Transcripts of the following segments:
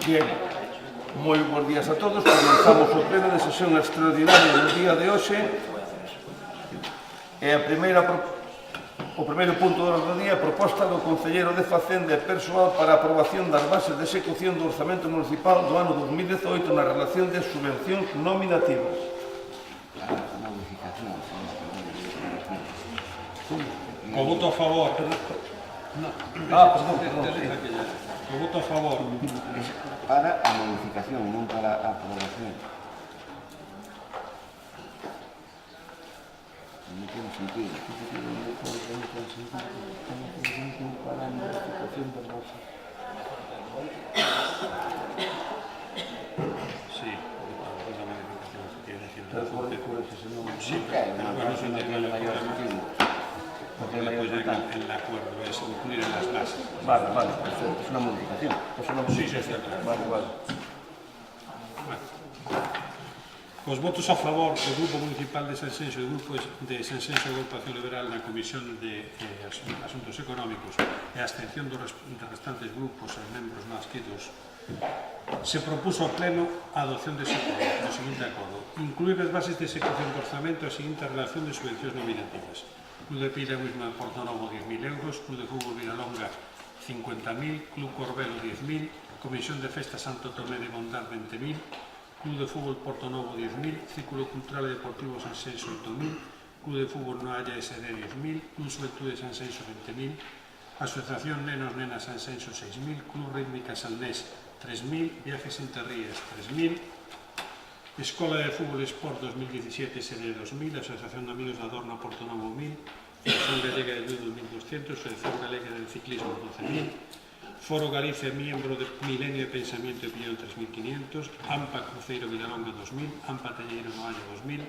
Bien, moi bons días a todos. Comenzamos o pleno de sesión extraordinaria do día de hoxe. E o primeiro punto do día, a proposta do Concelleiro de Facenda e Persoal para a aprobación das bases de execución do Orzamento Municipal do ano 2018 na relación de subvencións nominativas. Co voto a favor. Perdón. Co voto a favor. Para a modificación, non para a aprobación. Non ten sentido. Para a modificación das bases. Sí, para a modificación se tiene diciendo. Sí, claro, non ten maior sentido. Porque después el acuerdo es incluir en las bases. Vale, perfecto. Es una modificación. Sí, cierto. Vale. Os votos a favor do Grupo Municipal de Sanxenxo e do Grupo de Sanxenxo de Agrupación Liberal na Comisión de Asuntos Económicos e a abstención dos restantes grupos e membros non adscritos, se propuso ao Pleno a adopción do seguinte acordo: incluir as bases de execución do orzamento a seguinte relación de subvencións nominativas. Club de Piragüismo de Portonovo 10.000 euros, Club de Fútbol Viralonga 50.000, Club Corbelo 10.000, Comisión de Festa Santo Tomé de Bondar 20.000, Club de Fútbol Portonovo 10.000, Círculo Cultural e Deportivo Sanxenxo 8.000, Club de Fútbol Noalla SD 10.000, Club Xuventude Sanxenxo 20.000, Asociación Nenos Nenas Sanxenxo 6.000, Club Rítmica Salnés 3.000, Viajes Interrías 3.000, Escola de Fútbol Sport 2017 SD 2.000, Asociación de Amigos da Dorna Portonovo 1.000, Federación Galega de Ludo 1.200, Federación Galega del Ciclismo 12.000, Foro Galicia Miembro de Milenio de Pensamiento e Opinión 3.500, AMPA Cruceiro Viralonga 2.000, AMPA Telleiro Noalla 2.000,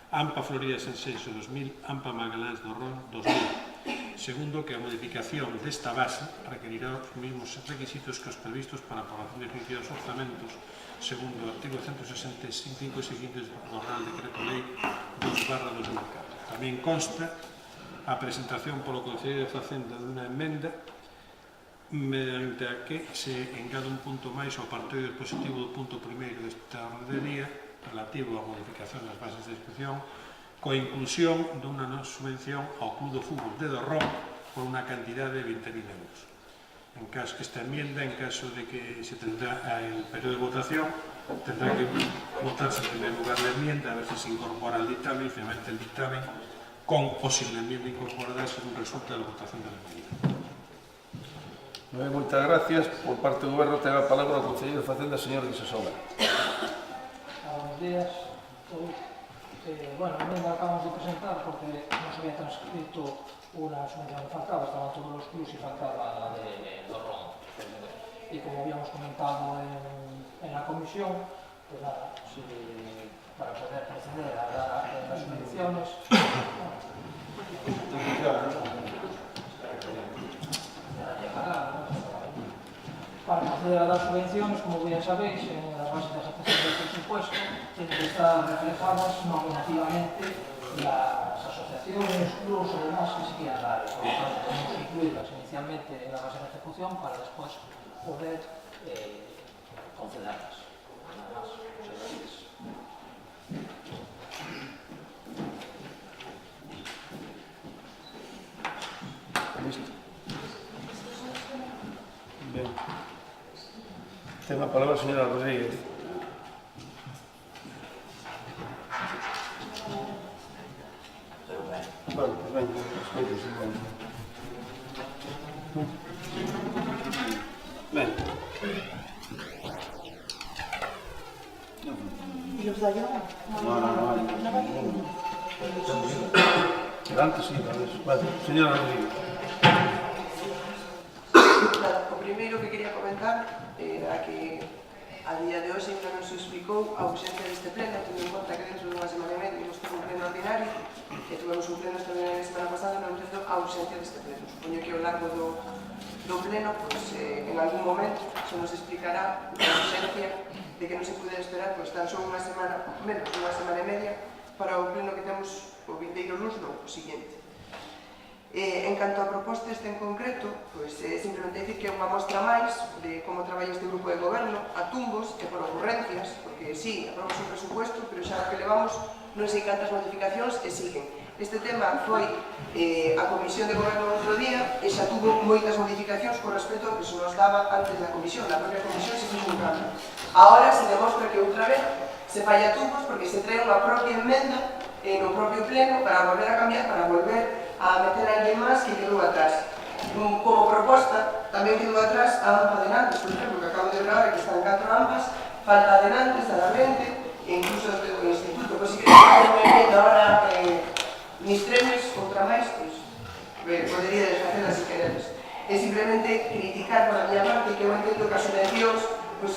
AMPA Florida Sanxenxo 2.000, AMPA Magaláns do Ron 2.000. Segundo, que a modificación desta base requerirá os mesmos requisitos que os previstos para a aprobación definitiva dos orzamentos segundo o artigo 165 e seguintes do Real Decreto Lei 2/2004. Tamén consta a presentación polo Concelleiro de Facenda dunha emenda mediante a que se engade un punto máis ao partido dispositivo do punto primeiro desta orde del día relativo á modificación das bases de inscripción coa inclusión dunha subvención ao Club de Fútbol de Dorrón por unha cantidad de 20.000 euros. En caso que esta enmienda, en caso de que se tendrá el periodo de votación, tendrá que votarse en primer lugar la enmienda, a ver si se incorpora al dictamen y finalmente el dictamen con posible enmienda incorporada según resulta de la votación de la enmienda. Moitas gracias. Por parte do Goberno ten a palabra o Concelleiro de Facenda, señor Guisasola. Buenos días a todos. Bueno, a enmienda acabamos de presentar porque no se había transcrito una subvención que faltaba, estaban todos los clubs y faltaba la de Dorrón. Y como habíamos comentado en la comisión, pues nada, para poder proceder a dar las subvenciones. Para proceder a dar subvenciones, como bien sabéis, en las bases de ejecución del presupuesto tienen que estar reflejadas nominativamente las asociaciones, clubs o demás que se quieran dar. Por lo tanto, tenemos que incluirlas inicialmente en la base de ejecución para después poder concederlas. Nada más. Listo. Bien. Ten a palabra a señora Rodríguez. Vale, pues venga, ven. ¿Y los de allá? No. Antes sí, vale. Señora Rodríguez. O primeiro que quería comentar era que a día de hoxe ainda non se explicou a urxencia deste pleno, tendo en conta que dentro dunha semana e media temos un pleno ordinario e tivemos un pleno extraordinario a semana pasada, non entendo a urxencia deste pleno. Supoño que ao largo do pleno, en algún momento, se nos explicará a urxencia de que non se puder esperar tan só unha semana, menos unha semana e media, para o pleno que temos o vindeiro luns non, o seguinte. En canto a proposta esta en concreto, simplemente dicir que é unha mostra máis de como traballa este grupo de goberno a tumbos e por ocurrencias, porque sí, aprobamos un presupuesto, pero xa que levamos non sei cantas modificacións e siguen. Este tema foi a Comisión de Goberno outro día e xa tuvo moitas modificacións con respecto ao que se nos daba antes da Comisión. Na propia Comisión se fixo un cambio. Ahora se demostra que outra vez se falla tumbos porque se trae unha propia enmenda no propio pleno para volver a cambiar, para volver a meter a alguén máis que quedou atrás. Como proposta, tamén quedou atrás a AMPA de Nantes, por exemplo, que acabo de ver ahora que están 4 AMPAs, falta de Nantes, a la mente, e incluso do Instituto. Pois si queres facer unha enmenda ahora mis tremes, outra máis, pois podería desfacela se queredes. É simplemente criticar por a miña parte que eu entendo que as subvencións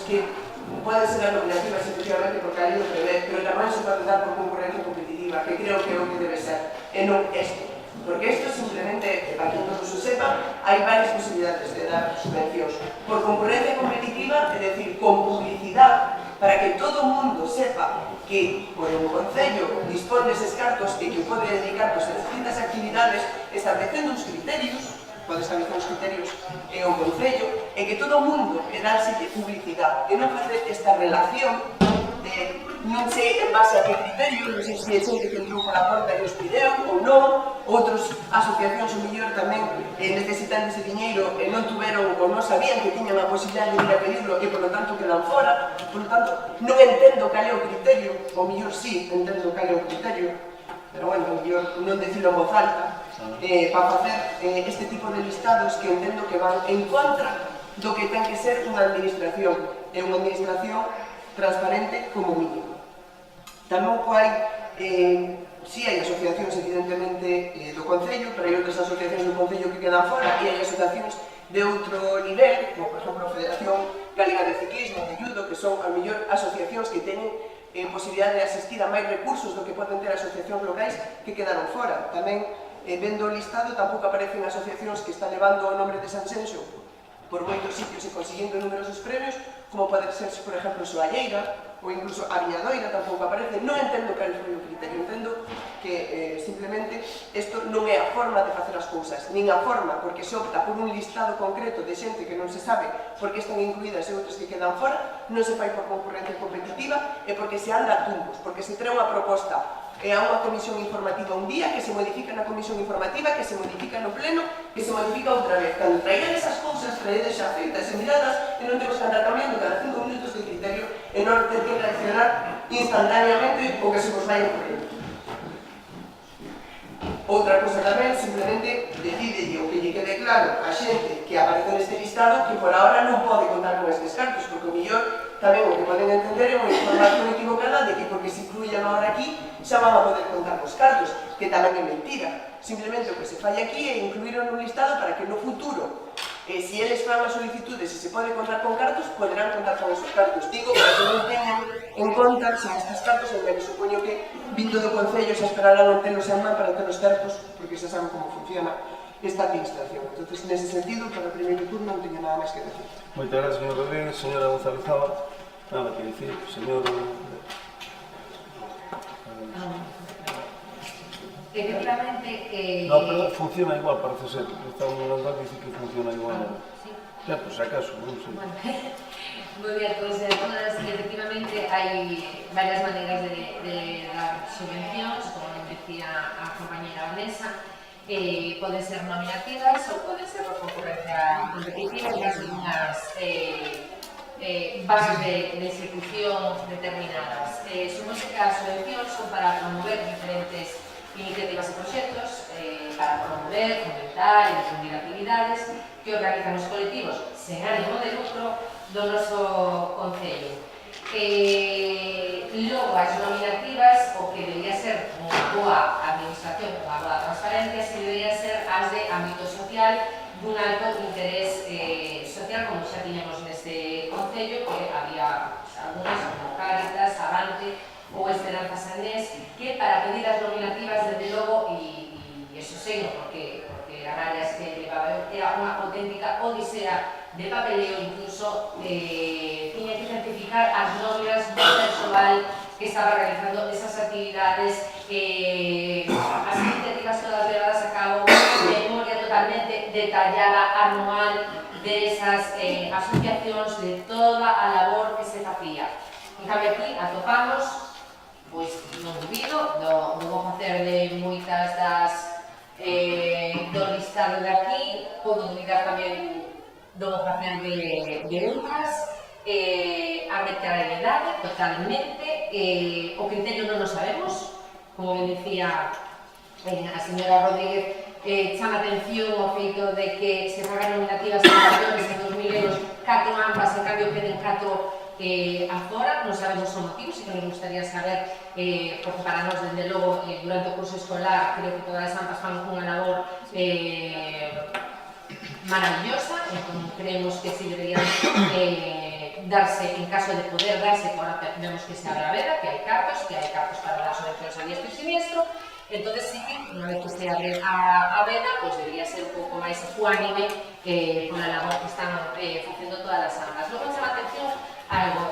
que poden ser nominativas efectivamente porque a lei o prevé, pero tamén se pode dar por concurrencia competitiva, que creo que é o que debe ser, e non este. Porque isto simplemente, para que todos o sepan, hai varias posibilidades de dar subvencións. Por concurrencia competitiva, é dicir, con publicidade, para que todo o mundo sepa que o Concello dispón deses cartos e que pode dedicar a distintas actividades, establecendo uns criterios, pode establecer uns criterios o Concello, e que todo o mundo darse de publicidade, e non facer esta relación de non sei en base a que criterio, non sei se é xente que entrou pola porta e os pideu ou non, outros asociacións o mellor tamén necesitan ese diñeiro e non tuveron ou non sabían que tiñan a posibilidade de ir a pedirlo e polo tanto quedan fora, polo tanto non entendo cal é o criterio, ou mellor sí, entendo cal é o criterio, pero bueno, mellor non decirlo en voz alta, para facer este tipo de listados que entendo que van en contra do que ten que ser unha administración, e unha administración transparente como mínimo. Tampouco hai, si hai asociacións evidentemente do Concello, pero hai outras asociacións do Concello que quedan fora e hai asociacións de outro nivel, como por exemplo a Federación Galega de Ciclismo, de Judo, que son a mellor asociacións que teñen posibilidade de asistir a máis recursos do que poden ter asociacións locais que quedaron fora. Tamén, vendo o listado, tampouco aparecen asociacións que están levando o nombre de Sanxenxo por moitos sitios e conseguindo numerosos premios, como pode ser, por exemplo, Soalleira, ou incluso a Viñadoira tampouco aparece. Non entendo cal foi o criterio, entendo que simplemente isto non é a forma de facer as cousas, nin a forma, porque se opta por un listado concreto de xente que non se sabe por que están incluídas e outras que quedan fora, non se fai por concurrencia competitiva e porque se anda a tumbos, porque se trae unha proposta a unha comisión informativa un día, que se modifica na comisión informativa, que se modifica no pleno, que se modifica outra vez. Cando traían esas cousas, traídas xa feitas e miradas, e non temos que andar cambiando cada 5 minutos de criterio e non ter que reaccionar instantáneamente o que se vos vai ocurrir. Outra cousa tamén, simplemente, decídelle o que lle quede claro a xente que aparece neste listado que por ahora non pode contar con estes cartos, porque o mellor tamén o que poden entender é unha información equivocada de que porque se incluían ahora aquí xa van a poder contar cos cartos, que tamén é mentira. Simplemente o que se fai aquí é incluíron un listado para que no futuro, se eles fan as solicitudes e se pode contar con cartos, poderán contar con esos cartos. Digo, para que non teñan en conta se estes cartos, en vez, supoño que vindo do Concello se esperarán non telos en man para telos certos, porque xa saben como funciona esta administración. Entonces, nese sentido, para o primeiro turno non teño nada máis que decir. Moitas gracias, señor Rodríguez. Señora González Zaba, nada que decir. Señor... Efectivamente... No, pero funciona igual, parece ser. Estamos hablando de decir que funciona igual. Sí. Ya, pues acaso, non sei. Bueno, muy bien, pues todas, efectivamente hay varias maneras de dar subvencións, como decía a compañera Vanessa. Poden ser nominativas ou poden ser por concurrencia competitiva e as unhas bases de execución determinadas. Supose que as subvencións son para promover diferentes iniciativas e proxectos, para promover, fomentar e difundir actividades que organizan os colectivos sen ánimo de lucro do noso Concello. Logo, as nominativas, o que debería ser unha boa administración, unha boa transparencia, se debería ser as de ámbito social dun alto interés social, como xa tiñamos neste Concello, que había algunhas como Cáritas, Avante ou Esperanza Sanés, que para pedir as nominativas, desde logo, e eso sei, porque a Naya es que era unha auténtica odisea de papeleo, incluso tiña que certificar as nóminas do persoal que estaba realizando esas actividades detallada anual desas asociacións, de toda a labor que se facía. En cambio aquí atopamos, pois non dubido, do vou facer de moitas do listado de aquí, podo dubidar tamén do vou facer de outras, a arbitrariedade totalmente, o criterio non o sabemos, como ben decía a señora Rodríguez, chama atención o feito de que se pagan nominativas en mayores de 2.000 euros 4 ambas, en cambio queden 4 afora, non sabemos o motivo, si que nos gustaría saber, porque para nós, dende logo, durante o curso escolar, creo que todas as ambas fan unha labor maravillosa, entón creemos que si deberían darse, en caso de poder darse, ahora vemos que se abre a veda, que hai cartos para dar subvencións a diestro e siniestro. Entón, sí que, unha vez que se abre a veda, pues debería ser un pouco máis ecuánime con a labor que están facendo todas as ambas. Logo, chama atención algo.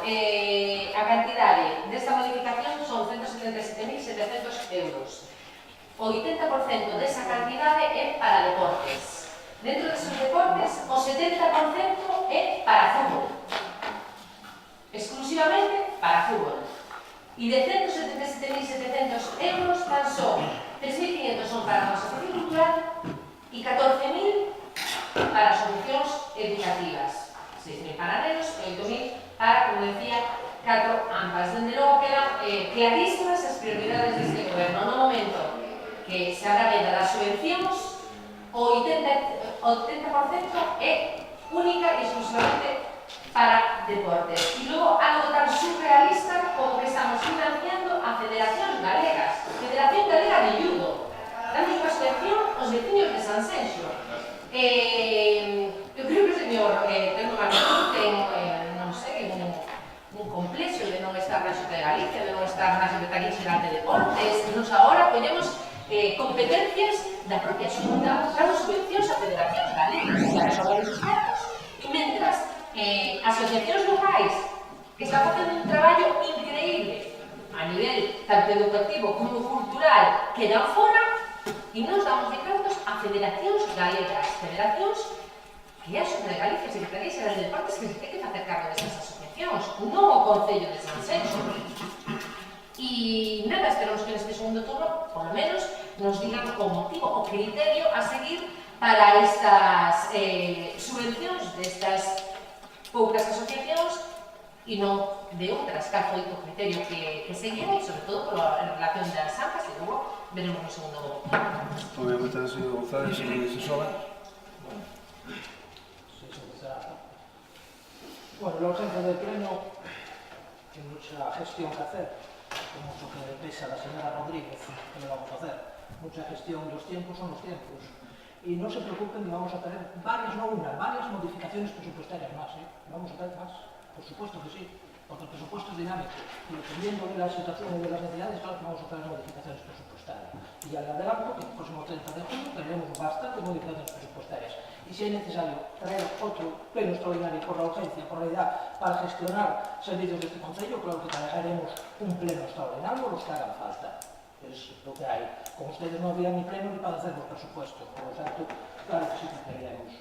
A cantidade desta modificación son 177.700 euros. O 80% desa cantidade é para deportes. Dentro desos deportes, o 70% é para fútbol. Exclusivamente para fútbol. E de 177.700 euros tan só 3.500 son para a asociación cultural e 14.000 para asociacións educativas, 6.000 para nenos e 8.000 para, como decía, 4 ambas. Dende logo quedan clarísimas as prioridades deste goberno. No momento que se abra a venda das subvencións, o 80% é única e exclusivamente para deportes. E logo algo tan surrealista como que estamos financiando a federacións galegas. Federación Galega de Judo. Damos unha subvención aos veciños de Sanxenxo. Eu creo que o señor Teno Martín ten, non sei, un complexo de non estar na Xunta de Galicia, de non estar na Secretaría Xeral de Deportes. Nos agora poñemos competencias da propia Xunta, damos subvencións a federacións galegas para resolver os cargos. E mentras asociacións locais que están facendo un traballo increíble a nivel tanto educativo como cultural que dan fora, e nos damos de cartos a federacións galegas, federacións que é a Xunta de Galicia, a Secretaría Xeral de Deportes, que se ten que facer cargo desas asociacións, non o Concello de Sanxenxo. E nada, esperamos que neste segundo turno, polo menos, nos digan o motivo, o criterio a seguir para estas subvencións destas poucas asociacións e non de outras, cal foi o criterio que seguiron, sobre todo en relación das AMPAs, e logo veremos no segundo voto. Muy bien, muchas gracias, señor González. ¿Se sobra? Bueno, la ausencia del pleno hay mucha gestión que hacer, como mucho que pesa a la señora Rodríguez, que le vamos a hacer. Mucha gestión, los tiempos son los tiempos. Y no se preocupen que vamos a tener varias, no una, varias modificaciones presupuestarias más, Vamos a tener más, por supuesto que sí, porque el presupuesto es dinámico. Y dependiendo de la situación y de las necesidades, claro que vamos a tener modificaciones presupuestarias. Y ya le adelanto que el próximo 30 de junio tendremos bastantes modificaciones presupuestarias. Y si es necesario traer otro pleno extraordinario por la urgencia, por la edad, para gestionar servicios de este Concello, claro que traeremos un pleno extraordinario, los que hagan falta. Es lo que hay. Como ustedes no habían ni pleno ni para hacer los presupuestos, por lo tanto, claro que sí que queríamos.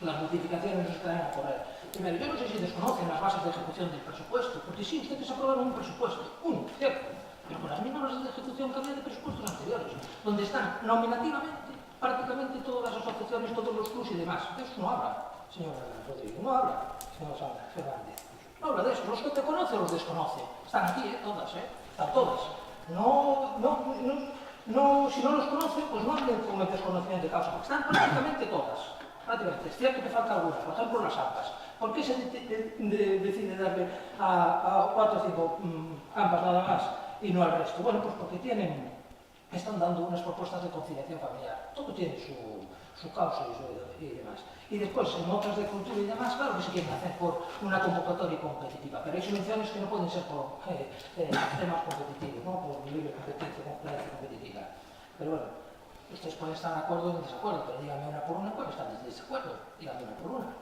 Las modificaciones nos traen a correr. Primero, yo no sé si desconocen las bases de ejecución del presupuesto, porque sí, ustedes aprobaron un presupuesto, uno, cierto, pero con las mismas bases de ejecución que había de presupuestos anteriores, donde están nominativamente prácticamente todas las asociaciones, todos los clubs y demás. De eso no habla, señor Rodríguez, no habla, señor Fernández. No habla de eso, los que te conocen o los desconoce. Están aquí, todas, están todas. Si no los conoce, pues no hablen con el desconocimiento de causa, porque están prácticamente todas. Prácticamente. Es cierto que falta alguna, por ejemplo las AMPAs. ¿Por qué se decide darle a 4 o 5 AMPAs nada más y no al resto? Bueno, pues porque están dando unas propuestas de conciliación familiar. Todo tiene su causa y demás. Y después, en otras de cultura y demás, claro que se quieren hacer por una convocatoria competitiva, pero hay subvenciones que no pueden ser por temas competitivos, ¿no? Por libre competencia, competencia competitiva. Pero bueno, ustedes pueden estar de acuerdo o en desacuerdo, pero díganme una por una, ¿cuál están en desacuerdo? Díganme una por una.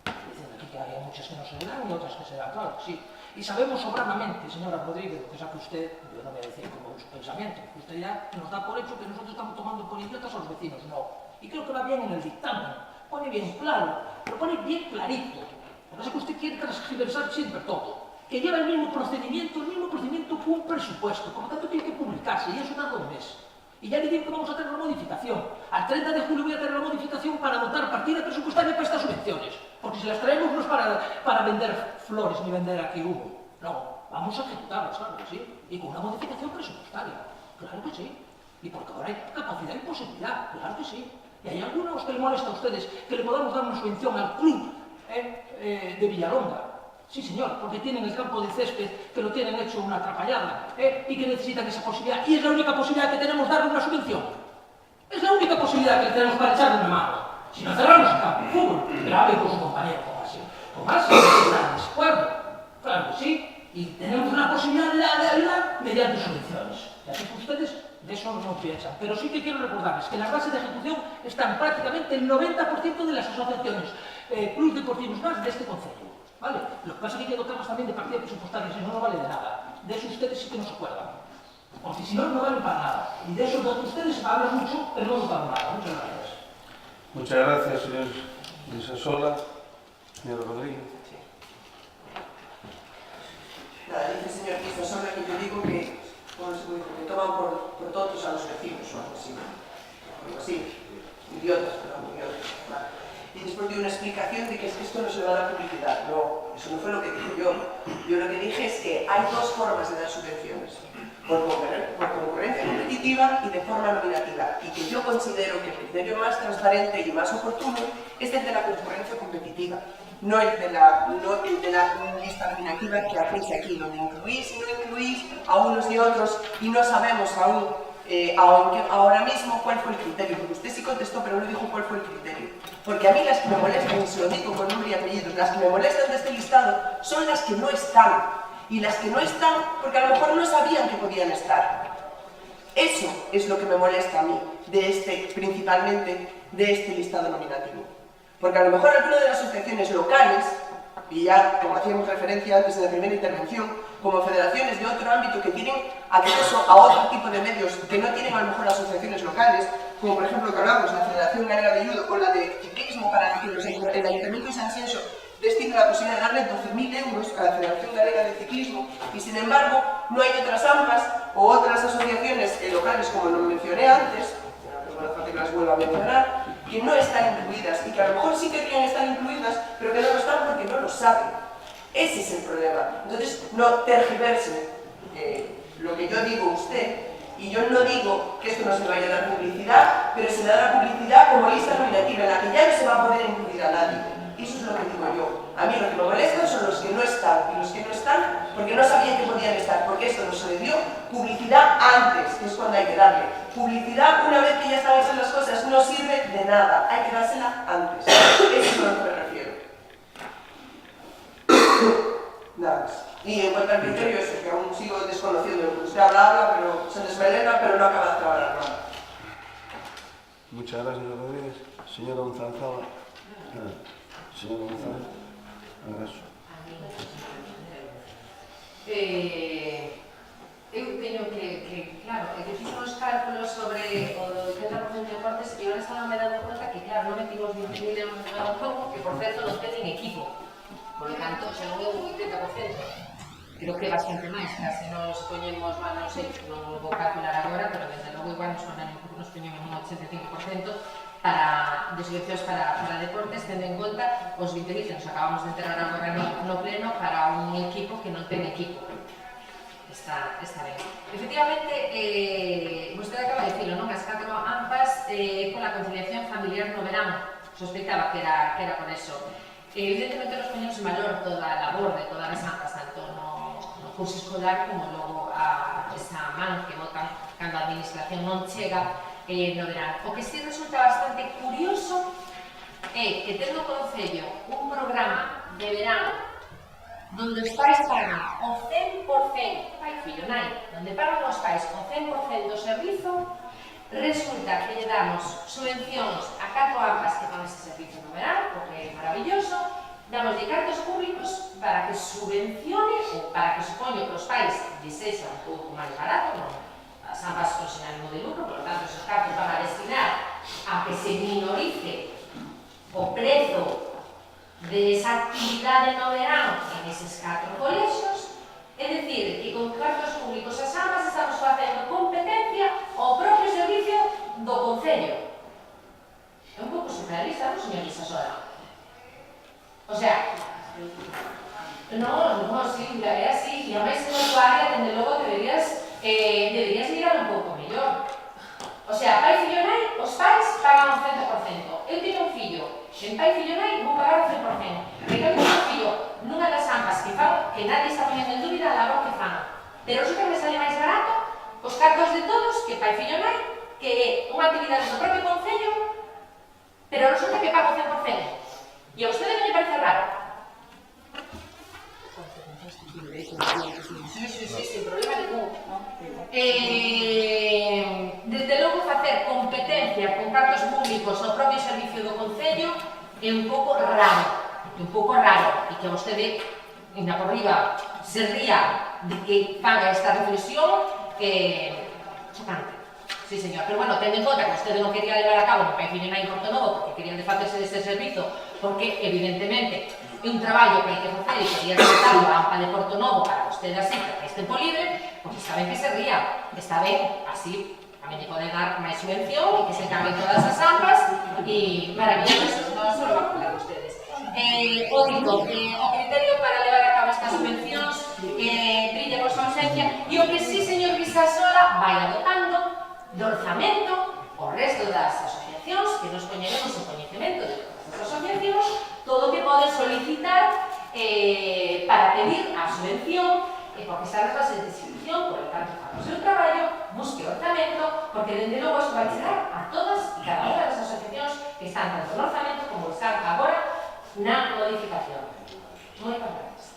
Dicen aquí que hay muchas que no se dan y otras que se dan, claro que sí. Y sabemos sobradamente, señora Rodríguez, que sabe usted, yo no voy a decir como su pensamiento, usted ya nos da por hecho que nosotros estamos tomando por idiotas a los vecinos, no. Y creo que va bien en el dictamen, pone bien claro, pero pone bien clarito. Lo que pasa es que usted quiere transgiversar siempre todo, que lleva el mismo procedimiento que un presupuesto, por lo tanto tiene que publicarse, y eso tarda un mes. Y ya le digo que vamos a tener la modificación. Al 30 de julio voy a tener la modificación para anotar partida presupuestaria para estas subvenciones. Porque si las traemos no es para vender flores ni vender aquí humo. No, vamos a ejecutarlas, claro que sí. Y con una modificación presupuestaria. Claro que sí. Y porque ahora hay capacidad y posibilidad. Claro que sí. Y hay algunos que les molesta a ustedes que le podamos dar una subvención al club de Villalonga. Sí, señor, porque tienen el campo de césped que lo tienen hecho una atrapallada, y que necesitan esa posibilidad. Y es la única posibilidad que tenemos darle una subvención. Es la única posibilidad que tenemos para echarle una mano. Si no cerramos el campo de fútbol, grave con su compañero Tomás, está en desacuerdo. Claro que sí. Y tenemos una posibilidad de ayudar mediante subvenciones. Y así que ustedes de eso no piensan. Pero sí que quiero recordarles que en las bases de ejecución están prácticamente el 90% de las asociaciones, clubes deportivos más de este concello. ¿Vale? Lo que pasa es que hay que dotarnos también de partida presupuestaria, si no, no vale de nada. De eso ustedes sí que no se acuerdan. Porque si no, no valen para nada. Y de eso ustedes hablan mucho, pero no dotan nada. Muchas gracias. Muchas gracias, señor Lisasola. Señor Rodríguez. Sí. Nada, dice el señor Lisasola que yo digo que, ¿cómo se puede decir? Que toman por tontos a los vecinos o algo así. Algo así. Idiotas, perdón, idiotas. Vale. Y después dio una explicación de que esto no se va a dar publicidad. No, eso no fue lo que dije yo. Yo lo que dije es que hay dos formas de dar subvenciones. Por concurrencia competitiva y de forma nominativa. Y que yo considero que el criterio más transparente y más oportuno es el de la concurrencia competitiva. No el de la lista nominativa que aplique aquí, donde incluís y no incluís a unos y otros y no sabemos aún ahora mismo cuál fue el criterio, porque usted sí contestó pero no dijo cuál fue el criterio. Porque a mí las que me molestan, y se lo digo con nombre y apellidos, las que me molestan de este listado son las que no están. Y las que no están porque a lo mejor no sabían que podían estar. Eso es lo que me molesta a mí, principalmente de este listado nominativo. Porque a lo mejor algunas de las asociaciones locales, y ya como hacíamos referencia antes en la primera intervención, como federaciones de otro ámbito que tienen acceso a otro tipo de medios que no tienen a lo mejor asociaciones locales, como por ejemplo que hablamos, la Federación Galega de Judo o la de Ciclismo, para que el Ayuntamiento de San Ascenso destina la posibilidad de darle 12.000 euros a la Federación Galega de Ciclismo, y sin embargo no hay otras AMPAs o otras asociaciones locales, como lo mencioné antes, no hace falta que las vuelva a mencionar, que no están incluidas y que a lo mejor sí querrían estar incluidas, pero que no lo están porque no lo saben. Ese es el problema. Entonces, no tergiverse lo que yo digo usted, y yo no digo que esto no se vaya a dar publicidad, pero se le da la publicidad como lista nominativa, en la que ya no se va a poder incluir a nadie. Eso es lo que digo yo. A mí lo que me molestan son los que no están, y los que no están porque no sabían que podían estar, porque esto no se le dio publicidad antes, que es cuando hay que darle. Publicidad, una vez que ya están hechas las cosas, no sirve de nada, hay que dársela antes. Eso es a lo que me refiero. Nada más. Y en cuanto al criterio, eso, que aún sigo desconociendo, usted habla, pero se desmelena, pero no acaba de trabajar nada. Muchas gracias, señor Rodríguez. Señora González. Señora González. Abrazo. Eu teño que claro, que fiz uns cálculos sobre o do 80% de deportes e ahora estaba me dando conta que, claro, non metimos 20.000 euros de cada juego, que por certo non ten equipo. Por lo tanto, se non é un 80%, creo que é bastante máis, case nos poñemos, non sei, non vou calcular agora, pero desde logo igual nos poñemos un 85% de subvencións para deportes, tendo en conta os 20.000 que nos acabamos de enterar agora no pleno para un equipo que non ten equipo. Está ben. Efectivamente, vostede acaba de dicilo, non? As 4 AMPAs con a conciliación familiar no verano. Sospitaba que era por eso. Evidentemente, nos poñemos en valor toda a labor de todas as AMPAs, tanto no curso escolar como logo a esa man que botan cando a administración non chega no verano. O que sí resulta bastante curioso é que tendo o Concello un programa de verano donde os pais pagan o 100%, pai, fillo, nai, donde pagan os pais o 100% do servizo, resulta que lle damos subvencións a 4 AMPAs que fan ese servizo no verano, porque é maravilloso, damos de cartos públicos para que subvencione ou para que supoño que os pais lles sexa un pouco máis barato, non? As ambas con sin ánimo de lucro, por lo tanto, esos cartos van a destinar a que se minorice o prezo de esa actividade no verano en eses 4 colexios. É dicir, que con cartos públicos as ambas estamos facendo competencia ao propio servicio do Concello. É un pouco surrealista, non, señor Isasola? O sea, no, sí, é así, e a máis en a tua área, dende logo, deberías mirar un pouco mellor. O sea, pai, fillo e nai, os pais pagan o 100%. Eu teño un fillo, en pai, fillo e nai, vou pagar o 100%. Porque eu teño un fillo nunha das ambas que fan, que nadie está poñendo en dúbida a labor que fan. Pero resulta que me sale máis barato os cartos de todos que pai, fillo e nai, que é unha actividade do propio Concello, pero resulta que pago o 100%. E a usted non lle parece raro? Sí, sin problema ningún. Desde logo, facer competencia con cartos públicos ao propio servicio do Concello é un pouco raro, e que a vostede, ainda por riba, se ría de que faga esta reflexión, chocante. Sí, señor, pero bueno, tendo en conta que vostede non quería levar a cabo no Pai Fillo e Nai en Portonovo porque querían desfacerse deste servizo, porque evidentemente é un traballo que hai que facer e quería realizarlo a AMPA de Portonovo para vostede así, para este tempo libre, porque está ben que se ría, está ben, así tamén lle poden dar máis subvención e que se cambien todas as AMPAs e maravilloso, non só va a poner vostedes. O criterio para levar a cabo estas subvencións brilla por súa ausencia e o que sí, señor Visasola, vai adotando do orzamento o resto das asociacións que nos poñeremos en coñecemento de todas as asociacións todo o que poden solicitar para pedir a subvención porque están as bases de distribución, por el tanto, para o seu traballo, busque o orzamento, porque dende logo isto vai chegar a todas e cada unha das asociacións que están tanto no orzamento como están agora na modificación. Moitas gracias.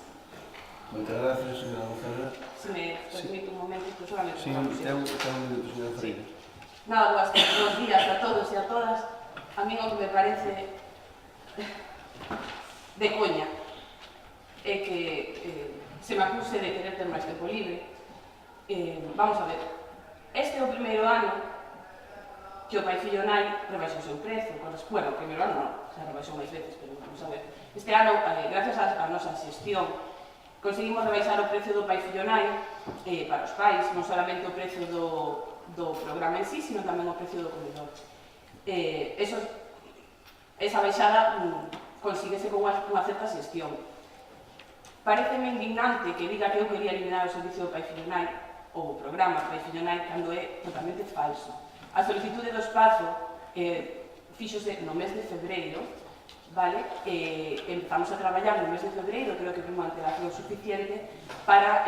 Moitas gracias, señora González. Se me permite un momento, solamente Sí, un minuto, señora Freire. Nada, buenos días a todos e a todas. A mí o que me parece de coña é que se me acuse de querer ter máis tempo libre. Vamos a ver, este é o primeiro ano que o Pai Fillo Nai rebaixou o seu prezo. Bueno, o primeiro ano non, se rebaixou máis veces, pero vamos a ver. Este ano, gracias á nosa xestión, conseguimos rebaixar o precio do Pai Fillo Nai para os pais, non solamente o precio do programa en sí, sino tamén o precio do comedor. Esa baixada consíguese con unha certa xestión. Pareceme indignante que diga que eu quería eliminar o servicio do Pai Fillo Nai, ou o programa Pai Fillo Nai, cando é totalmente falso. A solicitude do espazo fíxose no mes de febreiro, vale? Empezamos a traballar no mes de febreiro, creo que vimos antelación suficiente para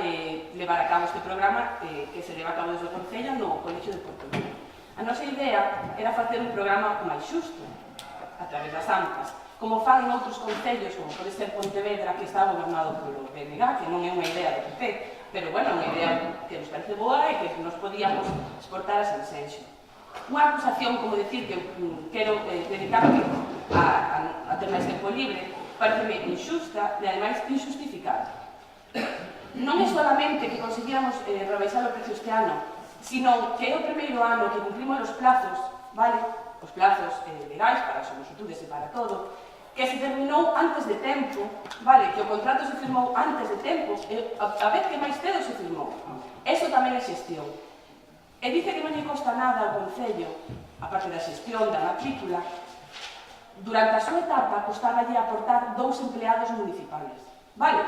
levar a cabo este programa que se leva a cabo desde o Concello no Colexio de Portonovo. A nosa idea era facer un programa máis xusto, a través das AMPAs, como fan noutros concellos, como pode ser Pontevedra, que está gobernado polo PNG, que non é unha idea do PP, pero, bueno, unha idea que nos parece boa e que nos podíamos exportar a Sanxenxo. Unha acusación, como decir que quero dedicarme a ter máis tempo libre, pareceme injusta e, ademais, injustificada. Non é solamente que conseguíamos rebaixar o precio este ano, sino que é o primeiro ano que cumplimos os plazos, vale? Os plazos legais para as solicitudes e para todo, que se terminou antes de tempo, vale? Que o contrato se firmou antes de tempo, a vez que máis cedo se firmou. Eso tamén é xestión. E dice que non lle costa nada ao Concello, a parte da xestión, da matrícula, durante a súa etapa costaballe aportar 2 empleados municipales, vale?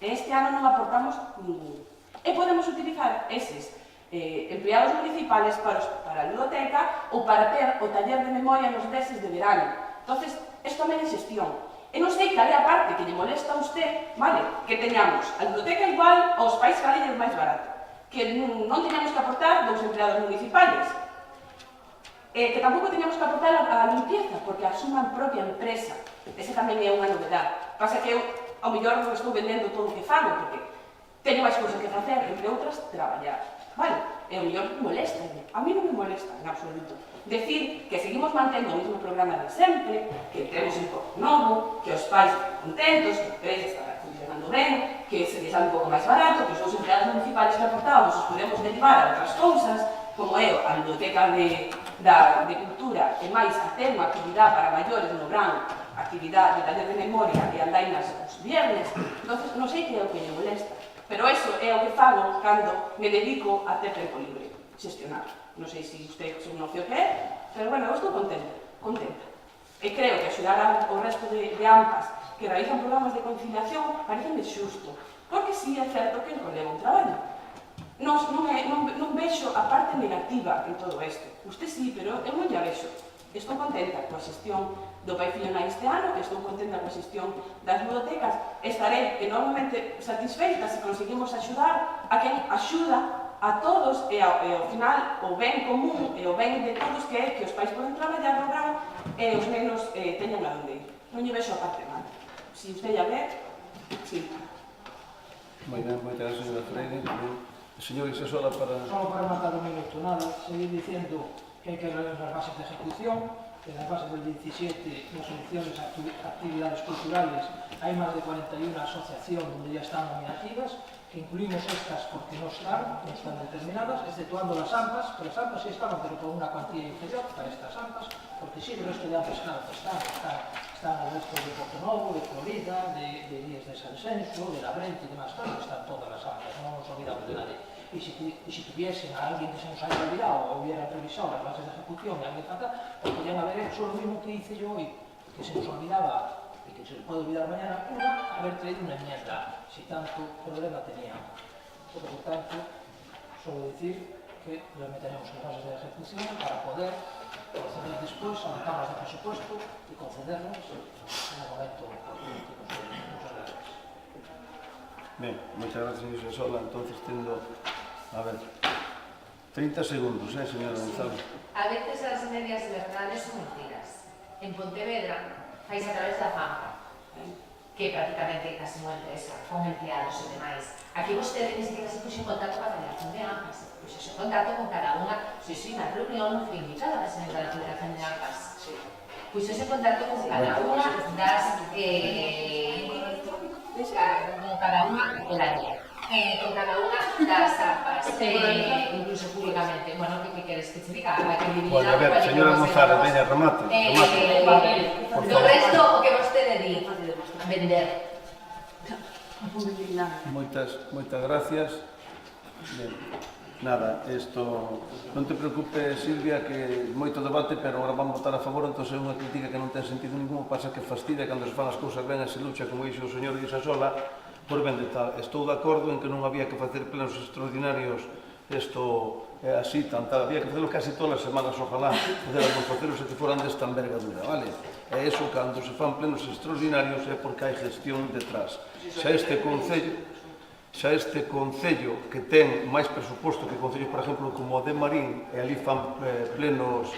E este ano non aportamos ningún. E podemos utilizar eses empleados municipales para a ludoteca ou para ter o taller de memoria nos meses de verano. Entonces, isto tamén é xestión. E non sei cal é a parte que lle molesta a usted, vale? Que teñamos a ludoteca igual aos pais galles máis barato. Que non teñamos que aportar 2 empleados municipales. Que tampouco teñamos que aportar a limpieza, porque asuma a propia empresa. Ese tamén é unha novedade. Pasa que eu, ao mellor, non estou vendendo todo o que fago, porque teño máis cousas que facer, entre outras, traballar. Vale? e o mellor molesta. A mí non me molesta en absoluto. Decir que seguimos mantendo o mesmo programa de sempre, que temos un pouco novo, que os pais están contentos, que a empresa está funcionando ben, que se les sale un pouco máis barato, que os seus empleados municipales que aportamos os podemos derivar a outras cousas, como é a biblioteca de cultura e máis a ter unha actividade para maiores no verán, actividade de taller de memoria e andainas os viernes. Entonces, non sei que é o que lle molesta, pero eso é o que fago cando me dedico a ter tempo libre, xestionar. Non sei se usted se conoce o que é, pero bueno, eu estou contenta. E creo que axudar ao resto de AMPAs que realizan programas de conciliación pareceme xusto, porque sí é certo que encoleva un traballo. Non vexo a parte negativa en todo isto. Usted sí, pero eu non lla vexo. Estou contenta coa xestión do Pai Fillo Nai este ano, estou contenta coa xestión das bibliotecas, estarei enormemente satisfeita se conseguimos axudar a quen axuda a todos e ao final o ben común e o ben de todos que é que os pais poden traballar no verán e os nenos teñan a onde ir. Non lle vexo a parte mal. Se usted lla ve, sí. Moi ben, moitas gracias, señora Freire. Señor Isasola, para... Solo para matar un minuto, nada, seguir diciendo que hai que ver as bases de ejecución, que nas bases del 17 nas elecciones actividades culturales hai máis de 41 asociacións onde ya están nominativas, que incluimos estas porque no están determinadas, exceptuando las AMPAs, que las AMPAs sí estaban, pero con una cuantía inferior para estas AMPAs, porque sí, el resto de AMPAs, claro, están el resto de Portonovo, de Florida, de Díaz de San Senso, de La Brente y demás, claro, están todas las AMPAs, no nos olvidamos de nadie. Y si tuviesen a alguien que se nos haya olvidado o hubiera revisado las bases de ejecución y alguien falta, pues podrían haber hecho lo mismo que hice yo hoy, que se nos olvidaba y que se le puede olvidar mañana haber traído una enmienda, si tanto problema teníamos. Por lo tanto, solo decir que le meteremos en bases de ejecución para poder proceder después a las cámaras de presupuesto y concedernos en el momento oportuno. Muchas gracias. Ben, moitas gracias, señor Isasola. Entonces, tendo... A ver, 30 segundos, señora González. A veces las medias verdades son mentiras. En Pontevedra, vais a través da FAMPA, que prácticamente casi unha empresa, con empleados e demais. Aquí vostede ni siquiera se puxo en contacto con a Federación de AMPAs, puxo en contacto con cada unha. Si, na reunión non fui invitada a presentar a Federación de AMPAs. Puxo en contacto con cada unha das... con cada unha del área. Con cada unha das AMPAs, incluso públicamente. Bueno, que queres que te diga? Bueno, a ver, señora González, veña, remate. Do resto, o que vostede di, vender. Moitas gracias. Ben, nada, isto... Non te preocupes, Silvia, que moito debate, pero agora van votar a favor, entón é unha crítica que non ten sentido ningún, pasa que fastidia cando se fan as cousas ben e se lucha, como dixo o señor Isasola, por ben de tal. Estou de acordo en que non había que facer plenos extraordinarios, isto é así, había que facelo casi todas as semanas, ojalá, poderamos facelos e que foran desta envergadura, vale? E iso, cando se fan plenos extraordinarios, é porque hai gestión detrás. Xa este Concello que ten máis presuposto que concellos, por exemplo, como o de Marín, e ali fan plenos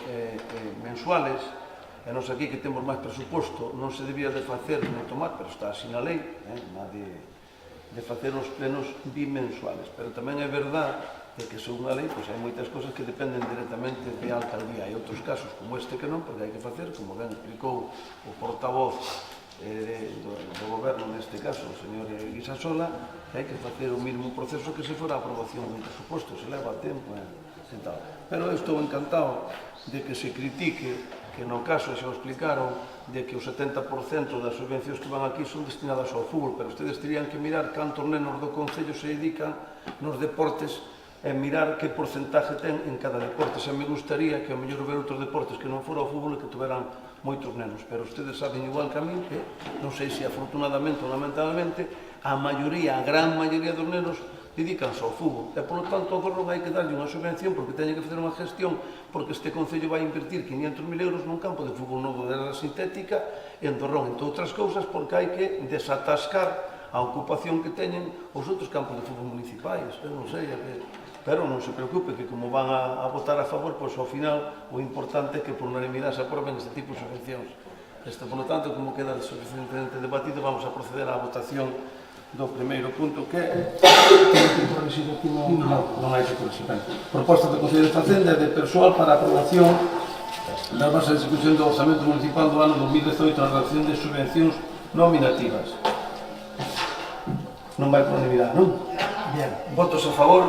mensuales, e nos aquí que temos máis presuposto, non se debía de facer non tomar, pero está así na lei, de facer os plenos bimensuales. Pero tamén é verdad que según a lei hai moitas cosas que dependen directamente de alcaldía. Hai outros casos como este que non, porque hai que facer, como ben explicou o portavoz do goberno neste caso, o señor Isasola, hai que facer o mismo proceso que se fora a aprobación dun presuposto, se leva tempo e tal. Pero eu estou encantado de que se critique que no caso, xa o explicaron, de que o 70% das subvencións que van aquí son destinadas ao fútbol, pero ustedes terían que mirar cantos nenos do Concello se dedican nos deportes e mirar que porcentaje ten en cada deporte. Xa me gustaría que ao mellor ver outros deportes que non fora o fútbol e que tuveran moitos nenos, pero ustedes saben igual que a mí que, non sei se afortunadamente ou lamentablemente, a gran maioría dos nenos dedicanse ao fútbol. E, polo tanto, agora non hai que darlle unha subvención porque teñen que facer unha gestión, porque este Concello vai invertir 500.000 euros nun campo de fútbol novo de erra sintética en Torrón, entre outras cousas, porque hai que desatascar a ocupación que teñen os outros campos de fútbol municipais. Eu non sei, pero non se preocupe que como van a votar a favor, pois ao final o importante é que por unanimidade se aproben este tipo de subvencións. Por lo tanto, como queda suficientemente debatido, vamos a proceder á votación do primeiro punto que é No. non hai que corrixir. Proposta do Consello de Facenda e de persoal para aprobación das bases de execución do Orzamento Municipal do ano 2018 na relación de subvencións nominativas. Non vai por unanimidade, non? Bien. Votos a favor?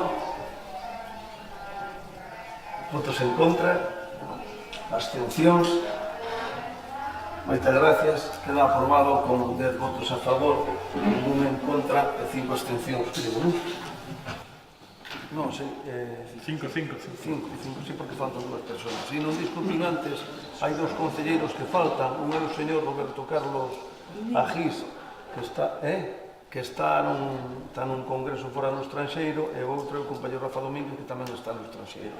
Votos en contra? Abstencións? Moitas gracias. Queda aprobado con 10 votos a favor, ningún en contra e 5 abstencións, creo, non? Non, sei, 5, sí, porque faltan dúas persoas. Se non disculpin antes, hai dous concelleiros que faltan. Un é o señor Roberto Carlos Agís, que está nun congreso fora no estranxeiro, e o outro é o compañero Rafa Domínguez, que tamén está no estranxeiro.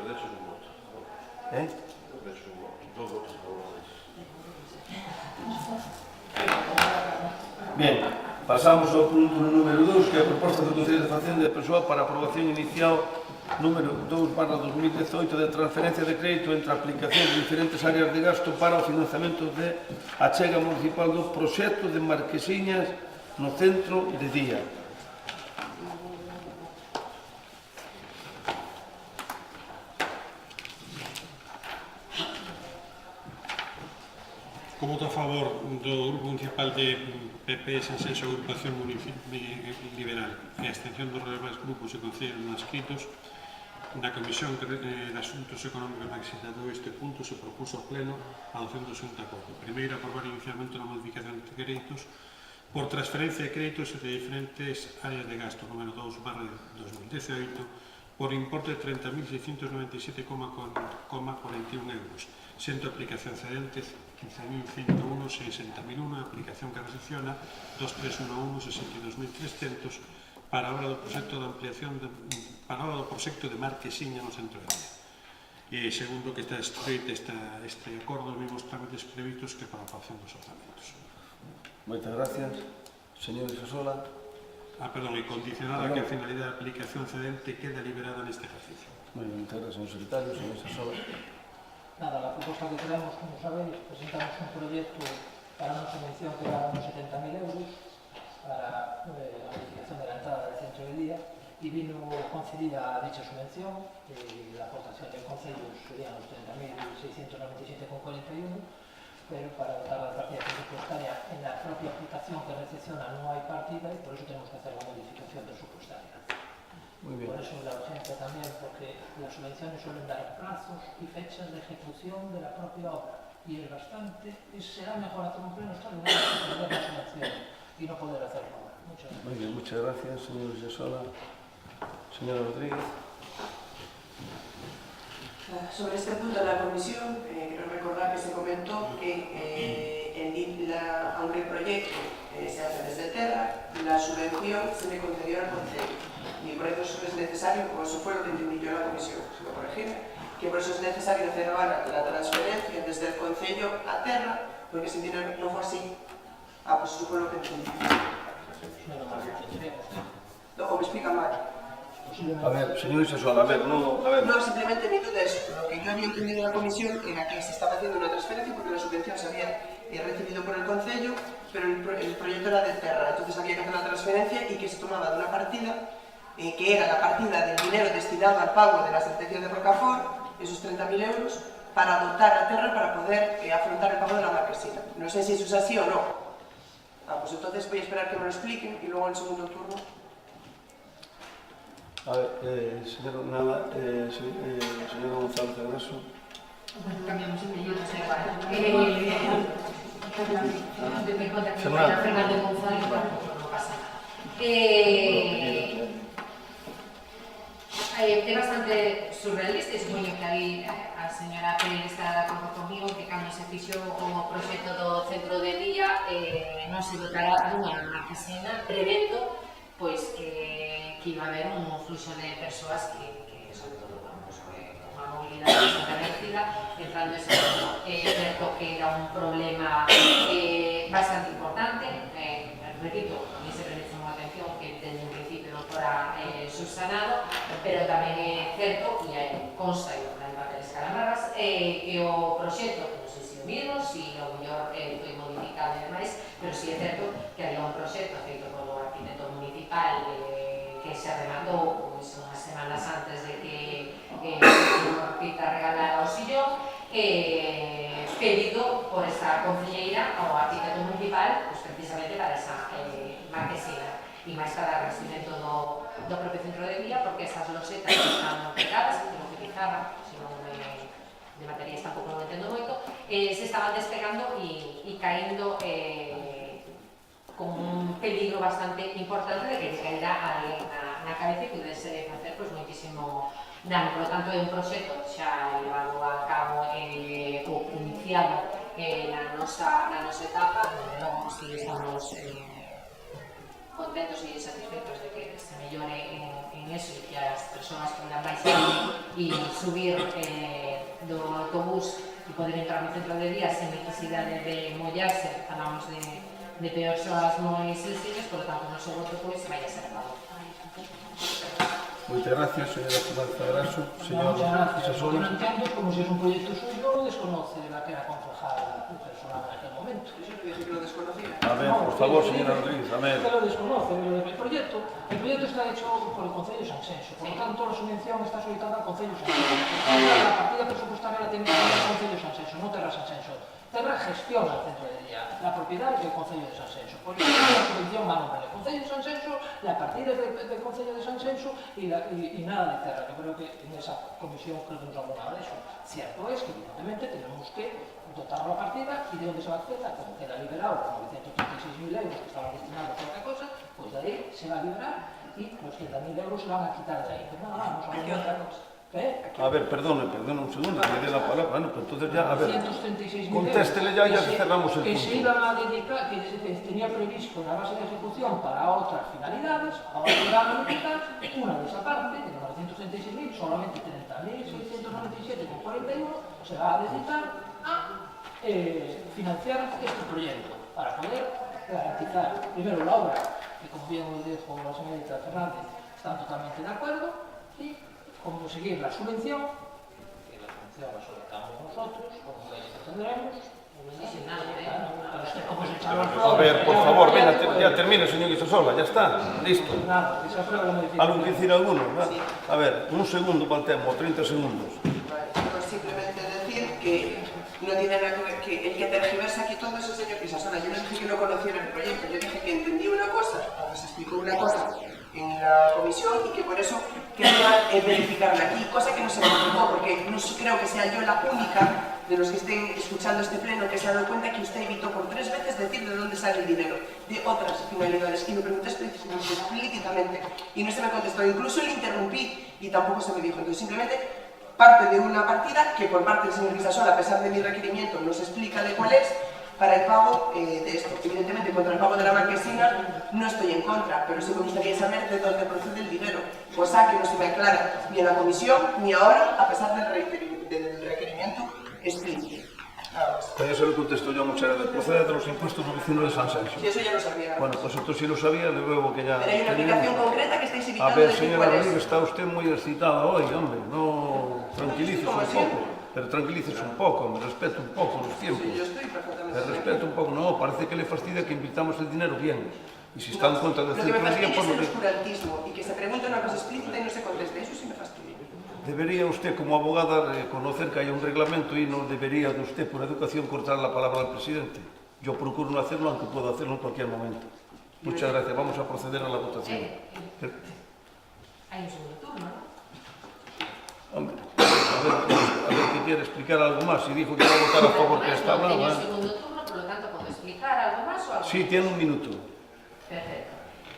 Bien, pasamos ao punto número 2, que é a proposta do Consello de Facenda e Persoal para aprobación inicial número 2/2018 de transferencia de crédito entre aplicación de diferentes áreas de gasto para o financiamento de achega municipal do proxecto de Marquesiñas no centro de día. Co voto a favor do Grupo Municipal de PP Sensenso Agrupación Liberal e a abstención dos demais grupos e concellos non adscritos, na Comisión de Asuntos Económicos na que se tratou este punto se propuso ao Pleno a adopción do seguinte acordo. Primeiro, aprobar inicialmente unha modificación de créditos por transferencia de créditos de diferentes áreas de gasto, número 2/2018, por importe de 30.697,41 euros, sendo aplicación cedente 15.101, 60.001, aplicación que recepciona 2311, 62.300 para a obra do proxecto de ampliación para a obra do proxecto de Marquesiña no centro de Día. E segundo, que está escrito este acordo os mesmos trámites previstos que para a aprobación dos orzamentos. Moitas gracias. Señor Isasola. Perdón, e condicionada a que a finalidade de aplicación cedente queda liberada neste ejercicio. Moi ben, moitas gracias, señor secretario. Señor Isasola. Nada, la propuesta que traemos, como sabéis, presentamos un proyecto para una subvención que va a unos 70.000 euros para la modificación de la entrada del centro de día y vino concedida dicha subvención. La aportación del Concello serían los 30.697,41, pero para dotar la partida presupuestaria en la propia aplicación que recepciona no hay partida y por eso tenemos que hacer la modificación presupuestaria. Muy bien. Por eso la urgencia también, porque las subvenciones suelen dar plazos y fechas de ejecución de la propia obra y es bastante, será mejor hacer un pleno extraordinario que perder la subvención y no poder hacerlo ahora. Muchas gracias. Muy bien, muchas gracias, señor Isasola. Señora Rodríguez. Sobre este punto de la comisión, quiero recordar que se comentó que aunque el proyecto se hace desde Terra, la subvención se le concedió al Concello. Y por eso es necesario, como eso fue lo que entendí yo en la comisión, si me corregirme, que por eso es necesario hacer ahora la transferencia desde el Concello a Terra, porque si no fue así, pues eso fue lo que entendí. O me explica mal. A ver, señor Isasola, No, simplemente mi duda es, lo que yo había entendido en la comisión era que se estaba haciendo una transferencia porque la subvención se había recibido por el Concello, pero el proyecto era de Terra, entonces había que hacer la transferencia y que se tomaba de una partida que era la partida del dinero destinado al pago de la sentencia de Rocafort, esos 30.000 euros, para dotar a Terra para poder afrontar el pago de la Marquesina. No sé si eso es así o no. Pues entonces voy a esperar que me lo expliquen y luego en el segundo turno. A ver, señor González Agreso. Cambiamos de apellido, no sé igual. Fernando González, bueno, no pasa nada. É bastante surrealista e supoño que aí a señora Pérez estará de acordo comigo que cando se fixo o proxecto do centro de día non se dotará dunha piscina prevendo pois que iba a haber un fluxo de persoas que sobre todo unha mobilidade bastante reducida entrando ese mundo. É certo que era un problema bastante importante, repito, a mí se merece unha atención que desde un principio non fora subsanado, pero tamén é certo, e consta en papeles calamarras, que o proxecto, non sei se o mismo, se o mellor foi modificado e demais, pero si é certo que había un proxecto feito polo arquitecto municipal municipal que se rematou pues, unhas semanas antes de que o señor Pita regalara o sillón, pedido por esta concelleira ao arquitecto municipal pues, precisamente para esa marquesina e máis para o revestimento do propio centro de día, porque esas losetas están pegadas, creo que pizarra, se non de materiais tampouco non entendo moito, se estaban despegando e caendo con un peligro bastante importante de que lle caera alguén na cabeza e pudese facer pues, moitísimo dano. Por lo tanto, é un proxecto xa levado a cabo ou iniciado na nosa etapa, onde non si estamos contentos e satisfeitos de que se mellore en eso e que as persoas podan baixar e subir do autobús e poder entrar no centro de día sen necesidade de mollarse. Falamos de persoas moi sensibles, por lo tanto, o noso voto pois vai a ser favor. Moitas gracias, señora Esperanza Graso. Señor Muchas gracias. Sasola. Lo que no entiendo es como si es un proyecto suyo, desconoce la que era concejal personal en aquel momento. Yo no dije que lo desconocía. A ver, por favor, señora Rodríguez, a ver. Usted lo desconoce, el proyecto está hecho por el Concello de Sanxenxo, por lo tanto la subvención está solicitada al Concello de Sanxenxo. La partida presupuestaria la tiene el Concello de Sanxenxo, no Terra Sanxenxo. Terra gestiona el centro de día, la propiedad es del Concello de Sanxenxo. Por lo tanto, la subvención va a nombre del Concello de Sanxenxo, la partida es del Concello de Sanxenxo y nada de Terra. Yo creo que en esa comisión creo que nos habló nada de eso. Cierto es que evidentemente tenemos que dotar la partida y de dónde se va a hacer, como queda liberado los 936.000 euros que estaban destinados a otra cosa, pues de ahí se va a liberar y los 30.000 euros se van a quitar de ahí. Pero nada, vamos a ver otra cosa. A ver, perdone un segundo, que le dé la palabra. Bueno, pues entonces ya, a ver, 136.000 contéstele ya y ya cerramos el que punto. se iban a dedicar, que se tenía previsto la base de ejecución para otras finalidades, ahora se van a dedicar una de esa parte, de los 936.000, solamente 30.697,41 se va a dedicar a financiar este proyecto para poder garantizar primero la obra, que como bien os dijo la señorita Fernández, están totalmente de acuerdo, y conseguir la subvención, que la subvención la solicitamos nosotros, como veis que tendremos. A ver, por favor, venga, ya termine, señor Guisasola, ya está, listo. Nada, esa fue la modificación. ¿Algo que decir alguno? Sí. A ver, un segundo para el tema, o 30 segundos. Vale, pues simplemente decir que no tiene nada que ver, que el que tergiversa aquí todo es el señor Guisasola. Yo no dije que no conociera el proyecto, yo dije que entendí una cosa, o se explicó una cosa en la comisión y que por eso quería verificarla aquí, cosa que no se me explicó, porque no creo que sea yo la única de los que estén escuchando este pleno que se ha dado cuenta que usted evitó por 3 veces decir de dónde sale el dinero, de otras finalidades, y lo pregunté explícitamente y no se me contestó, incluso le interrumpí y tampoco se me dijo. Entonces simplemente parte de una partida que por parte del señor Guisasola, a pesar de mi requerimiento, no se explica de cuál es, para el pago de esto. Evidentemente, contra el pago de la marquesina no estoy en contra, pero sí me gustaría saber de dónde procede el dinero, cosa que no se me aclara ni en la comisión ni ahora, a pesar del requerimiento explícito. Ya se lo contesto yo muchas veces. Procede de los impuestos los vecinos de Sanxenxo. Sí, eso ya lo sabía. Bueno, pues esto sí lo sabía, de luego que ya... Pero hay una aplicación concreta que estáis evitando A ver, decir señora cuál es. Rodríguez, está usted muy excitada hoy, hombre, no... Tranquilícese un poco, pero tranquilícese un poco, me respeto un poco los tiempos. Sí, yo estoy perfectamente... Me respeto un poco, no, parece que le fastidia que invirtamos el dinero bien. Y si está en contra del Lo que me centro de día, fastidia pues es el no... oscurantismo y que se pregunte una cosa explícita y no se conteste, eso sí me fastidia. Debería usted, como abogada, conocer que hay un reglamento y no debería de usted, por educación, cortar la palabra al presidente. Yo procuro no hacerlo, aunque puedo hacerlo en cualquier momento. Muchas gracias. Vamos a proceder a la votación. Hay un segundo turno, ¿no? Hombre, a ver qué quiere explicar algo más. Si dijo que iba a votar a favor que está hablando. Tenía un segundo turno, por lo tanto, ¿puedo explicar algo más o algo? Sí, tiene un minuto. Perfecto.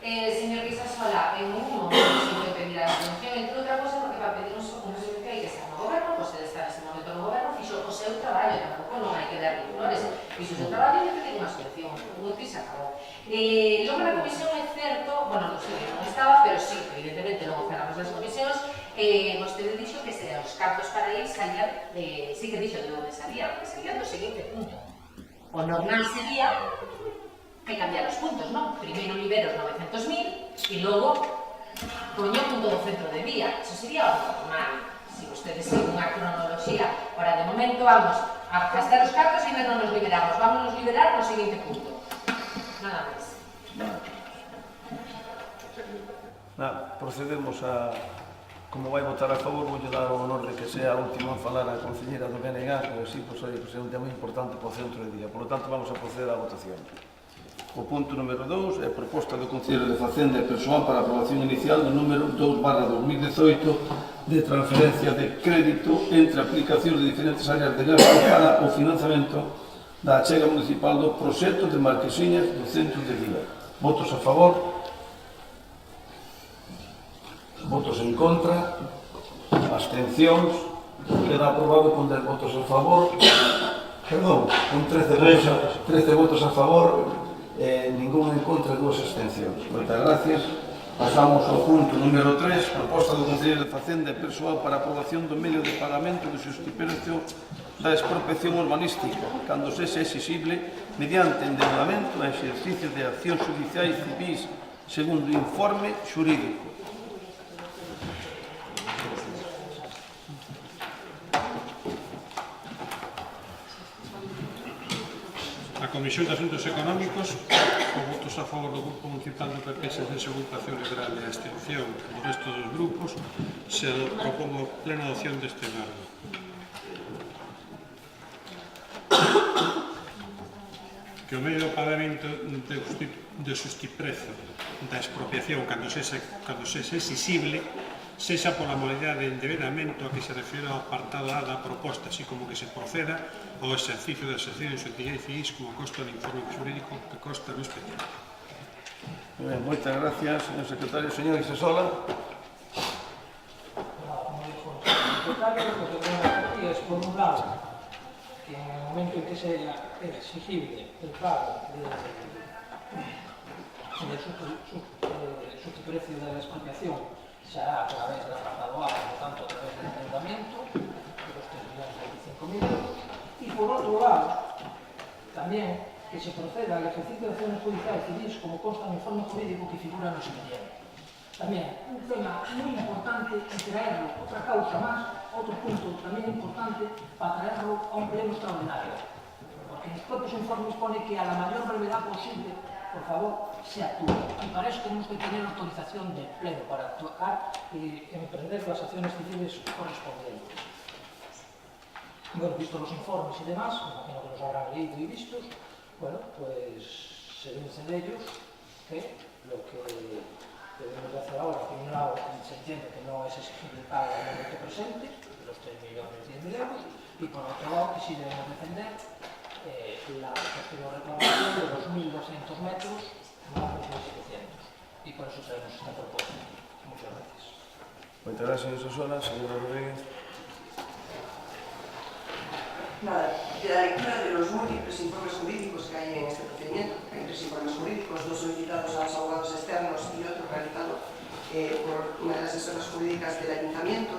Señor Guisasola, en un momento sí que pedirá la subvención, entre outra cosa, porque para pedir unha subvención hai que estar no goberno, pois se está neste momento no goberno, fixo o seu traballo, tampouco non hai que darle flores, fixo o seu traballo e le pedir unha subvención, punto e se acabou. Logo na comisión é certo, bueno, non sei que non estaba, pero sí, evidentemente logo cerramos as comisións, vostede dixo que os cartos para ir salían, sí que dixo de onde salían, que salían do seguinte punto. O normal sería que cambiar os puntos, non? Primeiro libero os 900.000 e logo poño o punto do centro de día. Eso sería o normal. Se vostedes siguen unha cronoloxía, ahora de momento vamos a gastar os cartos e ainda non nos liberamos. Vamos nos liberar no seguinte punto. Nada máis. Nada, procedemos a... Como vai votar a favor, vou dar o honor de que sea a última a falar a concelleira do BNG, porque así, pois, é un tema importante para o centro de día. Por lo tanto, vamos a proceder á votación. O punto número 2 é a proposta do Concello de Facenda e Persoal para a aprobación inicial do número 2/2018 de transferencia de crédito entre aplicacións de diferentes áreas de gasto para o financiamento da achega municipal do proxecto de marquesiñas do centro de día. Votos a favor? Votos en contra, abstencións, queda aprobado con 10 votos a favor, perdón, con 13 votos a favor, ningún en contra e 2 abstencións. Moitas gracias. Pasamos ao punto número 3, proposta do Concello de Facenda e Persoal para a aprobación do medio de pagamento do xustiprecio da expropiación urbanística, cando sexa exixible, mediante endeudamento e exercicio de accións judiciais civis, segundo o informe xurídico. A Comisión de Asuntos Económicos, con votos a favor do Grupo Municipal do PP, sentense Agrupación Liberal e a abstención do resto dos grupos, se propongo plena adopción deste marco. Que o medio de pagamento de xustiprezo da expropiación cando sexa exixible sexa pola modalidade de endebedamento a que se refere ao apartado A da proposta, así como que se proceda ao exercicio das accións judiciais como consta no informe xurídico que consta no expediente. Moitas gracias, señor secretario. Señor Isesola. Como dijo el secretario, lo que tenemos aquí es, por un lado, que en el momento en que sea exigible el pago del subprecio de la expropiación, se hará a través del apartado A, por lo tanto a través del endeudamiento de los 3.025.000 euros, y por otro lado, también que se proceda al ejercicio de acciones judiciales civiles como consta en el informe jurídico que figura en los expedientes. También un tema muy importante y traerlo, otra causa más, otro punto también importante para traerlo a un pleno extraordinario, porque en los propios informes pone que a la mayor brevedad posible, por favor, se actúe. Y para eso tenemos que tener autorización del Pleno para actuar y emprender las acciones civiles correspondientes. Bueno, visto los informes y demás, me imagino que los habrán leído y vistos, bueno, pues se dice de ellos que lo que debemos de hacer ahora, por un lado, se entiende que no es exigible el pago en el momento presente, de los 3.010.000 euros, y por otro lado, que sí debemos defender la posterior reclamación de los 1.200 metros más los 1.700. Y por eso traemos esta propuesta. Muchas gracias. Muchas gracias, señor Isesola. Señora Rodríguez. Nada, de la lectura de los múltiples informes jurídicos que hay en este procedimiento, hay 3 informes jurídicos, 2 solicitados a los abogados externos y otro realizado por una de las asesoras jurídicas del Ayuntamiento,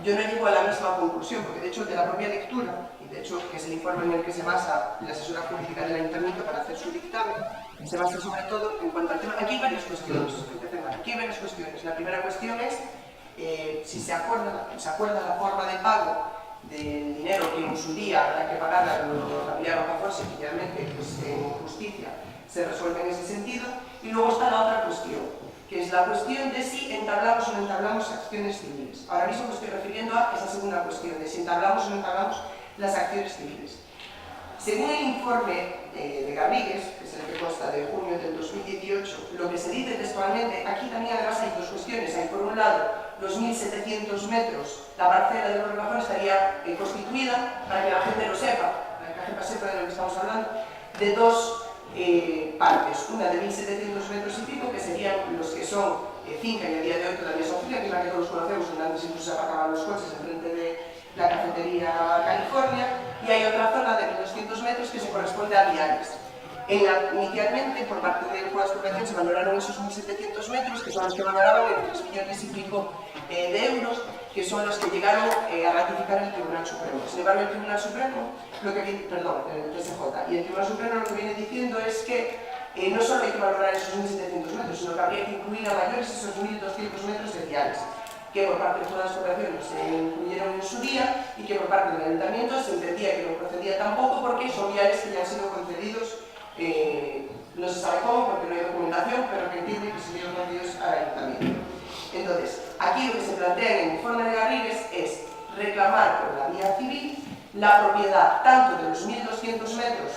yo no llego a la misma conclusión, porque de hecho de la propia lectura, y de hecho que es el informe en el que se basa la asesora jurídica del Ayuntamiento para hacer su dictamen, se basa sobre todo en cuanto al tema. Aquí hay varias cuestiones. Aquí hay varias cuestiones. La primera cuestión es si se acuerda la forma de pago del dinero que en su día habrá que pagar a los familiares Rocaforse, efectivamente, pues en justicia se resuelve en ese sentido. Y luego está la otra cuestión, que es la cuestión de si entablamos o no entablamos acciones civiles. Ahora mismo me estoy refiriendo a esa segunda cuestión, de si entablamos o no entablamos las acciones civiles. Según el informe de Garrigues, que es el que consta de junio del 2018, lo que se dice textualmente, aquí también además hay 2 cuestiones. Hay por un lado los 1.700 metros, la parcela de los Rocaforse estaría constituida, para que la gente lo sepa, para que la gente sepa de lo que estamos hablando, de 2 partes. Una de 1.700 metros y pico, que serían los que son finca y a día de hoy todavía son finca, que es la que todos conocemos, donde antes incluso se aparcaban los coches enfrente de la cafetería California, y hay otra zona de 1.200 metros que se corresponde a viales. Inicialmente, por parte del juez de expropiación, se valoraron esos 1.700 metros, que son los que valoraban en 3 millones y pico de euros, que son los que llegaron a ratificar el Tribunal Supremo. Sin embargo, el Tribunal Supremo, el TSJ, y el Tribunal Supremo lo que viene diciendo es que no solo hay que valorar esos 1.700 metros, sino que habría que incluir a mayores esos 1.200 metros de viales, que por parte del juez de expropiación se incluyeron en su día y que por parte del Ayuntamiento se entendía que no procedía tampoco porque son viales que ya han sido concedidos No se sabe cómo, porque no hay documentación, pero que entiende que se dieron medios al ayuntamiento. Entonces, aquí lo que se plantea en el informe de Garrigues es reclamar por la vía civil la propiedad tanto de los 1.200 metros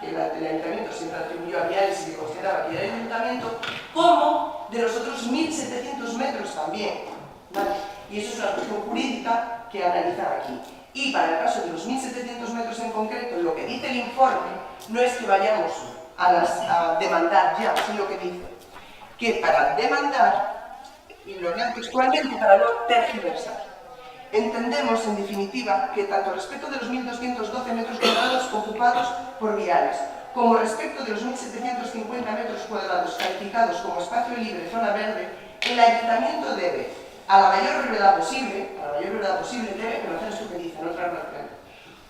que el ayuntamiento siempre atribuyó a Viales y que consideraba que era el ayuntamiento, como de los otros 1.700 metros también, ¿vale? Y eso es una cuestión jurídica que analizar aquí. Y para el caso de los 1.700 metros en concreto, lo que dice el informe no es que vayamos a demandar ya, sino que dice que para demandar, y lo leo textualmente para no tergiversar, entendemos, en definitiva, que tanto respecto de los 1.212 metros cuadrados ocupados por Viales, como respecto de los 1.750 metros cuadrados calificados como espacio libre, zona verde, el ayuntamiento debe, a la mayor brevedad posible, debe, conocer esto que dice, no traerlo al pleno,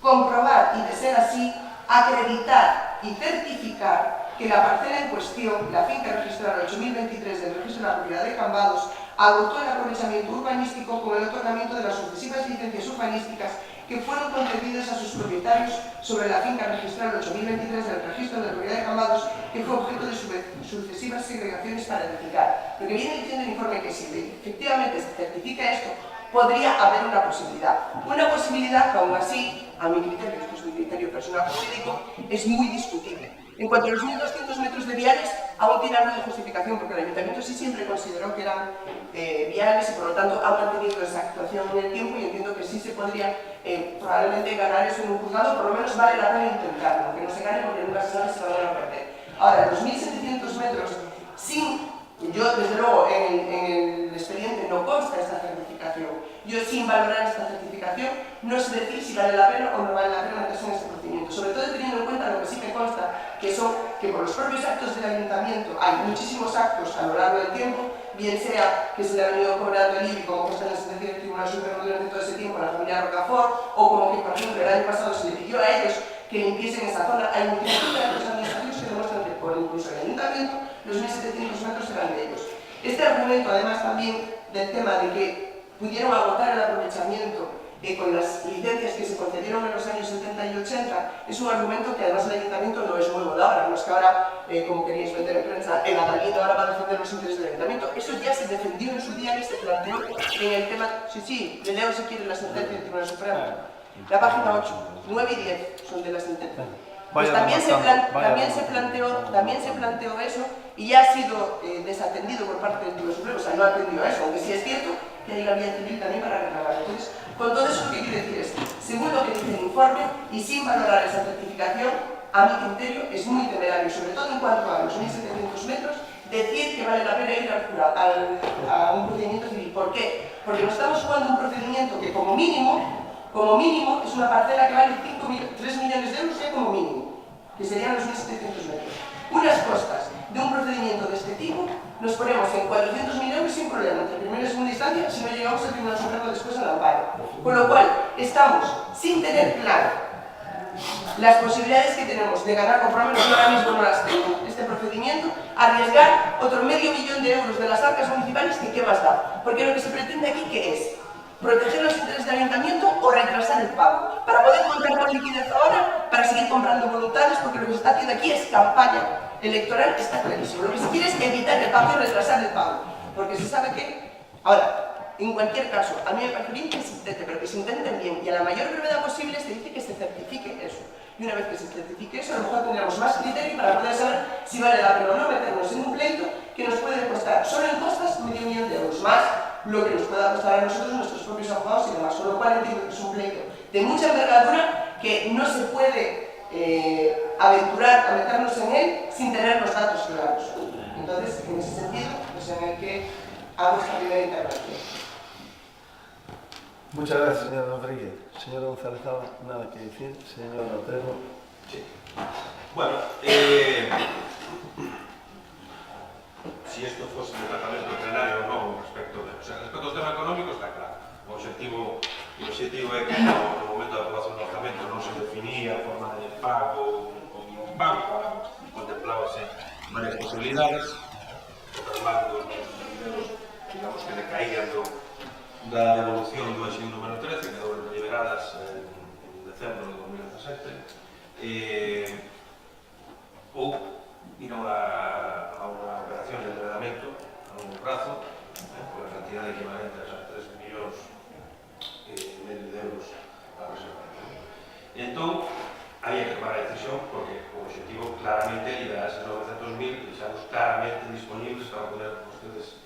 comprobar y, de ser así, acreditar y certificar que la parcela en cuestión, la finca registrada 8023 del registro de la propiedad de Cambados, agotó el aprovechamiento urbanístico con el otorgamiento de las sucesivas licencias urbanísticas que fueron concedidas a sus propietarios sobre la finca registrada 8023 del registro de la propiedad de Cambados, que fue objeto de sucesivas segregaciones para edificar. Lo que viene diciendo el informe que si efectivamente se certifica esto, podría haber una posibilidad. Una posibilidad que aún así, a mi criterio, esto es mi criterio personal jurídico, es muy discutible. En cuanto a los 1.200 metros de viales, aún tiene algo de justificación, porque el ayuntamiento sí siempre consideró que eran viales y por lo tanto ha mantenido esa actuación en el tiempo y entiendo que sí se podría probablemente ganar eso en un juzgado, por lo menos vale la pena intentarlo, aunque no se gane porque nunca se sabe si van a perder. Ahora, los 1.700 metros, yo desde luego en el expediente no consta esta certificación. Yo sin valorar esta certificación no sé decir si vale la pena o no vale la pena meterse en este procedimiento. Sobre todo teniendo en cuenta lo que sí me consta, que son que por los propios actos del ayuntamiento hay muchísimos actos a lo largo del tiempo, bien sea que se le ha venido cobrando el IBI como consta en la sentencia del Tribunal Supremo durante todo ese tiempo a la familia Rocafort, o como que por ejemplo el año pasado se le pidió a ellos que limpiesen esa zona. Hay multitud de actos administrativos que demuestran que por incluso el ayuntamiento los 1.700 metros eran de ellos. Este argumento, además también del tema de que pudieron agotar el aprovechamiento con las licencias que se concedieron en los años 70 y 80, es un argumento que además el ayuntamiento no es nuevo de ahora, no es que ahora, como queríais meter en prensa, el Atalino ahora va a defender los intereses del ayuntamiento. Eso ya se defendió en su día y se planteó en el tema, sí, le leo si quiere la sentencia del Tribunal Supremo. La página 8, 9 y 10 son de la sentencia. Pues también se planteó eso y ya ha sido desatendido por parte del Tribunal Supremo, o sea, no ha atendido a eso, aunque sí es cierto que hay la vía civil también para reclamar. Entonces, con todo eso, lo que quiero decir es, según lo que dice el informe y sin valorar esa certificación, a mi criterio es muy temerario, sobre todo en cuanto a los 1.700 metros, decir que vale la pena ir a un procedimiento civil. ¿Por qué? Porque nos estamos jugando un procedimiento que como mínimo es una parcela que vale 3 millones de euros ya como mínimo, que serían los 1.700 metros. Unas costas de un procedimiento de este tipo nos ponemos en 400.000 euros sin problema, entre primera y segunda instancia, si no llegamos al Tribunal Supremo después al amparo. Con lo cual, estamos sin tener claro las posibilidades que tenemos de ganar, o por lo menos yo ahora mismo no las tengo, este procedimiento, arriesgar otro $500.000 de euros de las arcas municipales, que qué más da. Porque lo que se pretende aquí, ¿qué es? Proteger los intereses del ayuntamiento o retrasar el pago, para poder contar con liquidez ahora, para seguir comprando voluntades, porque lo que se está haciendo aquí es campaña electoral, está clarísimo. Lo que se quiere es evitar el pago y retrasar el pago, porque se sabe que, ahora, en cualquier caso, a mí me parece bien que se intente, pero que se intenten bien, y a la mayor brevedad posible se dice que se certifique eso. Y una vez que se certifique eso, a lo mejor tendremos más criterio para poder saber si vale la pena o no meternos en un pleito que nos puede costar, solo en costas, $500.000 de euros, más lo que nos pueda costar a nosotros, nuestros propios abogados y demás. Con lo cual entiendo que es un pleito de mucha envergadura que no se puede aventurar a meternos en él sin tener los datos claros. Entonces, en ese sentido, es en el que hago esta primera intervención. Muchas gracias, señor Rodríguez. Señor González, nada que decir. Señor Otero. Sí. Bueno, si esto fuese un tratamiento plenario o no respecto de... O sea, respecto ao tema económico está claro. O objetivo é que no momento da aprobación do orzamento non se definía a forma de pago ou non pago, contemplábase varias posibilidades, reclamando os digamos que decaían da devolución do exío número 13, que quedaron deliberadas en decembro de 2017, ou ir a una operación de enredamiento a un plazo con la cantidad equivalente a 3,5 millones de euros a reserva. Entón, había que tomar a decisión porque o objetivo claramente liberar esos 900.000 e deixarlos claramente disponibles para poder vostedes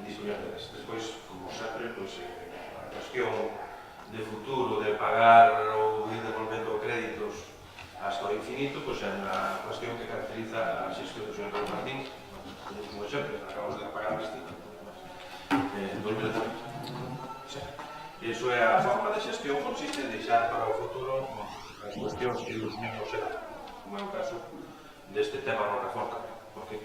dispoñer deles. Despois, como sempre, a cuestión de futuro de pagar ou ir devolvendo créditos hasta o infinito, é unha cuestión que caracteriza a xestión do Sr. Carlos Martín. Un exemplo, acabamos de pagar distinto en 2018. Iso é a forma de xestión, consiste en deixar para o futuro as cuestións que os mesmos serán, como é o caso deste tema Rocaforta, porque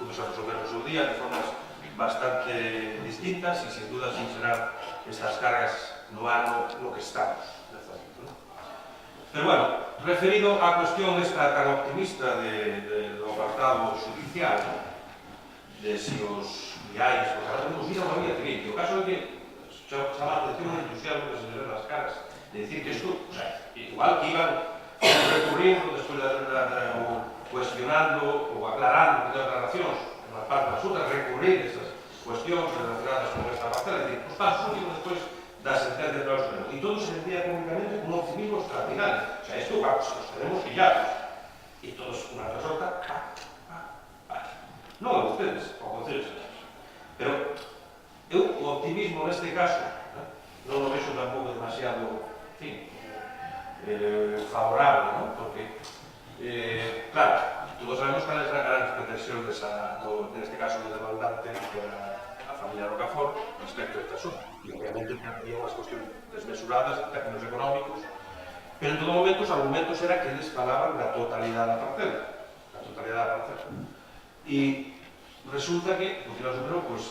pudo se resolver no seu día de formas bastante distintas e sin duda sin serán estas cargas no ano no que estamos. Pero bueno, referido á cuestión esta tan optimista do apartado judicial, de si os viais, os arrendamos ir a unha vía civil, o caso é que chama a atención o entusiasmo que se le ven nas caras, de decir que isto, igual que iban recurrindo, despois cuestionando ou aclarando as declaracións, na parte das outras, recurrir estas cuestións relacionadas con esta parcela, é dicir, os pasos últimos despois da sentencia de clausura. E todo se vendía públicamente con un optimismo extraordinario. O sea, isto, vamos, nos tenemos pillados. E todos, unha tras outra, non a ustedes, ao Concello de Sanxenxo. Pero eu, o optimismo neste caso, non o vexo tampouco demasiado, en fin, favorable, non? Porque, claro, todos sabemos cales eran as grandes pretensións neste caso do demandante, que era a familia Rocafort, respecto a este asunto. E, obviamente, había unhas cuestións desmesuradas en términos económicos, pero en todo momento os argumentos era que eles falaban da totalidade da parcela. Da totalidade da parcela. E resulta que, o Tribunal Supremo, pois,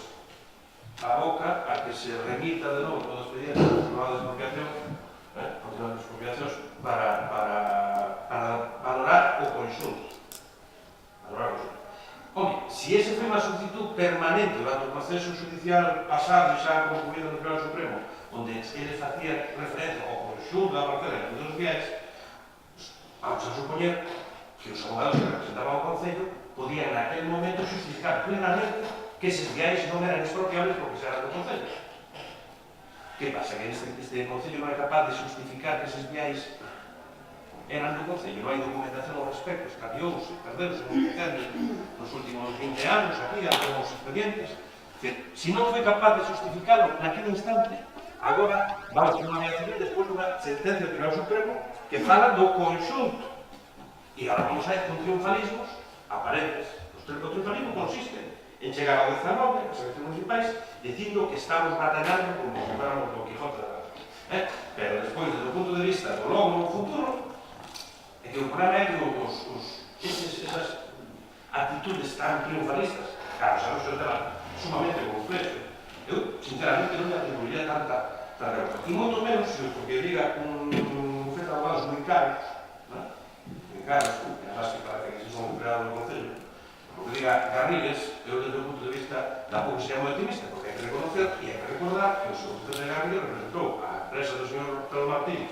aboca a que se remita de novo todo o expediente do Tribunal de Expropiación, o Tribunal de Expropiacións, para valorar o conxunto. Valorar o conxunto. Home, se ese foi unha solicitud permanente durante o proceso judicial pasado e xa concluído no Tribunal Supremo, onde ele facía referencia ao conxunto da parcela e dos viais, vamos a supoñer que os abogados que representaban o Concello podían naquele momento justificar plenamente que eses viais non eran expropiables porque xa eran do Concello. Que pasa? Que este Concello non é capaz de justificar que eses viais eran do Concello, non hai documentación ao respecto, escapiouse, perdeuse no incendio nos últimos 20 anos, aquí, algunos expedientes. Se non foi capaz de justificalo naquele instante, agora vamos a unha vía civil despois dunha sentencia do Tribunal Supremo que fala do conxunto. E agora vamos a ir con triunfalismos aparentes. O triunfalismo consiste en chegar ao 19, as eleccións municipais, dicindo que estamos batallando como se fuéramos do Quijote da Garza. Pero despois, desde o punto de vista do logo no futuro, é que o problema é que esas actitudes tan triunfalistas, claro, sabemos que é un tema sumamente complexo. Eu, sinceramente, non me atribuiría tanta revolta. E moito menos, porque diga un bufete de abogados moi caros, moi caros, que además que parece que se son creados no Concello, porque diga Garrigues, eu desde o punto de vista tampouco sería moi optimista, porque hai que reconocer e hai que recordar que o seu bufete de Garrigues representou a empresa do Sr. Carlos Martín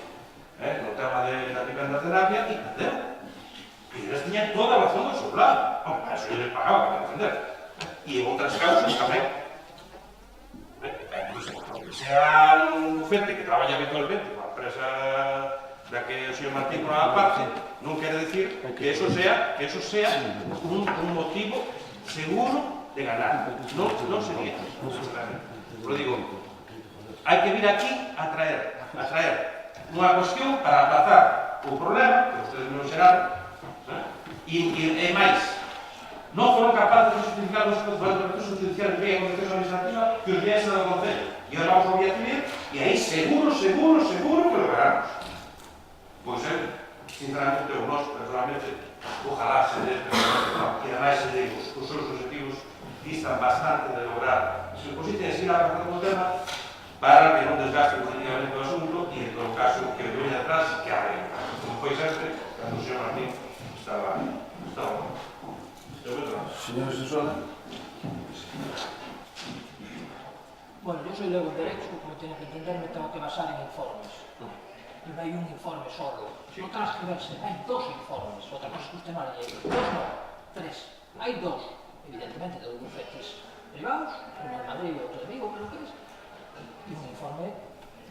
no tema da vivenda terapia e perdeu. E eles tiñan toda a razón do seu lado. Home, para eso eles pagaban para defender. E en outras causas tamén. Aunque sea un bufete que traballa habitualmente unha empresa da que o Sr. Martín formaba parte, non quere decir que eso sea un motivo seguro de ganar. Non sería. Pero digo, hai que vir aquí a traer unha cuestión para aplazar o problema, que ustedes non xeraron, e máis, non foron capaces de justificar os procesos judiciales vía en proceso administrativa que os viesen do Concello. E agora vamos ao vía civil, e aí seguro que lo veramos. Pois sinceramente, ou nós, personalmente, ojalá se dé, que ademais se dé os seus objetivos distan bastante de lograr. Se positen seguir avanzando o tema, para que non desgaste políticamente o asunto e, en todo caso, que o que veña atrás que arregle. Como foi sempre, cando o Sr. Martín estaba Señor Sesona. Bueno, yo soy luego en Derecho, como tienen que entender, me tengo que basar en informes. Y no hay un informe solo. No transcribirse, hay dos informes. Otra cosa es que usted no ha leído. Dos no. tres. Hay dos, evidentemente, de bufetes privados, uno de Madrid y otro de Vigo, creo que es, y un informe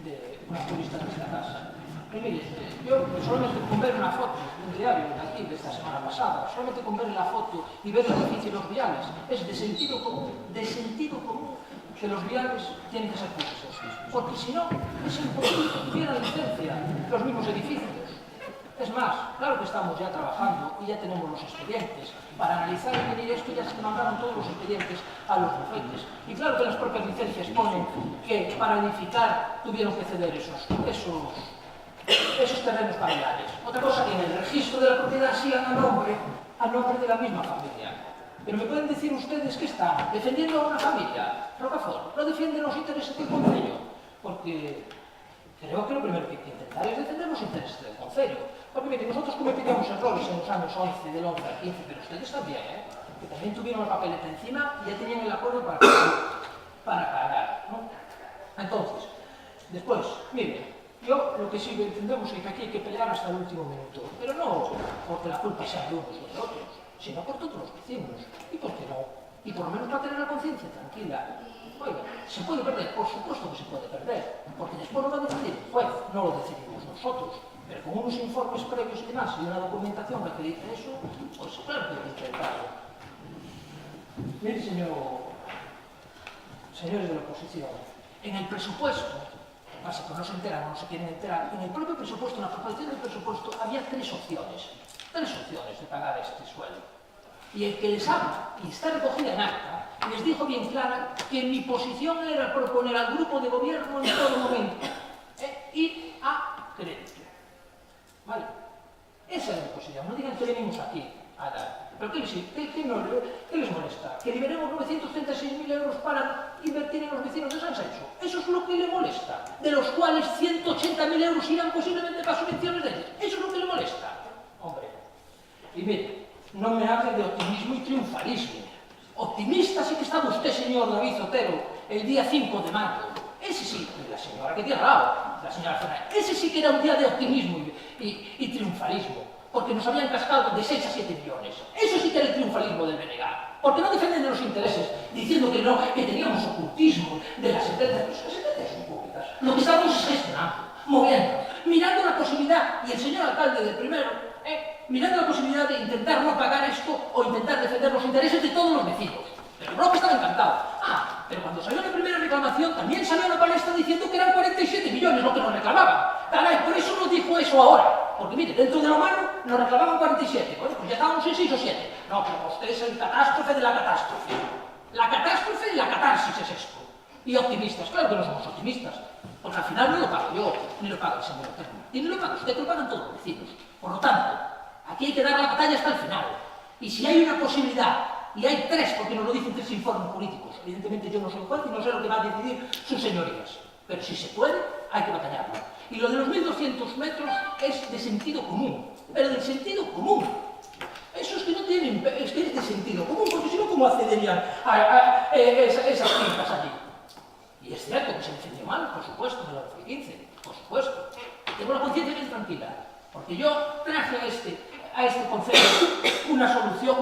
de una turista de esta casa. Y mire, yo solamente con ver una foto de un diario de aquí, de esta semana pasada, solamente con ver la foto y ver el edificio y los viales, es de sentido común que los viales tienen que ser públicos. Porque si no, es imposible que tuvieran licencia los mismos edificios. Es más, claro que estamos ya trabajando y ya tenemos los expedientes. Para analizar y medir esto ya se mandaron todos los expedientes a los bufetes. Y claro que las propias licencias ponen que para edificar tuvieron que ceder esos terrenos familiares. Otra cosa, que en el registro de la propiedad sigan a nombre de la misma familia. Pero me pueden decir ustedes que están defendiendo a una familia. Rocafort, no defienden los intereses del Concello. Porque creo que lo primero que hay que intentar es defender los intereses del Concello. Porque mire, nosotros cometíamos errores en los años 11, del 11 al 15, pero ustedes también, que también tuvieron el papelete encima y ya tenían el acuerdo para pagar, ¿no? Entonces, después, mire, yo lo que sí entendemos es que aquí hay que pelear hasta el último minuto, pero no porque la culpa sea de unos o de otros, sino por todos los vecinos. ¿Y por qué no? Y por lo menos para tener la conciencia tranquila. Oiga, ¿se puede perder? Por supuesto que se puede perder, porque después lo va a decidir el juez, no lo decidimos nosotros. Pero con unos informes previos y demás, y una documentación que dice eso, pues claro que hay que intentarlo. Mire, señores de la oposición, en el presupuesto, pasa que no se enteran o no se quieren enterar, en el propio presupuesto, en la proposición del presupuesto, había tres opciones de pagar este sueldo. Y el que les habla, y está recogida en acta, les dijo bien clara que mi posición era proponer al grupo de gobierno en todo momento ir a crédito. ¿Vale? Esa es mi posición. No digan que venimos aquí a dar. ¿Pero qué les molesta? ¿Que liberemos 936.000 euros para invertir en los vecinos de San Senso? Eso es lo que le molesta. De los cuales 180.000 euros irán posiblemente para subvenciones de ellos. Eso es lo que le molesta. Hombre. Y mire, no me hable de optimismo y triunfalismo. Optimista sí que estaba usted, señor David Otero, el día 5 de mayo. Ese sí, la señora que tiene al lado, la señora Fernández, ese sí que era un día de optimismo y triunfalismo, porque nos habían cascado de 6 a 7 millones. Eso sí que era el triunfalismo del BNG, porque no defienden de los intereses, diciendo que no, que teníamos ocultismo de las sentencias. Pues las sentencias son públicas. Lo que estábamos es gestionando, moviendo, mirando la posibilidad, y el señor alcalde del primero, mirando la posibilidad de intentar no pagar esto o intentar defender los intereses de todos los vecinos. Pero el bloque estaba encantado. Pero cuando salió la primera reclamación, también salió la palestra diciendo que eran 47 millones lo que nos reclamaban. Caray, por eso nos dijo eso ahora. Porque mire, dentro de lo malo nos reclamaban 47. Bueno, pues ya estábamos en 6 o 7. No, pero usted es el catástrofe de la catástrofe. La catástrofe y la catarsis es esto. Y optimistas, claro que no somos optimistas. Porque al final no lo pago yo, ni lo paga el señor Otero. Y ni lo paga usted, que lo pagan todos los vecinos. Por lo tanto, aquí hay que dar la batalla hasta el final. Y si hay una posibilidad, y hay tres, porque nos lo dicen 3 informes políticos, evidentemente yo no soy juez y no sé lo que va a decidir sus señorías, pero si se puede, hay que batallarlo. Y lo de los 1.200 metros es de sentido común, pero del sentido común. Eso es que no tienen, es que es de sentido común, porque si no, ¿cómo accederían a esas fincas allí? Y es cierto que se defendió mal, por supuesto, en el 2015, por supuesto. Tengo la conciencia bien tranquila, porque yo traje a este concepto una solución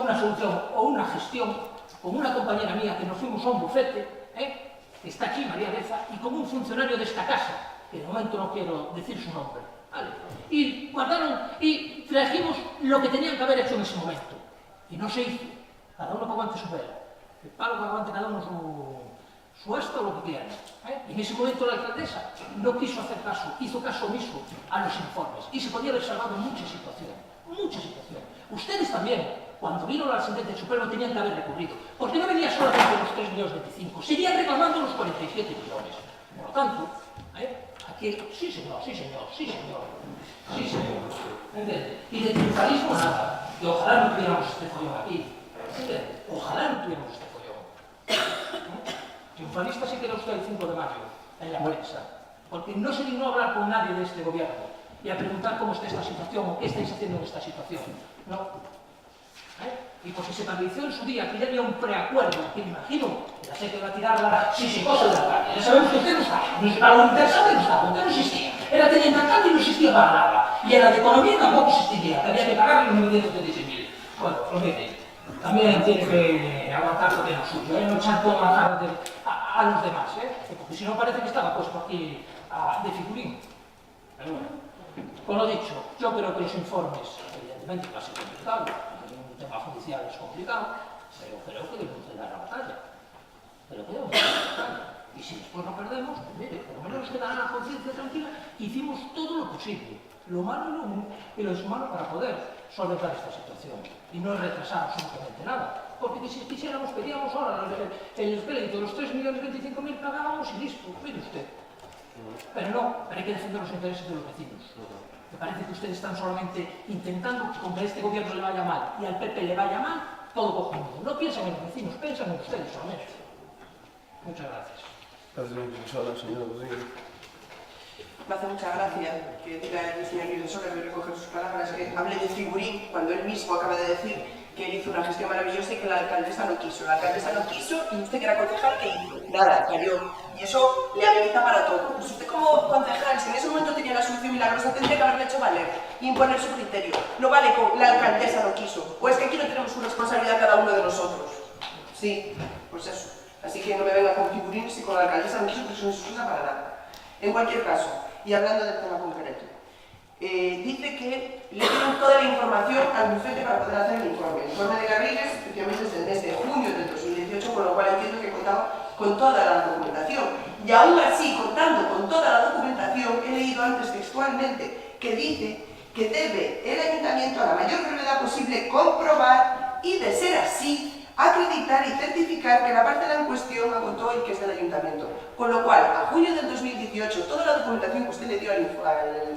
o una gestión con una compañera mía que nos fuimos a un bufete, que está aquí, María Beza, y con un funcionario de esta casa, que de momento no quiero decir su nombre, ¿vale? Y guardaron y trajimos lo que tenían que haber hecho en ese momento. Y no se hizo. Cada uno que aguante su vela. El palo que aguante cada uno su esto o lo que quiera. En ese momento la alcaldesa no quiso hacer caso, hizo caso omiso a los informes y se podía haber salvado mucha situación. Mucha situación. Ustedes también, cuando vino la sentencia del Supremo, tenían que haber recurrido. Porque no venía solamente los 3.025.000, seguían reclamando los 47 millones. Por lo tanto, aquí, sí señor. ¿Entiende? Y de triunfalismo nada. Y ojalá no tuviéramos este follón aquí. ¿Entiende? Ojalá no tuviéramos este follón. Triunfalista sí que era usted el 5 de mayo, en la prensa. Porque no se dignó a hablar con nadie de este gobierno y a preguntar cómo está esta situación o qué estáis haciendo en esta situación. No. Y porque se paralizó en su día, que ya había un preacuerdo, que me imagino, ya sé que va a tirar la cosa de la calle. Ya sabemos que usted no está, ni para lo interesante no está, usted no existía. Era teniente alcalde y no existía para nada. Y en la de economía tampoco existiría, que había que pagarle los 916.000. Bueno, lo mire. también tiene que aguantar también lo suyo, no echar todo a los demás, porque si no parece que estaba puesto aquí de figurín. Pero bueno, con lo dicho, yo creo que los informes, evidentemente, va a ser complicado, porque un tema judicial es complicado, pero creo que debemos de dar la batalla. Y si después no perdemos, pues mire, por lo menos nos quedará la conciencia tranquila que hicimos todo lo posible, lo malo y lo malo para poder solventar esta situación y no retrasar absolutamente nada. Porque si quisiéramos, pedíamos ahora el crédito de los 3.025.000, pagábamos y listo, mire usted. Pero no, pero hay que defender los intereses de los vecinos. Me parece que ustedes están solamente intentando que con que a este gobierno le vaya mal y al PP le vaya mal, todo cojonudo. No piensan en los vecinos, piensan en ustedes solamente. Muchas gracias. Gracias, señora Rodríguez. Me hace mucha gracia que diga el señor Guilensora, voy a recoger sus palabras, que hable de figurín cuando él mismo acaba de decir que él hizo una gestión maravillosa y que la alcaldesa no quiso. La alcaldesa no quiso y usted que era concejal, ¿qué hizo? Nada, cayó. Y eso le habilita para todo. Pues usted como concejal, si en ese momento tenía la solución milagrosa, tendría que haberle hecho valer y imponer su criterio. No vale con la alcaldesa no quiso. O es que aquí no tenemos una responsabilidad cada uno de nosotros. Sí, pues eso. Así que no me venga con figurines y con la alcaldesa no quiso, porque eso no es excusa para nada. En cualquier caso, y hablando del tema concreto, dice que le dieron toda la información al bufete para poder hacer el informe. El informe de Garrigues, efectivamente, es el mes de junio del 2018, con lo cual entiendo que contaba con toda la documentación. Y aún así, contando con toda la documentación, he leído antes textualmente que dice que debe el ayuntamiento a la mayor brevedad posible comprobar y, de ser así, acreditar y certificar que la parcela en cuestión agotó y que es del ayuntamiento. Con lo cual, a junio del 2018, toda la documentación que usted le dio al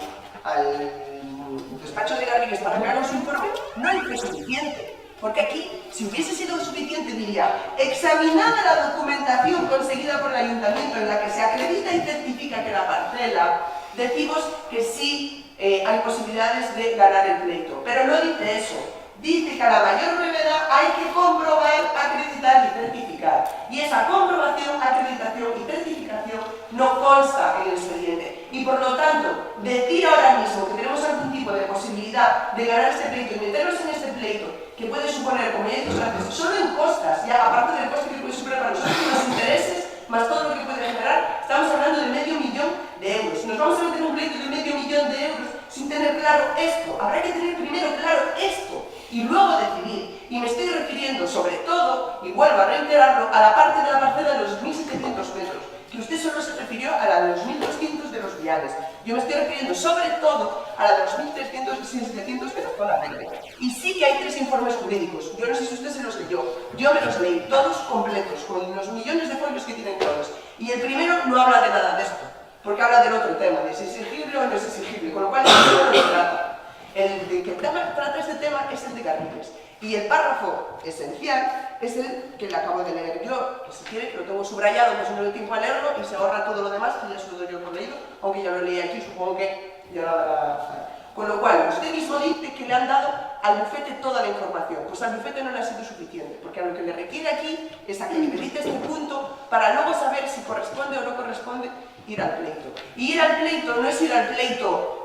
despacho de Garrigues para crear su informe no fue suficiente. Porque aquí, si hubiese sido suficiente, diría, examinada la documentación conseguida por el ayuntamiento en la que se acredita y certifica que la parcela, decimos que sí hay posibilidades de ganar el pleito. Pero no dice eso. Dice que a la mayor brevedad hay que comprobar, acreditar y certificar. Y esa comprobación, acreditación y certificación no consta en el expediente. Y por lo tanto, decir ahora mismo que tenemos algún tipo de posibilidad de ganar este pleito y meternos en este pleito, que puede suponer, como ya he dicho antes, solo en costas, ya aparte del coste que puede suponer para nosotros los intereses, más todo lo que puede generar, estamos hablando de €500.000. Si nos vamos a meter en un pleito de €500.000 sin tener claro esto, habrá que tener primero claro esto y luego decidir. Y me estoy refiriendo sobre todo, y vuelvo a reiterarlo, a la parte de la parcela de los 2.700 metros, que usted solo se refirió a la de los 1.200 de los viales. Yo me estoy refiriendo sobre todo a la de los 1.300 y 1.700 de la zona verde. Y sí que hay 3 informes jurídicos. Yo no sé si usted se los leyó. Yo me los leí todos completos, con los millones de folios que tienen todos. Y el primero no habla de nada de esto, porque habla del otro tema, de si es exigible o no es exigible, con lo cual no lo trata. El de que trata este tema es el de Garrigues. Y el párrafo esencial es el que le acabo de leer yo, que si quiere que lo tengo subrayado, pues no le doy tiempo a leerlo y se ahorra todo lo demás, que ya se lo doy yo por leído, aunque ya lo leí aquí, supongo que ya lo dará. Con lo cual, usted mismo dice que le han dado al bufete toda la información. Pues al bufete no le ha sido suficiente, porque a lo que le requiere aquí es a que acredite este punto para luego saber si corresponde o no corresponde ir al pleito. Y ir al pleito no es ir al pleito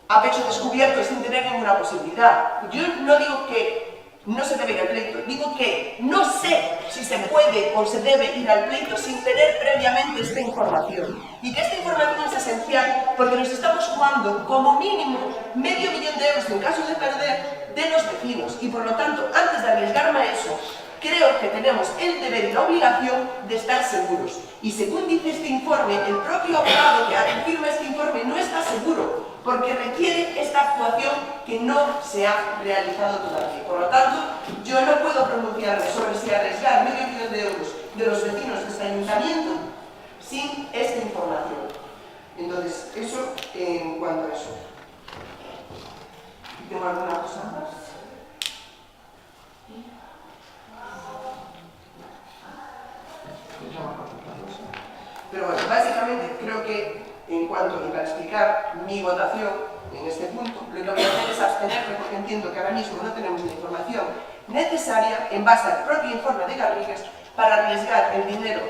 a pecho descubierto sin tener ninguna posibilidad. Yo no digo que no se debe ir al pleito, digo que no sé si se puede o se debe ir al pleito sin tener previamente esta información. Y que esta información es esencial porque nos estamos jugando como mínimo €500.000 en caso de perder de los vecinos. Y por lo tanto, antes de arriesgarme a eso, creo que tenemos el deber y la obligación de estar seguros. Y según dice este informe, el propio abogado que firma este informe no está seguro, porque requiere esta actuación que no se ha realizado todavía. Por lo tanto, yo no puedo pronunciarme sobre si arriesgar €500.000 de los vecinos de este ayuntamiento sin esta información. Entonces, eso en cuanto a eso. ¿Tengo alguna cosa más? Pero bueno, básicamente creo que en cuanto a explicar mi votación en este punto, lo que voy a hacer es abstenerme porque entiendo que ahora mismo no tenemos la información necesaria en base al propio informe de Garrigues para arriesgar el dinero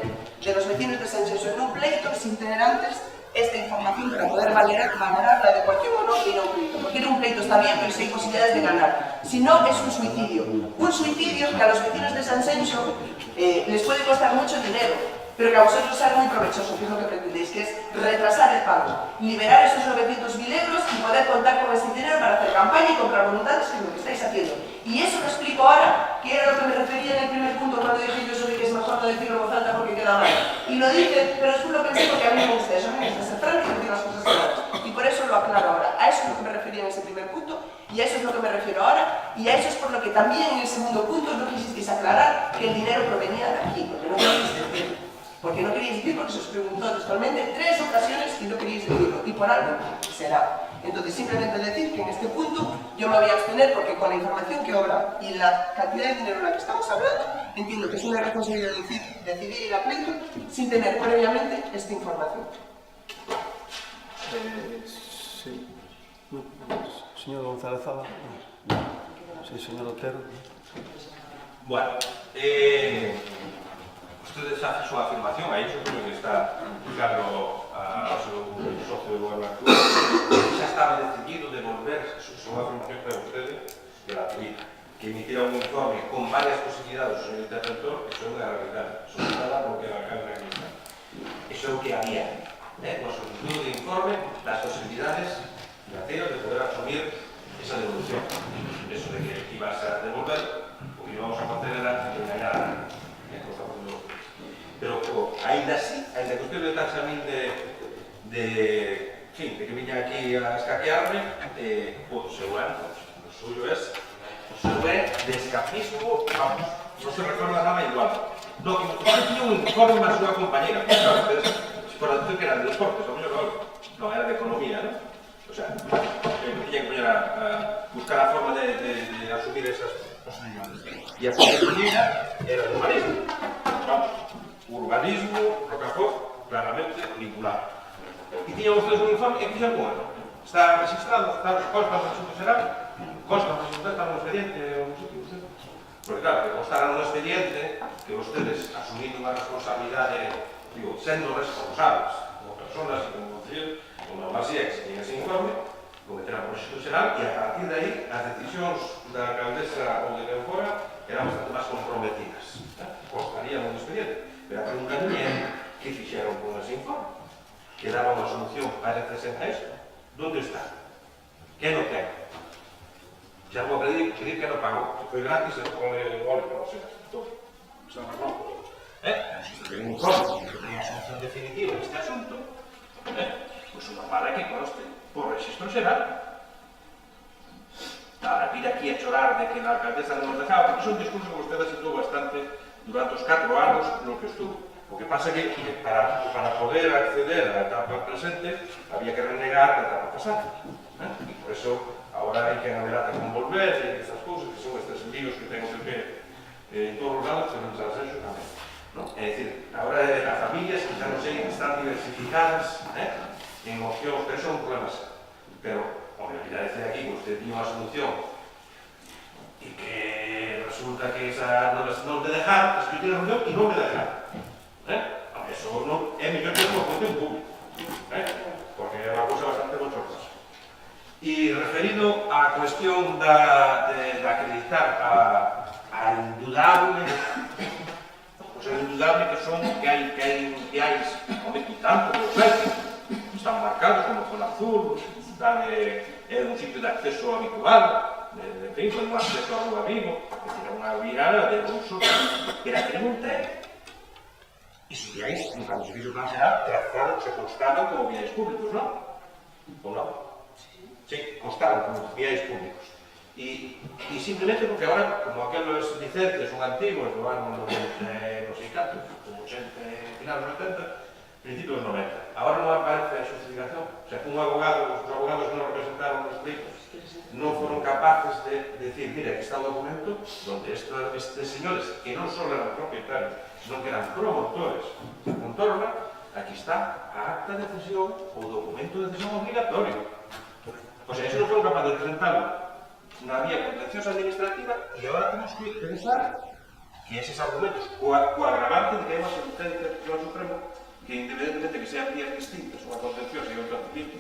de los vecinos de Sanxenxo en un pleito sin tener antes esta información para poder valorarla de cualquier modo y no un pleito, porque era un pleito está bien, pero si hay posibilidades de ganar. Si no, es un suicidio. Un suicidio que a los vecinos de San Senso les puede costar mucho dinero, pero que a vosotros sea muy provechoso, que es lo que pretendéis, que es retrasar el pago, liberar esos 900.000 euros y poder contar con ese dinero para hacer campaña y comprar voluntades, que es lo que estáis haciendo. Y eso lo explico ahora, que era lo que me refería en el primer punto cuando dije yo sobre que es mejor no decirlo en voz alta porque queda mal. Y lo dije, pero después lo pensé porque a mí me gusta eso, a mí me gusta ser franco y decir las cosas claras. Y por eso lo aclaro ahora. A eso es lo que me refería en ese primer punto, y a eso es lo que me refiero ahora, y a eso es por lo que también en el segundo punto no quisisteis aclarar que el dinero provenía de aquí, porque no queríais decirlo. Porque no queríais decir, porque se os preguntó textualmente en 3 ocasiones y no queríais decirlo, y por algo será. Entonces, simplemente decir que en este punto yo me voy a abstener porque con la información que obra y la cantidad de dinero en la que estamos hablando, entiendo que es una responsabilidad decidir ir a pleito sin tener previamente esta información. Sí. Señor González Zaba. Sí, señor Otero. Bueno, ustedes hacen su afirmación, aí supoño que está explicando ao seu socio de goberno actual, xa estaba decidido de volver, son afirmación para ustedes, gratuita, que emitira un informe con varias posibilidades do señor interventor, que son de la realidad, son nada porque la carga aquí está. Eso é o que había, una solicitud de informe das posibilidades financieras de poder asumir esa devolución. Eso de que ibas a devolver, o que íbamos a conceder a engañar a nadie. Pero ainda así, ainda que usted le taxa a min de que viña aquí a escaquearme, o seu ano, o suyo é de escapismo, vamos, non se recorda nada igual. No, que usted tiña un informe na súa compañera, por a decir que era de deportes, o mellor non era de economía, non? O sea, tiña que poñer a buscar a forma de asumir esas posibilidades. E a súa compañera era de urbanismo. Vamos, urbanismo, Rocafort, claramente vinculado. E tiñan ustedes un informe e fixan con eso. Está registrado, consta no Instituto Xeral, consta no Instituto, está no expediente, porque claro, que constara no expediente que ustedes, asumindo unha responsabilidade, digo, sendo responsables como personas e como concelleros, como así é que se tiña ese informe, cometerán por Instituto Xeral e a partir de aí as decisións da alcaldesa ou de quen fora eran bastante máis comprometidas. Constarían un expediente. Pero a pregunta non é que fixeron con ese informe, que daba unha solución para ese isto. ¿Dónde está? Que non ten? Xa vou pedir que non pagou, que foi gratis e con el gol, non sei, todo. Xa non pagou. Que un informe, que ten unha solución definitiva neste asunto, pois unha mala que conste por registro xeral. Ahora, vir aquí a chorar de que la alcaldesa non nos dejaba, porque é un discurso que usted asentou bastante durante os 4 anos no que estuvo. O que pasa é que para poder acceder á etapa presente había que renegar a etapa pasada. E por eso agora hai que haberá que volver e esas cousas que son estes líos que ten o PP en todos os lados, que non se las hecho tamén. É dicir, agora as familias que xa non sei están diversificadas en opcións, pero son problemas. Pero, hombre, ya decía aquí que usted tiene unha solución y que resulta que esa non de dejar, es que tiene reunión y non de dejar. Eso non é mellor que unha función pública, porque é unha cosa bastante bochornosa. E referido á cuestión de acreditar a indudable, o sea, indudable que son que hai viais, home, que tanto, están marcados como con azul, é un sitio de acceso habitual, de fin, un acceso a Rúa Vigo, é dicir, unha virada de uso, pero a pregunta é, e se viais, cando se fixo plantear, trazados se constaron como viais públicos, non? Ou non? Sí, constaron como viais públicos. E simplemente porque agora, como aqueles licencias son antigos, do ano 90, non sei canto, como 80, final dos 80, principios dos 90. Agora non aparece a xustificación. O sea, os abogados que nos representaron nos pleitos non foron capaces de decir, mira, aquí está o documento donde estes señores, que non só eran propietarios, sino que eran promotores de Contorna, aquí está a acta de cesión ou documento de cesión obligatorio. O sea, eso non foron capaces de presentarlo na vía contenciosa administrativa e agora temos que pensar que eses argumentos, co agravante de que hai unha sentencia do Tribunal Supremo que independentemente que sean vías distintas, unha contenciosa e outra civil,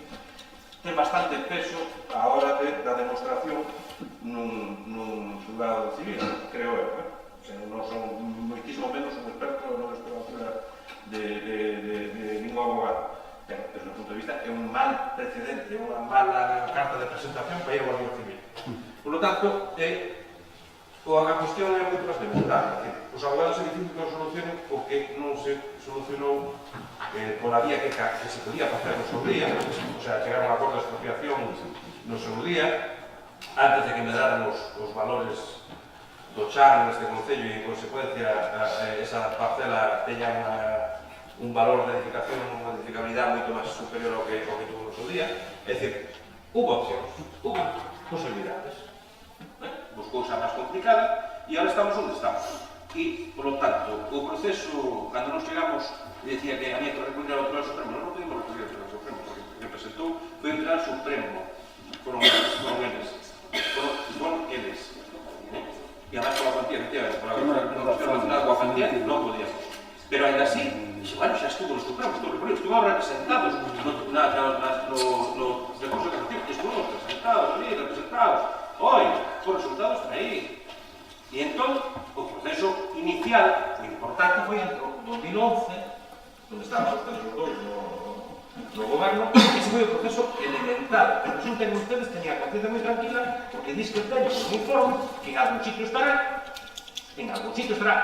ten bastante peso a hora da demostración nun xulgado civil, creo eu. O sea, non son moitísimo menos un experto na restauración de ningún abogado. Pero, desde o punto de vista, é un mal precedente, unha mala carta de presentación para ir ao Guardia Civil. Por lo tanto, a cuestión é moito máis elemental. Os abogados é difícil que solucionen o que non se solucionou pola vía que se podía facer no seu día, o sea, chegar a un acordo de expropiación no seu día, antes de que me daran os valores do chan neste concello e, en consecuencia, esa parcela teña un valor de edificación, unha edificabilidade moito máis superior ao que tuvo no seu día. É dicir, hubo opcións, hubo posibilidades. Buscouse a máis complicada e agora estamos onde estamos. E, por lo tanto, o proceso, cando nos chegamos, decía que había que recurrir ao Tribunal Supremo. Non podemos recurrir ao Tribunal Supremo, porque o que presentou foi o Tribunal Supremo. Foron eles. E además pola cuantía que tienen, pola corrupción relacionada coa cuantía, non podíamos. Pero ainda así, bueno, xa estuvo no Supremo, estuvamos representados no recurso casativo, estuvamos representados. Oi, os resultados están aí. E entón, o proceso inicial, o importante foi en 2011, onde estaban ustedes os dois no goberno, ese foi o proceso elemental. Pero resulta que ustedes tenían a conciencia moi tranquila, porque dis que teñen un informe que en algún sitio estará,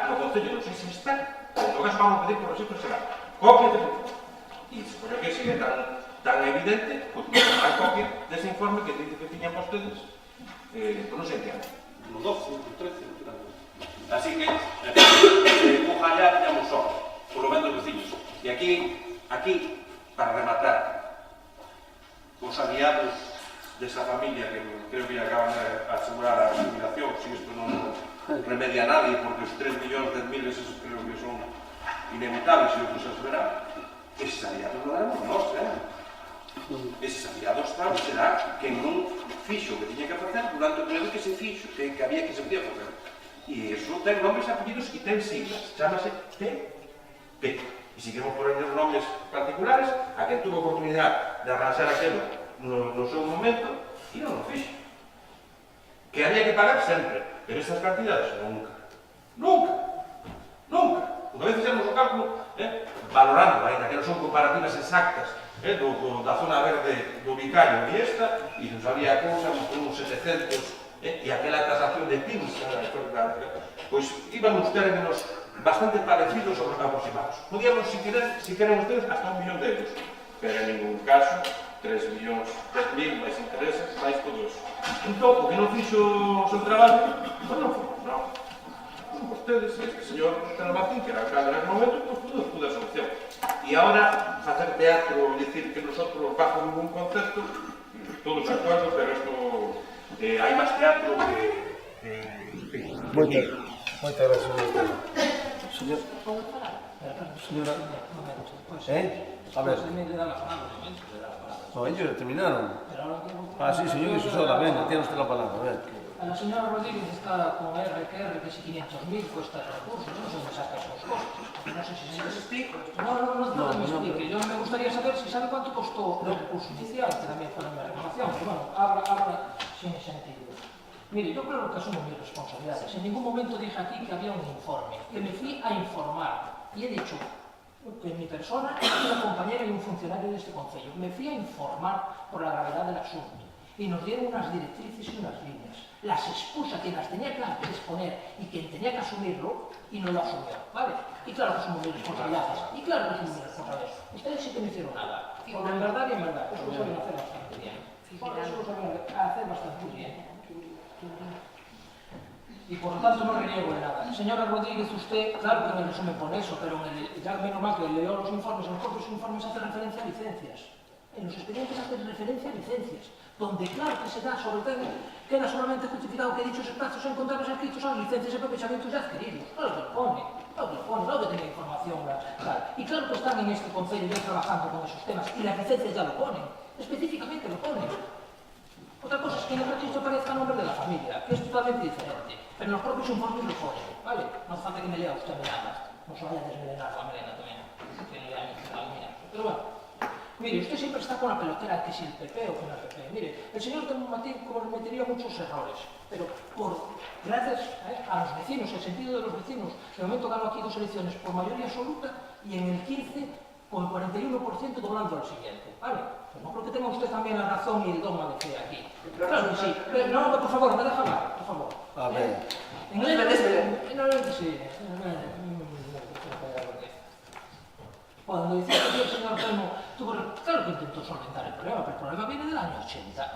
no Concello, non sei se está, en todo caso vamos a pedir por registro será copia dese informe. E supoño que se é tan evidente, pois a copia dese informe que dice que tiñan vostedes, non sei que ano. No 12, no 13, no 13. Así que, ojalá teñamos sorte, por lo menos vecinos. E aquí, para rematar, os aliados desa familia que creo que acaban de asegurar a jubilación, si isto non remedia a nadie, porque os 3 millóns de miles esos creo que son inevitables e o que se verá, eses aliados non éramos nós, eses aliados, claro, será que non fixo o que tiña que facer durante o período que se fixo, que había que se podía facer. E iso ten nomes, apellidos e ten siglas, chamase TP. E se queremos poner os nomes particulares, a quen tuvo oportunidade de arranxar aquilo no seu momento, e non o fixo. Que había que pagar sempre, pero esas cantidades nunca. Unha vez fixemos o cálculo, valorando, ainda que non son comparativas exactas, da zona verde do Vicario e esta, e nos había cousa con uns 700, e aquela tasación de PIMS, pois iban uns términos bastante parecidos aos aproximados. Podíamos, si queren ustedes, hasta 1 millón de euros, pero en ningún caso 3 millóns, 3.000, máis intereses, máis todo eso. Entón, o que non fixo o seu traballo, pois non fomos, non. Ustedes, este señor Martín, que era o alcalde naquele momento, pois pudo a solución. E agora, facer teatro, dicir que nosotros bajo ningún concepto, todos de acuerdo, pero isto hai máis teatro que... Moitas gracias. Señor... Señora... A ver... No, ellos terminaron. Ah, sí, señor, eso sola, venga, tiene usted la palabra, a ver. La señora Rodríguez está con RQR, que si 500.000 cuesta el recurso, yo no sé dónde sacas los costos. No sé si se me explico. No me explique. Yo me gustaría saber si sabe cuánto costó el recurso inicial, que también fue en mi reclamación. Pero bueno, habla sin sentido. Mire, yo creo que asumo mis responsabilidades. En ningún momento dije aquí que había un informe, que me fui a informar. Y he dicho que mi persona es una compañera y un funcionario de este concello. Me fui a informar por la gravedad del asunto. Y nos dieron unas directrices y unas líneas. Las expusa quien las tenía que exponer y quien tenía que asumirlo y no lo asumió, ¿vale? Y claro que asumo mis responsabilidades. Y claro que asumo mis responsabilidades. Ustedes sí que no hicieron nada. Porque en verdad y en verdad, eso lo saben hacer bastante bien. Eso lo saben hacer bastante bien. Y por lo tanto no reniego de nada. Señora Rodríguez, usted, claro que me resume por eso, pero ya menos mal que leo los informes, en los propios informes hace referencia a licencias. En los expedientes hace referencia a licencias, donde claro que se da sobre todo, queda solamente justificado que dichos plazos encontrados escritos son licencias de aprovechamientos ya adquiridos. Claro que lo pone, claro que tiene información tal. Y claro que están en este concello ya trabajando con esos temas, y las licencias ya lo ponen, específicamente lo ponen. Otra cosa es que en el registro aparezca el nombre de la familia, que es totalmente diferente, pero en los propios informes lo ponen, ¿vale? No hace falta que me lea usted nada, no se vaya a desmelenar la melena también, que no lea ni la mía. Pero bueno, Mire, usted siempre está con la pelotera que si el PP o que no el PP. Mire, el señor cometería muchos errores, pero gracias a los vecinos, el sentido de los vecinos, de momento ganó aquí 2 elecciones por mayoría absoluta y en el 15 con el 41% doblando al siguiente, ¿vale? Pues no creo que tenga usted también la razón y el dogma de fe aquí. Claro que sí. Pero, no, por favor, me deja hablar, por favor. A ver. En el... Sí. Cuando dice que el señor Telmo tuvo... Claro que intentó solventar el problema, pero el problema viene del año 80,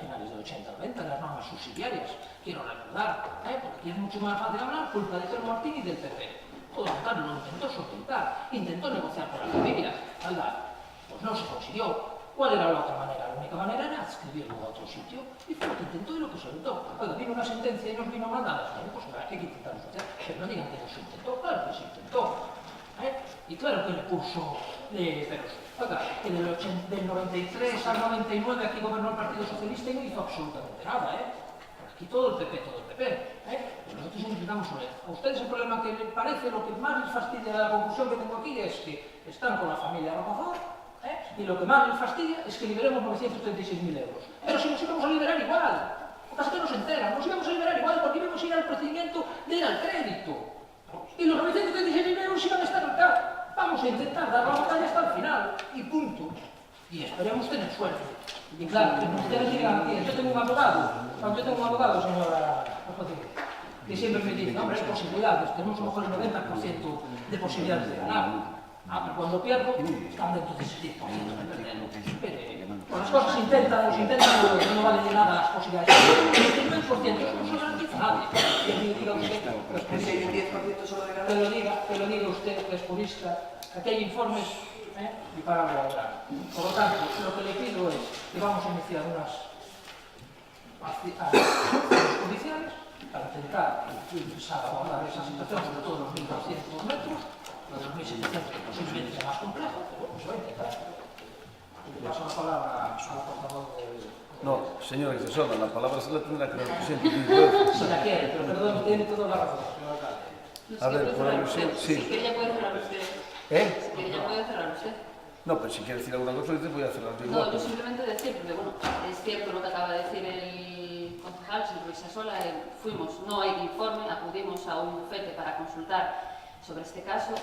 finales de 80, 90, las normas subsidiarias. Quiero recordar, porque aquí es mucho más fácil hablar, culpa de Telmo Martín y del PP. Todo contrario, lo intentó solventar, intentó negociar con la familia, pues no se consiguió. ¿Cuál era la otra manera? La única manera era escribirlo a otro sitio, y fue lo que intentó y lo que solventó. Cuando vino una sentencia y nos vino mandadas, pues hay que intentar negociar, pero no digan que no se intentó, claro que se intentó. Y claro que el curso de peros. Que del 93 al 99 aquí gobernó el Partido Socialista y no hizo absolutamente nada, Aquí todo el PP, Pero nosotros intentamos sobre a ustedes el problema que les parece, lo que más les fastidia de la conclusión que tengo aquí es que están con la familia Rocafort, y lo que más les fastidia es que liberemos 936.000 euros. Pero si nos íbamos a liberar igual, porque hasta que no se enteran, nos íbamos a liberar igual porque íbamos a ir al procedimiento de ir al crédito. Y los 936.000 euros iban a estar acá. Vamos a intentar dar la batalla hasta el final, y punto. Y esperemos tener suerte. Y claro, que ustedes digan aquí, yo tengo un abogado, señora, que siempre me dice, hombre, hay posibilidades, tenemos a lo mejor el 90% de posibilidades de ganar. Pero cuando pierdo, están dentro de ese 10% de perder. Pues las cosas se intentan, no vale de nada las posibilidades. El 9% eso no se garantiza a nadie. Que diga usted, que lo diga usted, que es jurista, que hay informes y para lograr. Por lo tanto, lo que le pido es que vamos a iniciar unas acciones judiciales para intentar salvaguardar esa situación, sobre todo los 1.200 metros, los 2.700 posiblemente sea más complejo, pero bueno, se va a intentar. Le paso la palabra al portavoz del... No, señora Isesona, la palabra se la tendrá que dar el presidente. Si la quiere, pero perdón, tiene toda la razón, señor alcalde. A ver, por alusión, sí. Si quiere ya puede cerrar usted. Si quiere ya puede cerrar usted. No, pero si quiere decir alguna cosa, voy a cerrar yo. No, yo simplemente decir, porque bueno, es cierto lo que acaba de decir el concejal, señor Luis Sasola, fuimos, no hay informe, acudimos a un bufete para consultar sobre este caso.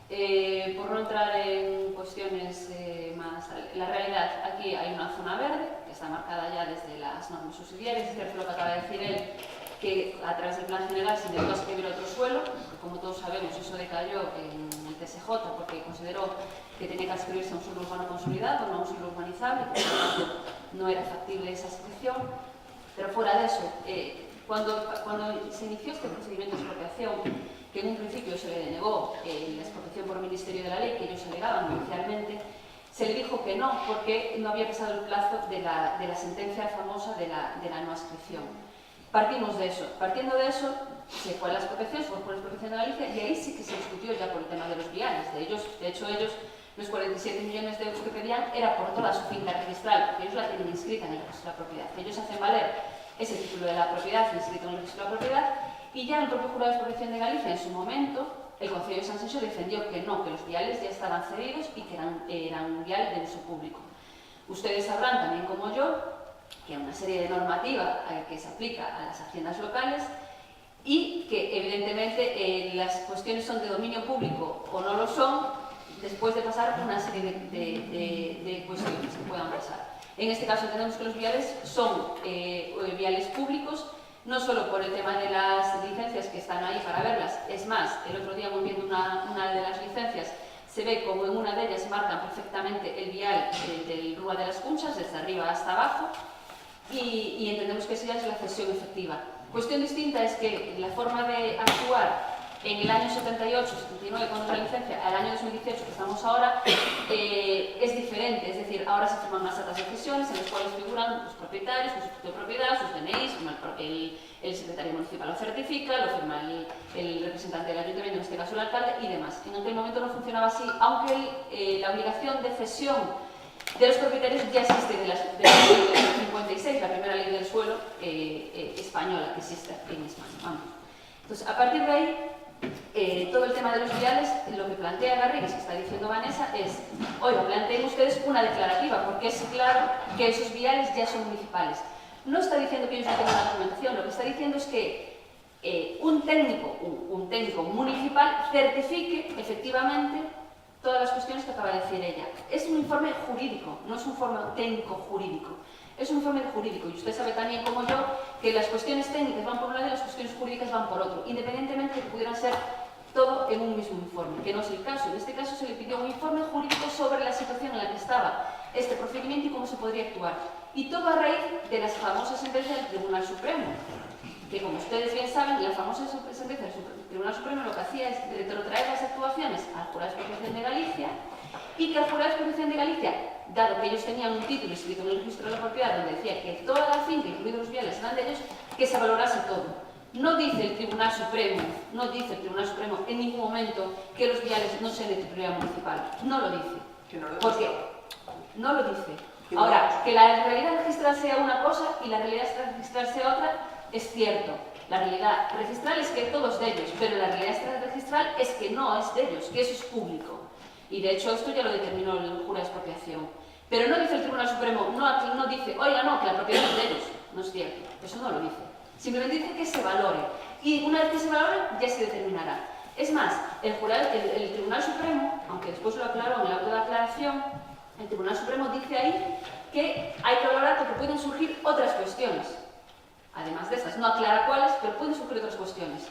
Por no entrar en cuestiones más... La realidad, aquí hay una zona verde, que está marcada ya desde las normas subsidiarias, es cierto lo que acaba de decir él, que a través del plan general se intentó escribir otro suelo, porque como todos sabemos eso decayó en el TSJ porque consideró que tenía que adscribirse a un suelo urbano consolidado, no a un suelo urbanizable, y por lo tanto no era factible esa adscripción. Pero fuera de eso, cuando se inició este procedimiento de expropiación, que en un principio se le denegó la expropiación por el Ministerio de la Ley, que ellos alegaban inicialmente, se le dijo que no, porque no había pasado el plazo de la sentencia famosa de la no adscripción. Partimos de eso. Partiendo de eso, se fue a la expropiación, se fue por la expropiación de Galicia, y ahí sí que se discutió ya por el tema de los viales. De hecho, ellos, los 47 millones de euros que pedían, era por toda su finca registral, porque ellos la tienen inscrita en el registro de la propiedad. Ellos hacen valer ese título de la propiedad inscrito en el registro de la propiedad, y ya el propio jurado de expropiación de Galicia, en su momento, el Concello de Sanxenxo defendió que no, que los viales ya estaban cedidos y que eran viales de uso público. Ustedes sabrán también como yo que hay una serie de normativa que se aplica a las haciendas locales y que evidentemente las cuestiones son de dominio público o no lo son después de pasar una serie de cuestiones que puedan pasar. En este caso tenemos que los viales son viales públicos, no solo por el tema de las licencias que están ahí para verlas, es más, el otro día viendo una de las licencias se ve como en una de ellas marcan perfectamente el vial del Rúa de las Cunchas, desde arriba hasta abajo, y entendemos que esa ya es la cesión efectiva. Cuestión distinta es que la forma de actuar en el año 78, 79 cuando es la licencia, al año 2018 que estamos ahora, es diferente, es decir, ahora se firman unas actas de cesiones en las cuales figuran los propietarios, con su título de propiedad, sus DNIs, el secretario municipal lo certifica, lo firma el representante del ayuntamiento, en este caso el alcalde, y demás. En aquel momento no funcionaba así, aunque la obligación de cesión de los propietarios ya existe de la ley del 56, la primera ley del suelo española que existe en España. Vamos. Entonces, a partir de ahí, todo el tema de los viales, lo que plantea Garrigues, que está diciendo Vanessa, es, oiga, planteen ustedes una declarativa, porque es claro que esos viales ya son municipales. No está diciendo que ellos no tengan una documentación, lo que está diciendo es que un técnico municipal certifique efectivamente todas las cuestiones que acaba de decir ella. Es un informe jurídico, no es un informe técnico jurídico. Es un informe jurídico y usted sabe también como yo que las cuestiones técnicas van por un lado y las cuestiones jurídicas van por otro, independientemente de que pudieran ser todo en un mismo informe, que no es el caso. En este caso se le pidió un informe jurídico sobre la situación en la que estaba este procedimiento y cómo se podría actuar. Y todo a raíz de las famosas sentencias del Tribunal Supremo, que como ustedes bien saben, la famosa sentencia del Tribunal Supremo lo que hacía es retrotraer las actuaciones al Jurado de Expropiación de Galicia y que el Jurado de Expropiación de Galicia, dado que ellos tenían un título escrito en el registro de la propiedad donde decía que toda la finca, incluidos los viales, eran de ellos, que se valorase todo. No dice el Tribunal Supremo en ningún momento que los viales no sean de titularidad municipal. No lo dice. Que no lo porque no lo dice. Ahora, que la realidad registral sea una cosa y la realidad registral sea otra, es cierto. La realidad registral es que todo es de ellos, pero la realidad registral es que no es de ellos, que eso es público. Y de hecho esto ya lo determinó el Jurado de Expropiación. Pero no dice el Tribunal Supremo, no dice, oiga, no, que la propiedad es de ellos. No es cierto, eso no lo dice. Simplemente dice que se valore. Y una vez que se valore, ya se determinará. Es más, el Tribunal Supremo, aunque después lo aclaró en la auto de aclaración, el Tribunal Supremo dice ahí que hay que valorar porque pueden surgir otras cuestiones. Además de estas, no aclara cuáles, pero pueden surgir otras cuestiones.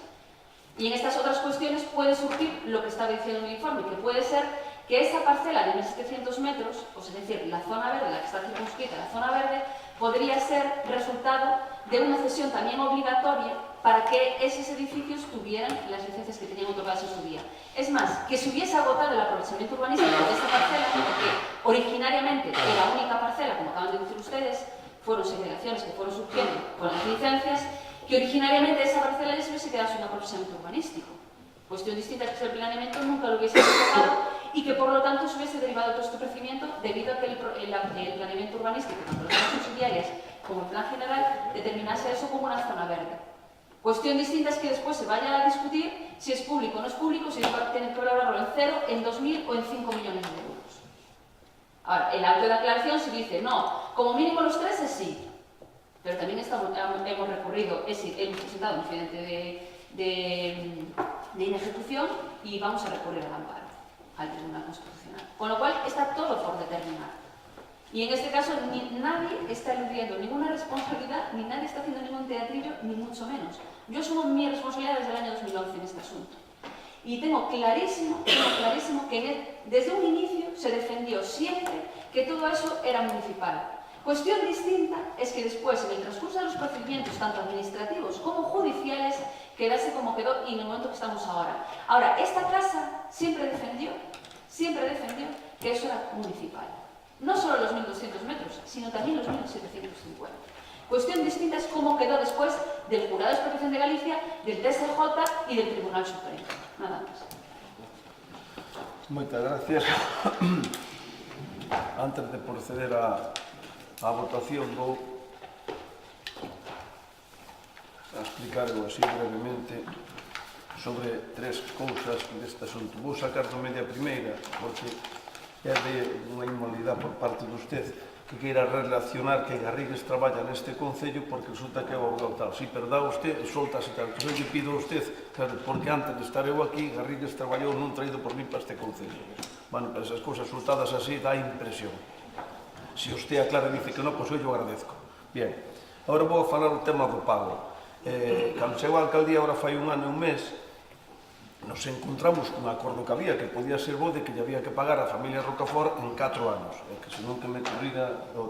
Y en estas otras cuestiones puede surgir lo que está diciendo en el informe, que puede ser que esa parcela de 1.700 metros, es decir, la zona verde, la que está circunscrita, la zona verde, podría ser resultado de una cesión también obligatoria para que esos edificios tuvieran las licencias que tenían otorgadas en su día. Es más, que se hubiese agotado el aprovechamiento urbanístico de esta parcela, porque originariamente era la única parcela, como acaban de decir ustedes, fueron segregaciones que fueron surgiendo con las licencias, que originariamente esa parcela ya se hubiese quedado sin aprovechamiento urbanístico. Cuestión distinta que el planeamiento nunca lo hubiese tocado y que por lo tanto se hubiese derivado todo este procedimiento debido a que el planeamiento urbanístico, tanto las subsidiarias como el plan general, determinase eso como una zona verde. Cuestión distinta es que después se vaya a discutir si es público o no es público, si va a tener que valorarlo en 0, en 2.000 o en 5 millones de euros. Ahora, el auto de aclaración se dice, no, como mínimo los 3 es sí, pero también hemos recurrido, hemos presentado un expediente de inejecución y vamos a recurrir al amparo, al Tribunal Constitucional. Con lo cual, está todo por determinar. Y en este caso, nadie está eludiendo ninguna responsabilidad, ni nadie está haciendo ningún teatrillo, ni mucho menos. Yo asumo mi responsabilidad desde el año 2011 en este asunto. Y tengo clarísimo que desde un inicio se defendió siempre que todo eso era municipal. Cuestión distinta es que después, en el transcurso de los procedimientos, tanto administrativos como judiciales, quedase como quedó y en el momento que estamos ahora. Ahora, esta casa siempre defendió que eso era municipal. No solo los 1.200 metros, sino también los 1.750. Cuestión distinta es cómo quedó después del Jurado de Expropiación de Galicia, del TSJ y del Tribunal Supremo. Nada más. Moitas gracias. Antes de proceder á votación, vou explicar así brevemente sobre 3 cousas deste asunto. Vou sacar do media primeira, porque é de unha inmolidade por parte de usted que queira relacionar que Garrigues traballa neste concello porque resulta que é o abogado tal. Si, pero dá usted, soltase tal. Que eu lle pido a usted, porque antes de estar eu aquí, Garrigues traballou nun traído por mí para este concello. Bueno, para esas cousas soltadas así dá impresión. Si usted aclara e dice que non, pois eu lle agradezco. Bien, agora vou a falar o tema do pago. Cando chegou a alcaldía, agora fai un ano e un mes, nos encontramos cun acordo que había, que podía ser bo de que lle había que pagar a familia Rocafort en 4 anos, que senón que me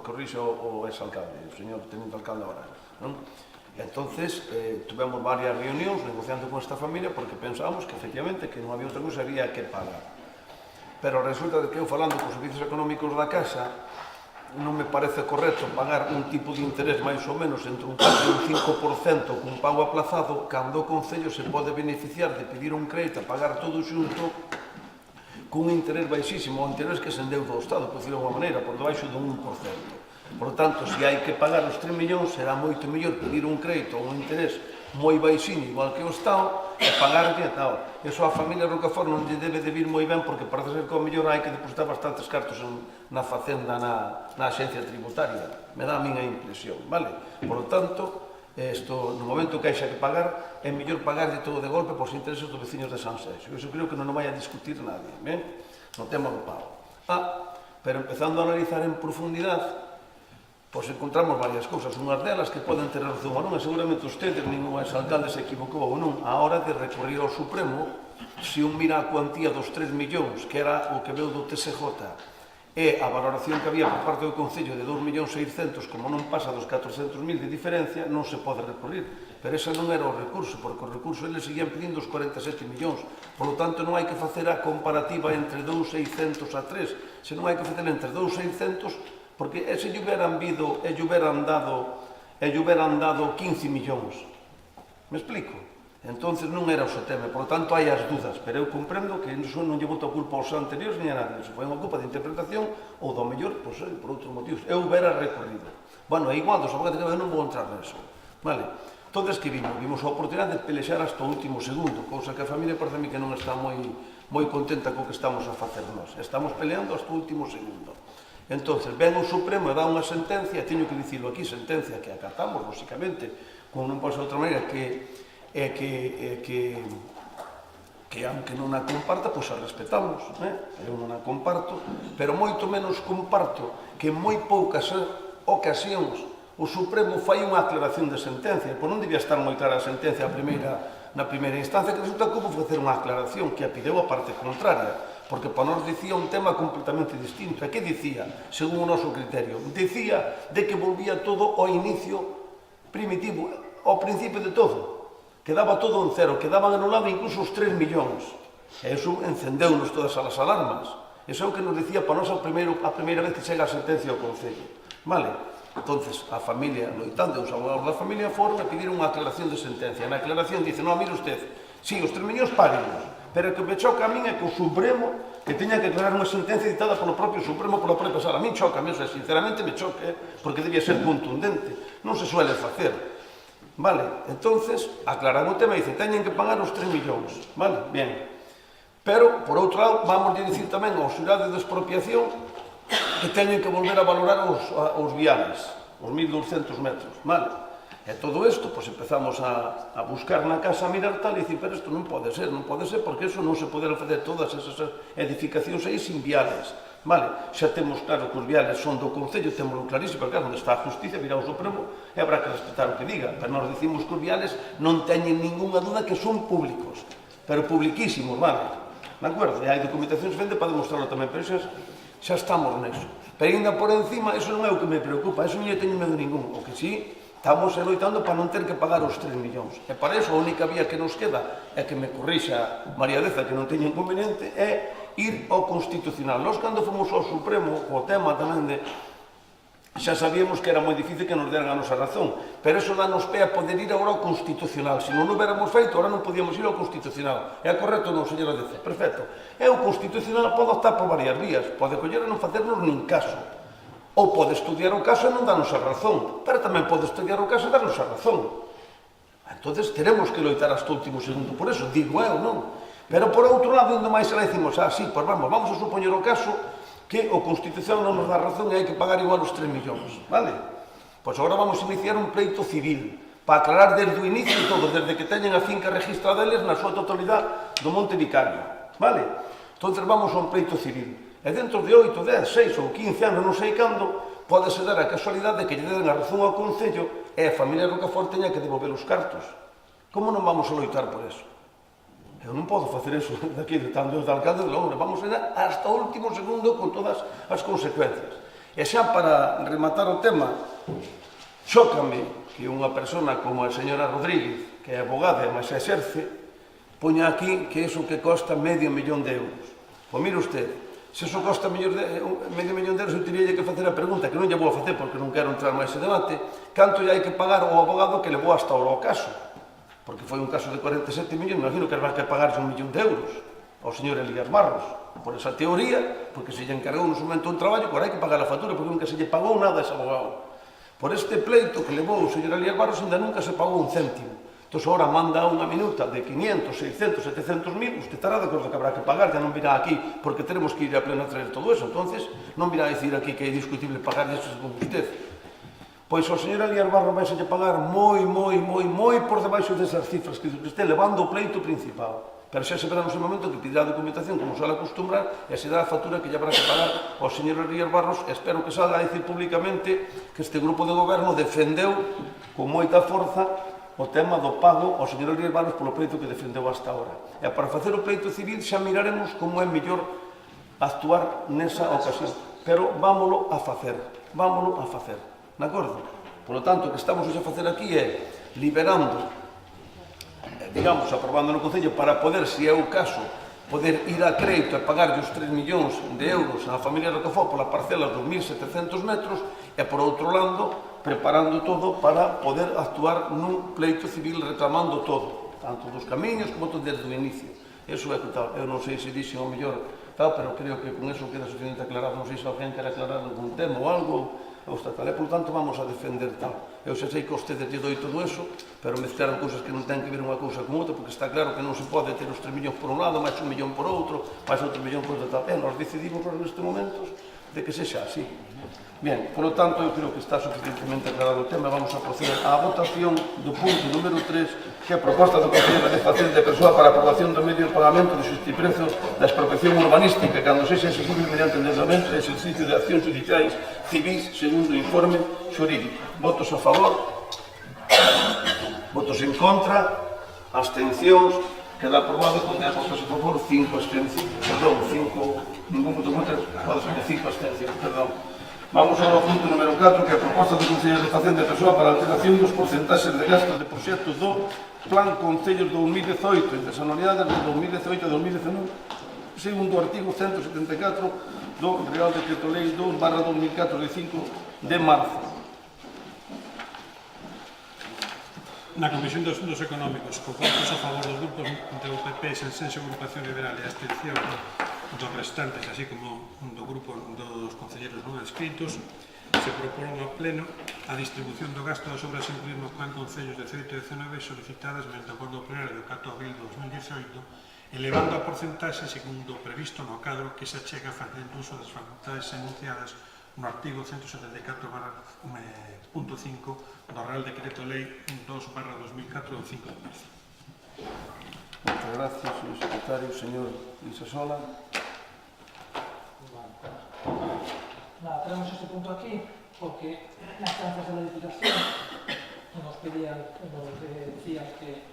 corrixe o exalcalde, o señor teniente alcalde ahora, non? E entonces tuvemos varias reunións negociando con esta familia porque pensábamos que efectivamente que non había outra cousa, había que pagar. Pero resulta que eu falando cos servicios económicos da casa, non me parece correcto pagar un tipo de interés máis ou menos entre un 4 e un 5% cun pago aplazado cando o Concello se pode beneficiar de pedir un crédito a pagar todo xunto cun interés baixísimo, o interés que se endeuda do Estado, por decirlo de alguma maneira, por debaixo dun 1%. Por lo tanto, se hai que pagar os 3 millóns, será moito mellor pedir un crédito a un interés moi baixinho, igual que o Estado, e pagarlle e tal. Eso a familia Rocafort non lle debe de vir moi ben porque parece ser que ao mellor hai que depositar bastantes cartos na facenda, na axencia tributaria. Me dá a min a impresión, vale? Por lo tanto, no momento que haixa que pagar, é mellor pagarlle todo de golpe por os intereses dos veciños de San Seixo. Iso creo que non vai a discutir nadie, ben? No tema do pago. Pero empezando a analizar en profundidade, pois encontramos varias cousas, unhas delas que poden ter razón ou non, e seguramente ustedes, ningún exalcalde se equivocou ou non, a hora de recurrir ao Supremo, se un mira a cuantía dos 3 millóns, que era o que veu do TSJ, e a valoración que había por parte do Concello de 2.600.000, como non pasa dos 400.000 de diferencia, non se pode recurrir. Pero ese non era o recurso, porque o recurso eles seguían pedindo os 47 millóns. Por lo tanto, non hai que facer a comparativa entre 2.600 a 3, senón hai que facer entre 2.600, porque se lle hubieran vido e lle hubieran dado 15 millóns. Me explico? Entonces non era o seu tema, por lo tanto hai as dudas, pero eu comprendo que non lle boto a culpa aos anteriores ni a nadie, se foi unha culpa de interpretación ou do mellor, pois, por outros motivos. Eu hubiera recorrido. Bueno, é igual, dos abogados que eu non vou entrar neso. Vale? Entonces, que vimos? Vimos a oportunidade de pelexar hasta o último segundo, cousa que a familia parece a mí que non está moi contenta co que estamos a facer nós. Estamos peleando hasta o último segundo. Entonces, ven o Supremo e dá unha sentencia, e teño que dicirlo aquí, sentencia que acatamos, lóxicamente, como non pode ser de outra maneira, que aunque non a comparta, pois a respetamos, eu non a comparto, pero moito menos comparto que en moi poucas ocasións o Supremo fai unha aclaración de sentencia, pois non debía estar moi clara a sentencia na primeira instancia, que resulta que houve facer unha aclaración que a pideu a parte contraria, porque para nós dicía un tema completamente distinto. E que dicía, según o noso criterio? Dicía de que volvía todo ao inicio primitivo, ao principio de todo. Quedaba todo en cero, quedaban anulados incluso os 3 millóns. E iso encendeu-nos todas as alarmas. Iso é o que nos dicía para nós a primeira vez que chega a sentencia ao Concello. Vale? Entonces, a familia, loitando, os abogados da familia foron a pedir unha aclaración de sentencia. Na aclaración dice, non, mire usted, sí, os 3 millóns páguenlos, pero o que me choca a min é que o Supremo, que teña que aclarar unha sentencia ditada polo propio Supremo, pola propia sala. A min choca, sinceramente me choca, porque debía ser contundente. Non se suele facer. Vale, entonces, aclaran o tema e dice, teñen que pagar os 3 millóns. Vale, bien. Pero, por outro lado, vamos a dicir tamén aos xurados de expropiación que teñen que volver a valorar os viales, os 1.200 metros. Vale. E todo isto, pois empezamos a buscar na casa, a mirar tal, e dicir, pero isto non pode ser, porque iso non se poderá facer todas esas edificacións aí sin viales. Vale, xa temos claro que os viales son do Concello, temos clarísimo, porque onde está a justicia, virá o Supremo, e habrá que respetar o que diga. Pero nós dicimos que os viales non teñen ninguna duda que son públicos, pero publiquísimos, vale? De acordo? E hai documentación suficiente para demostrarlo tamén, pero xa estamos neso. Pero ainda por encima, eso non é o que me preocupa, eso non lle teño medo ningún. O que sí, estamos loitando para non ter que pagar os 3 millóns. E para eso a única vía que nos queda é que me corrixa María Deza, que non teño inconveniente, é ir ao Constitucional. Nós, cando fomos ao Supremo, o tema tamén de... xa sabíamos que era moi difícil que nos deran a nosa razón, pero eso danos pé a poder ir agora ao Constitucional. Se non o hubiéramos feito, ahora non podíamos ir ao Constitucional. É correcto ou non, señora Deza? Perfecto. E o Constitucional pode optar por varias vías. Pode coller e non facernos nin caso. Ou pode estudiar o caso e non darnos a razón. Pero tamén pode estudiar o caso e darnos a razón. Entón, teremos que loitar hasta o último segundo. Por eso, digo eu, non? Pero por outro lado, onde máis se decimos, sí, pois vamos a supoñer o caso que o Constitucional non nos dá razón e hai que pagar igual os 3 millóns, vale? Pois agora vamos a iniciar un pleito civil para aclarar desde o inicio todo, desde que teñen a finca registrada eles na súa totalidade do Monte Vicario, vale? Entón vamos a un pleito civil. E dentro de 8, 10, 6 ou 15 anos, non sei cando, pode se dar a casualidade de que lle den a razón ao Concello e a familia Rocafort teña que devolver os cartos. Como non vamos a loitar por eso? Eu non podo facer eso daqui de tanto de alcalde de Londres. Vamos a ir hasta o último segundo con todas as consecuencias. E xa para rematar o tema, xócame que unha persona como a señora Rodríguez, que é abogada e máis exerce, poña aquí que iso que costa medio millón de euros. Pois mire usted, se iso costa medio millón de euros, eu teria que facer a pregunta, que non lle vou a facer porque non quero entrar máis en debate, canto lle hai que pagar ao abogado que levou hasta o caso. Porque foi un caso de 47 millóns, imagino que vai que pagarse 1 millón de euros ao señor Elías Barros, por esa teoría, porque se lle encargou no momento un traballo, agora hai que pagar a factura, porque nunca se lle pagou nada a ese abogado. Por este pleito que levou o señor Elías Barros, ainda nunca se pagou un céntimo. Entón, ahora manda unha minuta de 500, 600, 700.000, usted estará de acordo que habrá que pagar, ya non virá aquí porque tenemos que ir a pleno a traer todo eso. Entonces, non virá a decir aquí que é discutible pagar eso con usted. Pois ao señor Elías Barros vai a pagar moi por debaixo desas cifras que este levando o pleito principal. Pero xa se verá no seu momento que pedirá documentación como suele acostumbrar e se dá a factura que lle habrá que pagar ao señor Elías Barros. Espero que salga a dicir públicamente que este grupo de goberno defendeu con moita forza o tema do pago ao señor Elías Barros polo pleito que defendeu hasta ahora. E para facer o pleito civil xa miraremos como é mellor actuar nesa ocasión. Pero vámolo a facer, de acordo? Por lo tanto, o que estamos a facer aquí é liberando, digamos, aprobando no Concello para poder, se é o caso, poder ir a crédito e pagar os 3 millóns de euros á familia Rocafort pola parcela dos 1.700 metros e, por outro lado, preparando todo para poder actuar nun pleito civil reclamando todo, tanto dos camiños como todo desde o inicio. Eso é que tal, eu non sei se dixen o mellor, tal, pero creo que con eso queda suficiente aclarado, non sei se alguén quer aclarar algún tema ou algo, ou está tal, e por tanto vamos a defender tal. Eu sei que a ustedes lle doi todo eso, pero mezclaron cousas que non ten que ver unha cousa con outra, porque está claro que non se pode ter os 3 millóns por un lado, máis 1 millón por outro, máis outro millón por outro tal. E nós decidimos nestes momentos de que sexa así. Bien, por lo tanto, eu creo que está suficientemente aclarado o tema. Vamos a proceder á votación do punto número 3, que é a proposta do Concello de Facenda de Persoa para a aprobación do medio de pagamento de xustiprezo da expropiación urbanística cando sexa exigible mediante endeudamento e exercicio de accións judiciais civis segundo o informe xurídico. Votos a favor, votos en contra, abstencións, queda aprobado con 10 votos a favor, 5 abstencións, perdón, 5, ningún voto contra, 5 abstencións, perdón. Vamos ao punto número 4, que é a proposta do Concello de Facenda de Persoa para a alteración dos porcentaxes de gastos de proxectos do Plan Concellos 2018 entre as anualidades de 2018 e 2019, segundo o artigo 174 do Real Decreto Lei 2/2004 de 5 de marzo. Na Comisión de Asuntos Económicos, con votos a favor dos grupos do PP, Sensense, Agrupación Liberal e a abstención dos restantes, así como do grupo dos concelleiros non adscritos, se propón ao Pleno a distribución do gasto das obras incluídas no Plan Concellos 18 e 19 solicitadas mediante acordo plenario do 4 de abril de 2018, elevando a porcentaxe segundo o previsto no cadro que se achega facendo uso das facultades enunciadas no artigo 174.5 do Real Decreto Lei 2/2004 do 5 de marzo. Muchas gracias, señor secretario. Señor Isasola. Nada, traemos este punto aquí porque las instancias de la Diputación nos pedían, nos decían que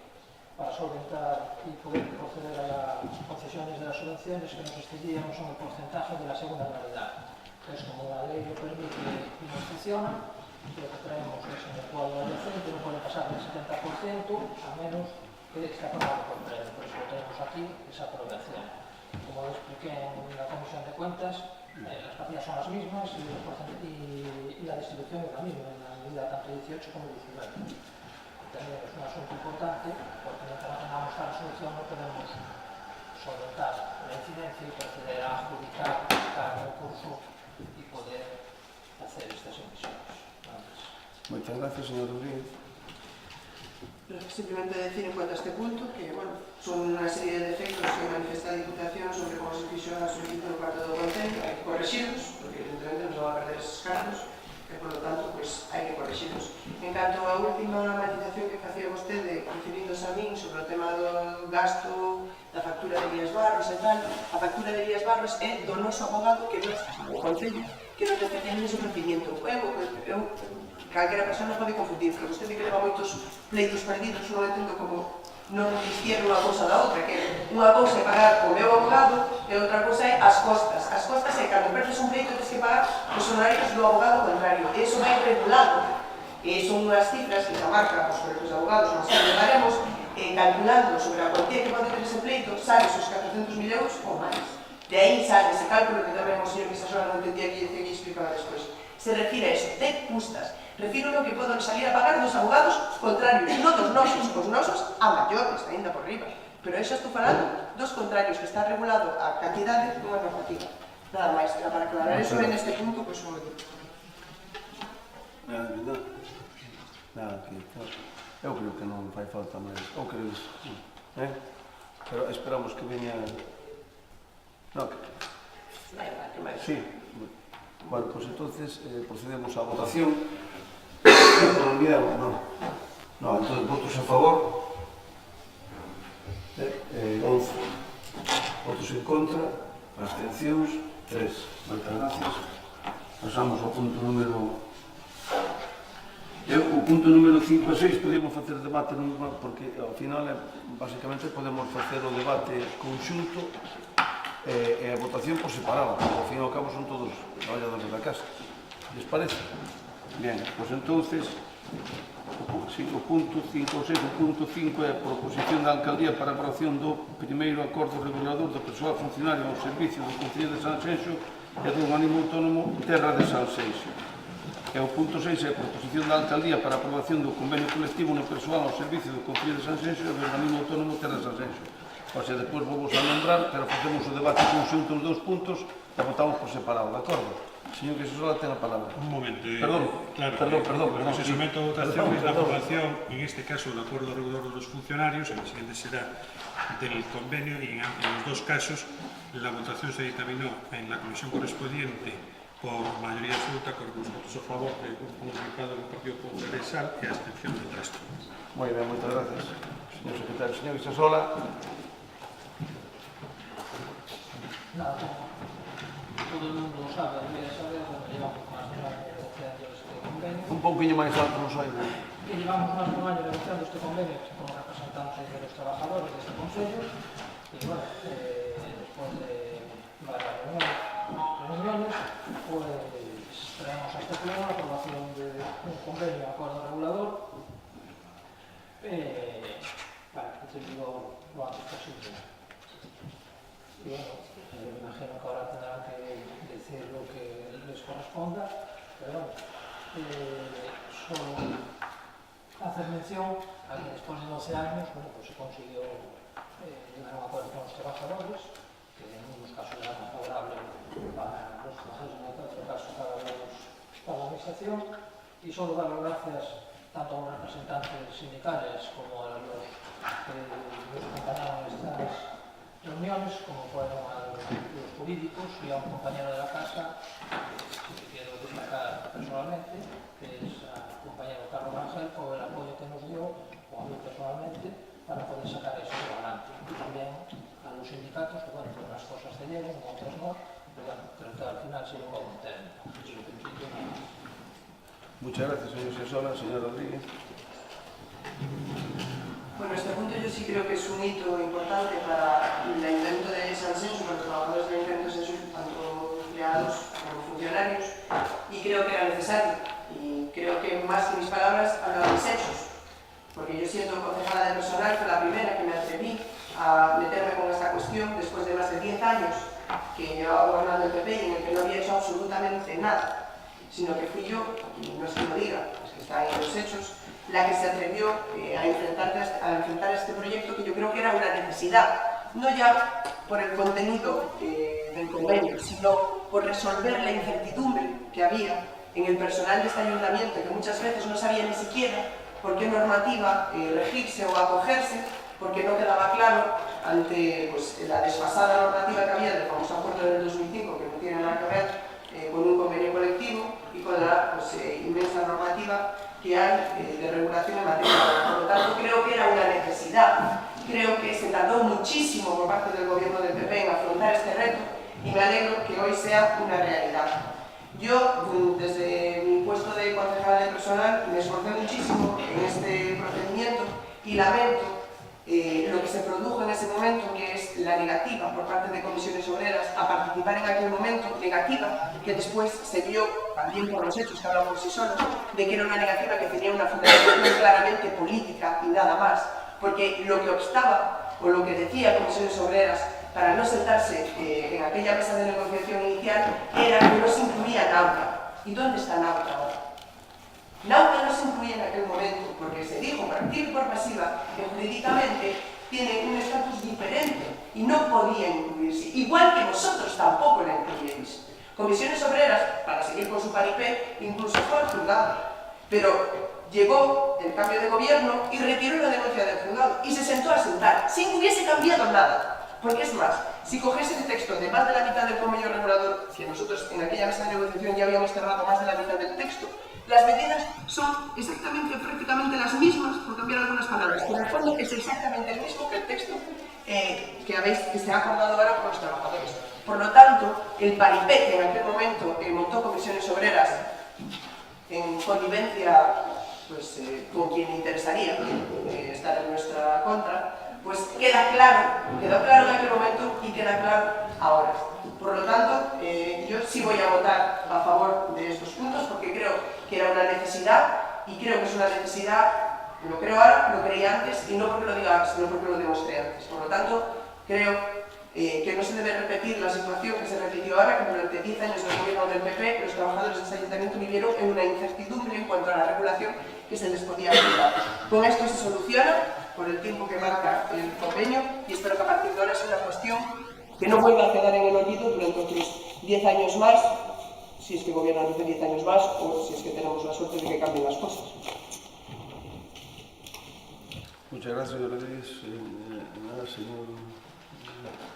para solventar y poder proceder a las concesiones de las subvenciones que nos excedíamos en el porcentaje de la segunda anualidad. Entonces, como la ley lo permite y nos funciona, lo que traemos es en el cuadro adyacente, no puede pasar del 70%, a menos que esté aprobado por pleno. Por eso tenemos aquí esa aprobación. Como lo expliqué en la Comisión de Cuentas, las partidas son las mismas y la distribución es la misma en la medida tanto 18 como 19. También es un asunto importante porque mientras no tengamos tal solución no podemos solventar la incidencia y proceder a adjudicar el recurso y poder hacer estas emisiones. Muchas gracias, señor Rodríguez. Simplemente decir en cuanto a este punto que, bueno, son unha serie de defectos que manifesta a Diputación sobre como se fixo a solicitud do cuarto do Concello, hai que correxirlos, porque evidentemente nos van a perder esos cargos, e, por lo tanto, pues, hai que correxirlos. En canto á última matización que facía vostede, referindo-se a min sobre o tema do gasto da factura de Elías Barros e tal, a factura de Elías Barros é do noso abogado que non o Concello, que non ten ese procedimiento. Calquera persona pode confundir, pero vostede que leva moitos pleitos perdidos, non entendo como non discierne unha cousa da outra, que unha cousa é pagar o meu abogado e outra cousa é as costas. As costas é cando perdes un pleito tens que pagar os honorarios do abogado contrario. E iso vai regulado. E son unhas cifras que se marca os propios abogados, mas que levaremos calculando sobre a cuantía que pode ter ese pleito, sales os 400.000 euros ou máis. De aí sale ese cálculo que tamén o señor Isasola non entendía que decía que explicaba despois. Se refire a eso, de custas. Refiro lo que poden salir a pagar dos abogados contrarios, non dos nosos, os nosos a maiores, ainda por riba. Pero eu xa estou falando dos contrarios, que está regulado a cantidade dunha normativa. Nada máis, para aclarar eso en este punto, pois o digo. Nada, que Eu creo que non fai falta máis, ou crees? Pero esperamos que veña... No, sí. Bueno, pues entonces procedemos a votación. ¿Economía? No. No, entonces votos a favor. 11. Votos en contra. Abstencións. 3. Moitas gracias. Pasamos ao punto número... O punto número 5 e 6 podemos facer debate porque ao final basicamente podemos facer o debate conxunto e a votación por separado, porque ao fin e ao cabo son todos traballadores da casa. Les parece? Bien, pois entonces o punto 5 ou 6, o punto 5 é a proposición da alcaldía para a aprobación do primeiro acordo regulador do persoal funcionario ao servicio do Concello de Sanxenxo e do organismo autónomo Terra de Sanxenxo. E o punto 6 é a proposición da alcaldía para a aprobación do convenio colectivo no persoal ao servicio do Concello de Sanxenxo e do organismo autónomo Terra de Sanxenxo. O sea, depois vou a nombrar, pero facemos o debate conxunto nos 2 puntos e votamos por separado, de acordo? Señor Queixosola, ten a palabra. Un momento. Perdón. Se somete a votación es la aprobación, en este caso, del acuerdo regulador de los funcionarios, en el siguiente será del convenio, y en los 2 casos la votación se dictaminó en la comisión correspondiente por mayoría absoluta, con los votos a favor del Grupo Municipal del Partido Popular e a abstención del resto. Moi ben, moitas gracias, señor secretario. Señor Queixosola. Nada, todo el mundo sabe, debería saber, llevamos más de un año negociando este convenio. Un pouquinho máis alto, non sei. Que llevamos más de un año negociando este convenio como representantes de los trabajadores de este Concello. Y bueno, después de varias reuniones, pues traemos a este pleno la aprobación de un convenio, acuerdo regulador, para que se diga lo antes posible. Y bueno, me imagino que ahora tendrán que decir lo que les corresponda, pero bueno, solo hacer mención a que después de 12 años, bueno, pues se consiguió llegar a un acuerdo con los trabajadores, que en unos casos era más favorable para los trabajadores, en otro caso para la administración, y solo dar las gracias tanto a los representantes sindicales como a los que nos acompañaron en estas reuniones, como fueron a los jurídicos y a un compañero de la casa, que quiero destacar personalmente, que es al compañero Carlos Rangel, por el apoyo que nos dio, o a mí personalmente, para poder sacar eso adelante. Y también a los sindicatos, que bueno, que unas cosas se llegan, otras no, pero bueno, creo que al final se llegó a un término. Muchas gracias, señor Queixosola. Señor Rodríguez. Bueno, este punto yo sí creo que es un hito importante para el Ayuntamiento de Sanxenxo, para los trabajadores del Ayuntamiento de Sanxenxo, tanto empleados como funcionarios, y creo que era necesario. Y creo que más que mis palabras hablan mis hechos, porque yo siendo concejala de personal fue la primera que me atreví a meterme con esta cuestión después de más de 10 años que llevaba gobernando el PP y en el que no había hecho absolutamente nada, sino que fui yo, y no es que lo diga, es que está en los hechos, la que se atrevió a enfrentar este proyecto, que yo creo que era una necesidad, no ya por el contenido del convenio, sino por resolver la incertidumbre que había en el personal de este ayuntamiento, que muchas veces no sabía ni siquiera por qué normativa regirse o acogerse, porque no quedaba claro ante pues, la desfasada normativa que había del famoso acuerdo del 2005, que no tiene nada que ver con un convenio colectivo, y con la pues, inmensa normativa que hay de regulación en materia laboral. Por lo tanto, creo que era una necesidad. Creo que se tardó muchísimo por parte del gobierno del PP en afrontar este reto, y me alegro que hoy sea una realidad. Yo, desde mi puesto de concejala de personal, me esforcé muchísimo en este procedimiento y lamento lo que se produjo en ese momento, que es la negativa por parte de comisiones obreras a participar en aquel momento, negativa que después se vio también por los hechos que hablan por sí solos, de que era una negativa que tenía una fundamentación claramente política y nada más, porque lo que obstaba o lo que decía comisiones obreras para no sentarse en aquella mesa de negociación inicial era que no se incluía Nauta. ¿Y dónde está Nauta ahora? Nauta no se incluye en aquel momento porque se dijo por activa y por pasiva que jurídicamente tiene un estatus diferente y no podía incluirse, igual que vosotros tampoco la incluyerais. Comisiones obreras, para seguir con su paripé, incluso fue al juzgado, pero llegó el cambio de gobierno y retiró la denuncia del juzgado y se sentó a sentar, sin que hubiese cambiado nada. Porque es más, si coges el texto de más de la mitad del convenio regulador, que nosotros en aquella mesa de negociación ya habíamos cerrado más de la mitad del texto, las medidas son exactamente, prácticamente las mismas, por cambiar algunas palabras, pero en el fondo es exactamente el mismo que el texto que se ha acordado ahora con los trabajadores. Por lo tanto, el paripé que en aquel momento montó Comisiones Obreras en connivencia pues, con quien interesaría estar en nuestra contra, pues quedó claro en aquel momento y queda claro ahora. Por lo tanto, yo sí voy a votar a favor de estos puntos porque creo que era una necesidad y creo que es una necesidad, lo creo ahora, lo creía antes y no porque lo diga antes, sino porque lo demostré antes. Por lo tanto, creo que no se debe repetir la situación que se repitió ahora, que durante 10 años del gobierno del PP los trabajadores de ese ayuntamiento vivieron en una incertidumbre en cuanto a la regulación que se les podía aplicar. Con esto se soluciona por el tiempo que marca el convenio y espero que a partir de ahora sea una cuestión que no vuelva a quedar en el olvido durante otros 10 años más, si es que gobiernan durante 10 años más o si es que tenemos la suerte de que cambien las cosas. Muchas gracias, señor Rodríguez. Señor...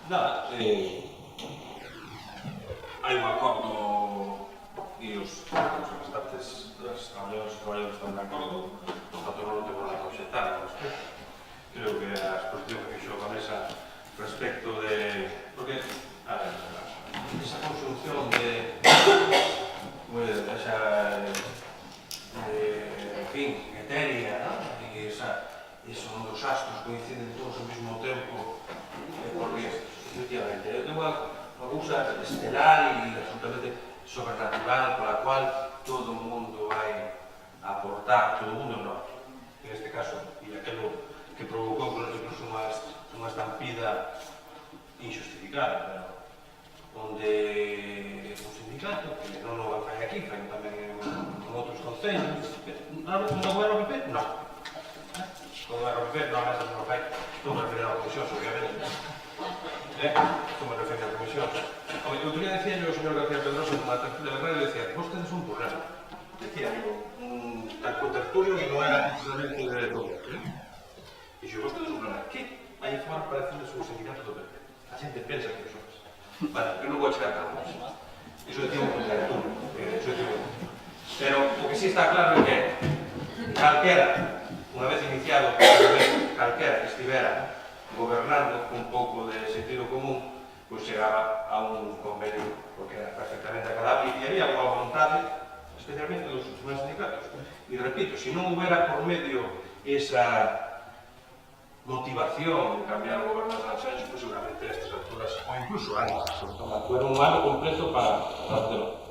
Nada, hai un acordo e os representantes das traballadores e traballadores están de acordo, por tanto non tengo nada que obxectar ao respecto. Creo que a exposición que fixo a mesa respecto de... porque, a ver, esa consunción de... en fin, etérea, ¿no? E esos dos astros coinciden todos ao mesmo tempo, porque, efectivamente, é unha cousa estelar e absolutamente sobrenatural pola cual todo o mundo vai aportar, todo o mundo non, en este caso, e aquelo que provocou incluso unha estampida injustificada, pero onde un sindicato, que non o fai aquí, fai tamén en outros concellos, no goberno PP, non. Como me refiero, no, eso no fai, non me refiero a comisións, obviamente. Como me refiero a comisións. O que eu decía yo, o señor García Pedroso, nunha tertulia de radio, decía, vostedes un problema. Decía, tal contertulio que non era precisamente de todo. E xe, vostedes un problema. Que vai informar para decirles o sindicato do PP? A xente pensa que son. Vale, eu non vou chegar tan longe. Iso decía un contertulio. Pero o que sí está claro é que calquera, unha vez iniciado, calquera que estivera gobernando un pouco de sentido común, pois chegaba a un convenio, porque era perfectamente acadable e había unha vontade, especialmente dos meus sindicatos. E repito, se non houbera por medio esa motivación de cambiar o goberno de Sanxenxo, pois seguramente a estas alturas, ou incluso antes, era un ano completo para hacerlo.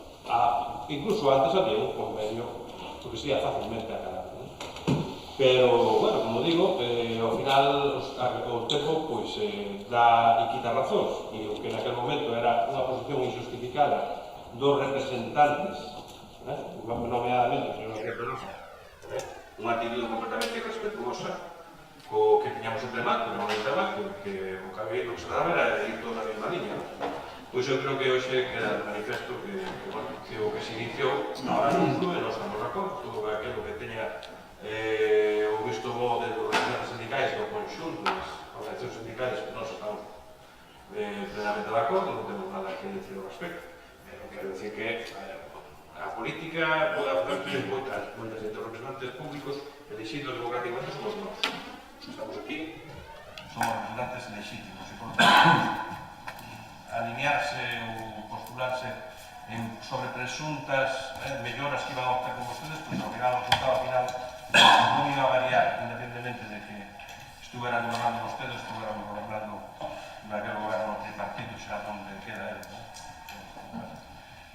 Incluso antes había un convenio, porque sería fácilmente acadable. Pero, bueno, como digo, ao final o tempo pois, dá e quita razóns, e o que naquele momento era unha posición injustificada dos representantes, nomeadamente o señor García Pedroso, unha actitud completamente irrespetuosa co que tiñamos un tema, que non era un tema, que o que se daba era ir toda na mesma liña. Pois eu creo que hoxe queda de manifesto que o que se iniciou ahora non e non estamos de acordo, todo aquilo que teña o visto bo de organizacións sindicais e o conxunto das organizacións sindicais que nós estamos plenamente de acordo, non temos nada que decir ao respecto. Pero quero decir que a política pode facer moitas entre os representantes públicos elegidos democráticamente somos nós. Estamos aquí, somos representantes legítimos e por tanto alinearse ou postularse sobre presuntas melloras que iban a optar con vostedes, pois ao final o resultado final non iba a variar, independentemente de que estuveran gobernando vostedes, estuveran gobernando naquele goberno tripartito, xa onde queda él.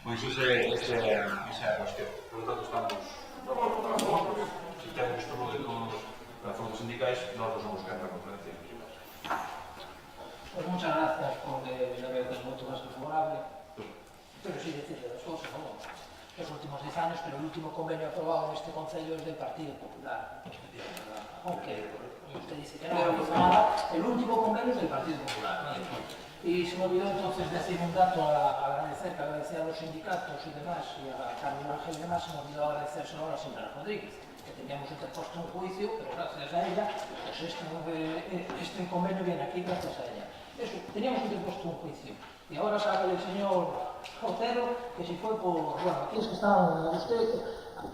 Pois esa é a cuestión. Por lo tanto, estamos a favor, porque se ten visto lo de todos os fondos sindicais, nós non somos quen para contradicir. Pues muchas gracias porque la veo que es mucho más que favorable, pero sí decirle dos cosas, ¿no? Los últimos 10 años, pero el último convenio aprobado en este Concello es del Partido Popular. Aunque usted dice que no hizo nada, el último convenio es del Partido Popular. ¿Vale? Y se me olvidó entonces decir un dato a agradecer, que agradecía a los sindicatos y demás, y a Carlos Ángel y demás, se me olvidó agradecérselo a la señora Rodríguez. que teníamos interpuesto un juicio, pero gracias a ella, pues este convenio viene aquí gracias a ella. Eso, teníamos interpuesto un juicio. Y ahora sabe el señor Otero que si fue por... Bueno, aquí es que están... Usted,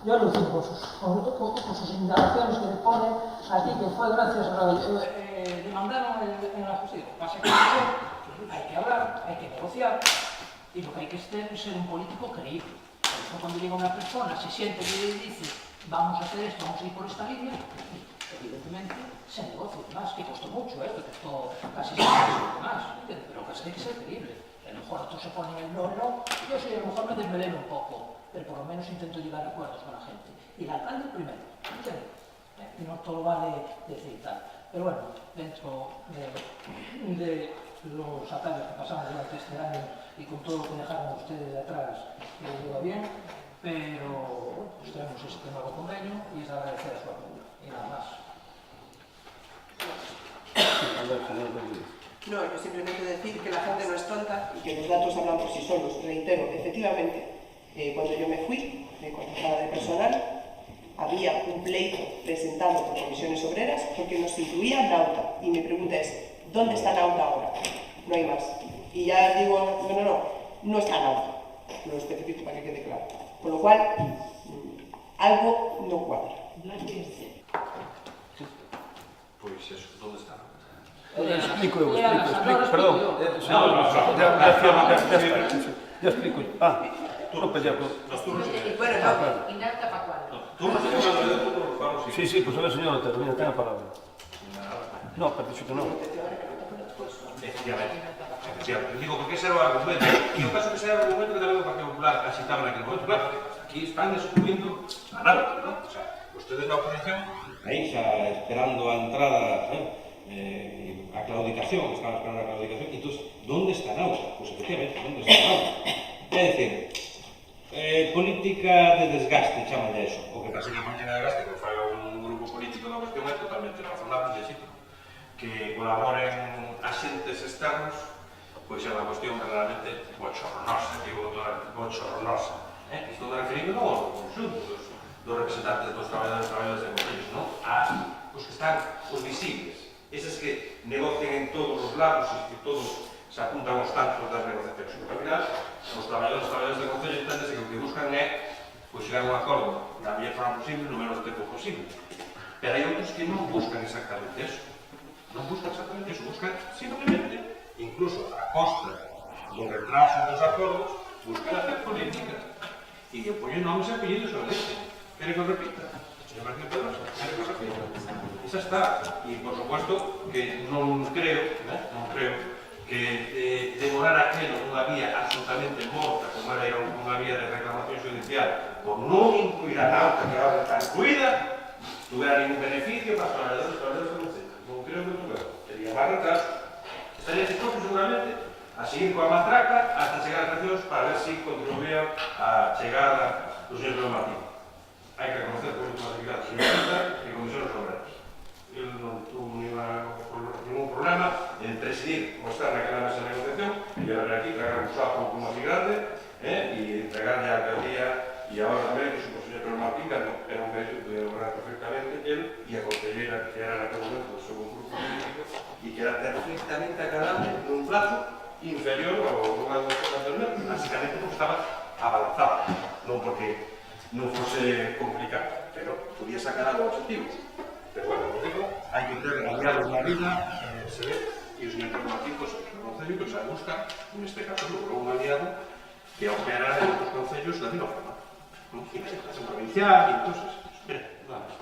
yo lo digo con sus indagaciones que le pone aquí, que fue gracias a... demandaron en la justicia. Pasa que hay que hablar, hay que negociar, y lo que hay que hacer es ser un político creíble. Por eso cuando llega una persona, se siente que dice vamos a hacer esto, vamos a ir por esta línea, evidentemente se negocia más, que costó mucho, que costó casi 6 meses más, pero que hay que ser creíble. A lo mejor otros se ponen el no, yo sí, a lo mejor me desveleno un poco, pero por lo menos intento llegar a acuerdos con la gente. Y el alcalde primero, ¿entiendes? Y no todo vale decir tal. Pero bueno, dentro de los ataques que pasamos durante este año y con todo lo que dejaron ustedes de atrás, lleva bien, pero bueno, pues tenemos este nuevo convenio y es agradecer a su apoyo. Y nada más. No, yo simplemente decir que la gente no es tonta y que los datos hablan por sí solos. Reitero, efectivamente, cuando yo me fui de concejala de personal, había un pleito presentado por comisiones obreras porque nos incluía Nauta. Y mi pregunta es, ¿dónde está Nauta ahora? No hay más. Y ya digo, no está Nauta. Lo especifico para que quede claro. Con lo cual, algo no cuadra. Pues eso, ¿dónde está? Explico, perdón. Ya explico. No, pues ya. Bueno, no. Inauta para cuándo. Tú no sé cómo Sí, pues a ver, señor, termina, tenga la palabra. No, pero dicho que no. Efectivamente. Digo, porque ese era o argumento. E o caso que ese era o argumento que tamén o Partido Popular axitaba naquele momento. Claro, aquí están excluyendo a nada, ¿no? O sea, ustedes na oposición, aí xa esperando a entrada, a claudicación, estaban esperando a claudicación, e entón, ¿dónde está Nauta? Pues efectivamente, ¿dónde está Nauta? É dicir, política de desgaste, chaman de eso. O que pasa que a política de desgaste que faga un grupo político da cuestión é totalmente razonable e legítimo. Que colaboren axentes externos, pois é unha cuestión verdadeiramente bochornosa, digo, bochornosa. Estou referindo non ao conxunto dos representantes dos traballadores e traballadoras de concellos, non? Os que están, os visibles, eses que negocian en todos os lados e que todos se apuntan aos tantos das negociacións. Porque, ao final, os traballadores e traballadoras de concellos entendense que o que buscan é chegar a un acordo da mellor forma posible no menos tempo posible. Pero hai outros que non buscan exactamente eso. Non buscan exactamente eso, buscan simplemente, incluso a costa do retraso dos acordos, buscan hacer política. E eu poño nomes e apellidos sobre este. Quere que o repita? Señor Martín Pedrosa, quere que o repita? Esa está. E, por supuesto, que non creo que demorar aquelo nunha vía absolutamente morta, como era unha vía de reclamación judicial, por non incluir a Nauta, que ahora está incluída, tuvera ningún beneficio para os traballadores e traballadores do Concello. Non creo que tuve. Sería máis retraso. Estaría disposto seguramente a seguir coa matraca hasta chegar a eleccións para ver se contribuían a chegada do señor Pedro Martín. Hai que reconocer que foi unha actividade sindical e comisiones obreras. Ele non tuvo ningún problema en presidir o estar naquela mesa de negociación e ver aquí, tragar un sapo un pouco máis grande e entregarle a alcaldía e ahora tamén que o señor Pedro Martín era un medio de obrar perfectamente ele e a concelleira que era naquele momento do seu grupo político e que era perfectamente acabable nun plazo inferior ao lugar do anterior, básicamente porque estaba avanzada, non porque non fose complicado, pero podía sacar algo objetivo. Pero bueno, como digo, hai que ter aliados na vida, se ve, e os señor Pedro Martín, pues, o Concello, pues, busca, neste caso, un aliado que opera en outros concellos da mesma forma. Investigación provincial, e entonces, mira, nada más.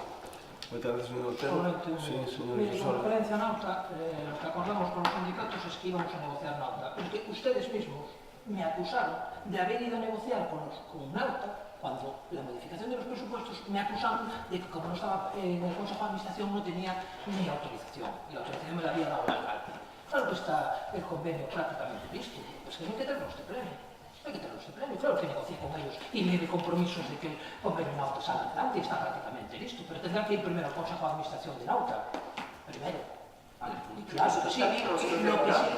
Moitas gracias, señor Otero. Sí, señor Mire, con referencia a Nauta, lo que acordamos con los sindicatos es que íbamos a negociar Nauta. Porque ustedes mismos me acusaron de haber ido a negociar con Nauta cuando la modificación de los presupuestos me acusaron de que como no estaba en el Consejo de Administración no tenía ni autorización. Y la autorización me la había dado el alcalde. Claro que está el convenio prácticamente listo. Pues que no hay que tenerlo este premio. Hay que tenerlo este premio. Claro que negocié con ellos y me di compromisos de que el convenio Nauta salga adelante y está prácticamente listo. Pero tendrá que ir primero al Consejo de Administración de Nauta. Primero. Vale, claro que sí.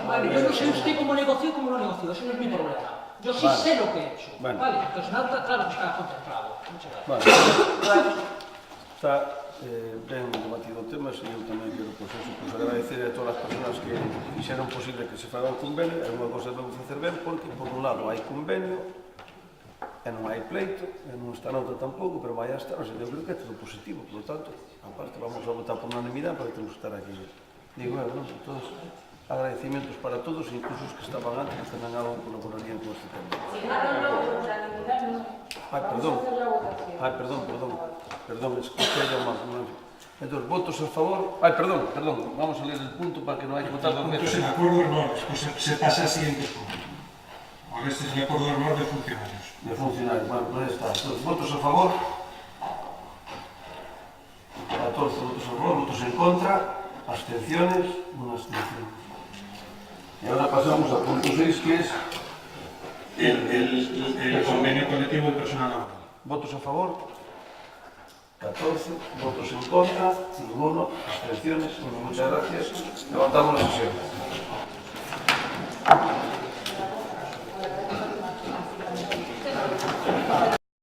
Vale, yo no sé usted cómo negoció y cómo no negoció. Eso no es mi problema. Yo sí sé lo que he hecho. Vale, entonces Nauta, claro que está contemplado. Muchas gracias. Está ben debatido o tema, e eu tamén quero agradecer a todas as persoas que fixeron posible que se faga o convenio. É unha cosa que vamos facer ben, porque por un lado hai convenio e non hai pleito, e non está noutra tampouco, pero vai a estar, eu creo que é todo positivo, por lo tanto, aparte vamos a votar por unanimidade para que temos que estar aquí. Digo eu, non? Todos agradecimientos para todos, incluso os que estaban antes, que tamén algo colaborarían con este tema. Perdón, escuché yo más. Entonces, votos a favor. Perdón, vamos a leer el punto para que no hay que votar dos veces. El acuerdo de honor, después se pasa al siguiente punto. Este es el acuerdo de honor de funcionarios. De funcionarios, bueno, pues está. Entonces, votos a favor. 14 votos a favor, votos en contra, abstenciones, una abstención. Y ahora pasamos al punto 6, que es el convenio colectivo de personal laboral. votos a favor, 14, votos en contra, ninguno, abstenciones. Muchas gracias. Levantamos la sesión.